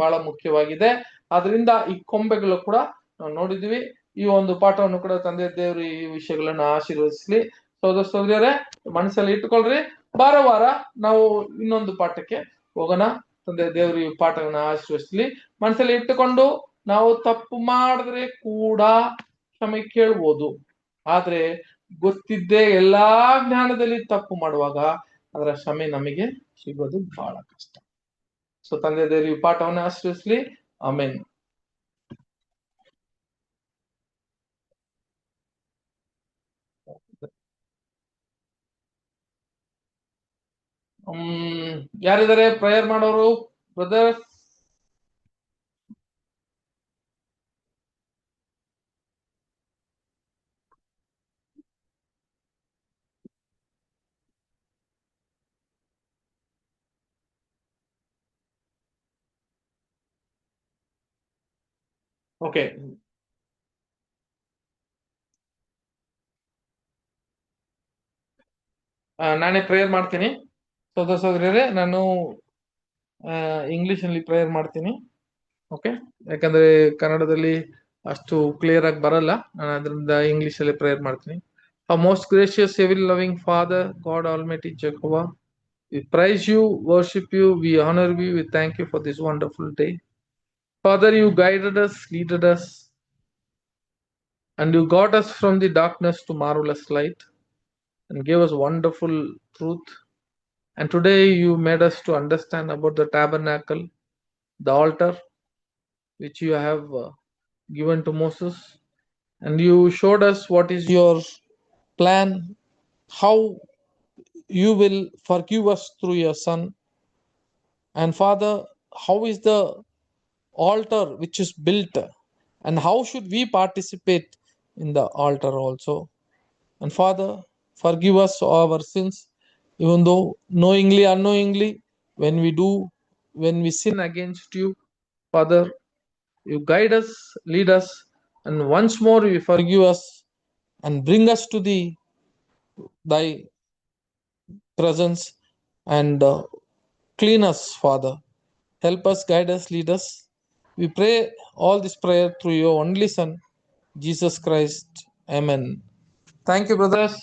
ಬಹಳ ಮುಖ್ಯವಾಗಿದೆ. ಆದ್ರಿಂದ ಈ ಕೊಂಬೆಗಳು ಕೂಡ ನಾವು ನೋಡಿದ್ವಿ. ಈ ಒಂದು ಪಾಠವನ್ನು ಕೂಡ ತಂದೆ ದೇವರು ಈ ವಿಷಯಗಳನ್ನ ಆಶೀರ್ವದಿಸ್ಲಿ. ಸಹೋದರರೇ, ಮನಸ್ಸಲ್ಲಿ ಇಟ್ಟುಕೊಳ್ರಿ. ವಾರ ನಾವು ಇನ್ನೊಂದು ಪಾಠಕ್ಕೆ ಹೋಗೋಣ. ತಂದೆ ದೇವರು ಈ ಪಾಠವನ್ನ ಆಶೀರ್ವದಿಸ್ಲಿ. ಮನಸ್ಸಲ್ಲಿ ಇಟ್ಟುಕೊಂಡು ನಾವು ತಪ್ಪು ಮಾಡಿದ್ರೆ ಕೂಡ ಕ್ಷಮೆ ಕೇಳ್ಬೋದು. ಆದ್ರೆ ಗೊತ್ತಿದ್ದೇ ಎಲ್ಲಾ ಜ್ಞಾನದಲ್ಲಿ ತಪ್ಪು ಮಾಡುವಾಗ ಅದರ ಕ್ಷಮೆ ನಮಗೆ ಸಿಗೋದು ಬಹಳ ಕಷ್ಟ. ಸೊ ತಂದೆ ದೇವರು ಈ ಪಾಠವನ್ನ ಆಶೀರ್ವದಿಸ್ಲಿ. ಆಮೇನ್. ಯಾರಿದ್ದಾರೆ ಪ್ರೇಯರ್ ಮಾಡೋರು ಬ್ರದರ್ಸ್? ಓಕೆ, ನಾನೇ ಪ್ರೇಯರ್ ಮಾಡ್ತೀನಿ. ಸೋದರ ಸೋದರಿಯರೇ, ನಾನು ಇಂಗ್ಲಿಷ್ ನಲ್ಲಿ ಪ್ರೇಯರ್ ಮಾಡ್ತೀನಿ. ಓಕೆ, ಯಾಕಂದ್ರೆ ಕನ್ನಡದಲ್ಲಿ ಅಷ್ಟು ಕ್ಲಿಯರ್ ಆಗಿ ಬರಲ್ಲ, ನಾನು ಅದರಿಂದ ಇಂಗ್ಲಿಷ್ ಅಲ್ಲಿ ಪ್ರೇಯರ್ ಮಾಡ್ತೀನಿ. Most gracious ever loving father, god almighty Jehovah, we praise you, worship you, we honor you, we thank you for this wonderful day. Father, you guided us, leaded us, and you got us from the darkness to marvelous light and gave us wonderful truth. And today you made us to understand about the tabernacle, the altar which you have given to Moses, and you showed us what is your plan, how you will forgive us through your Son. And Father, how is the altar which is built, and how should we participate in the altar also? And Father, forgive us our sins, even though knowingly, unknowingly, when we sin against you. Father, you guide us, lead us, and once more you forgive us and bring us to thy presence and clean us, Father. Help us, guide us, lead us. We pray all this prayer through your only Son, Jesus Christ. Amen. Thank you, brothers.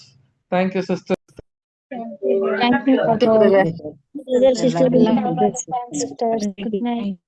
Thank you, sister. Thank you, brother. Sister. Good night.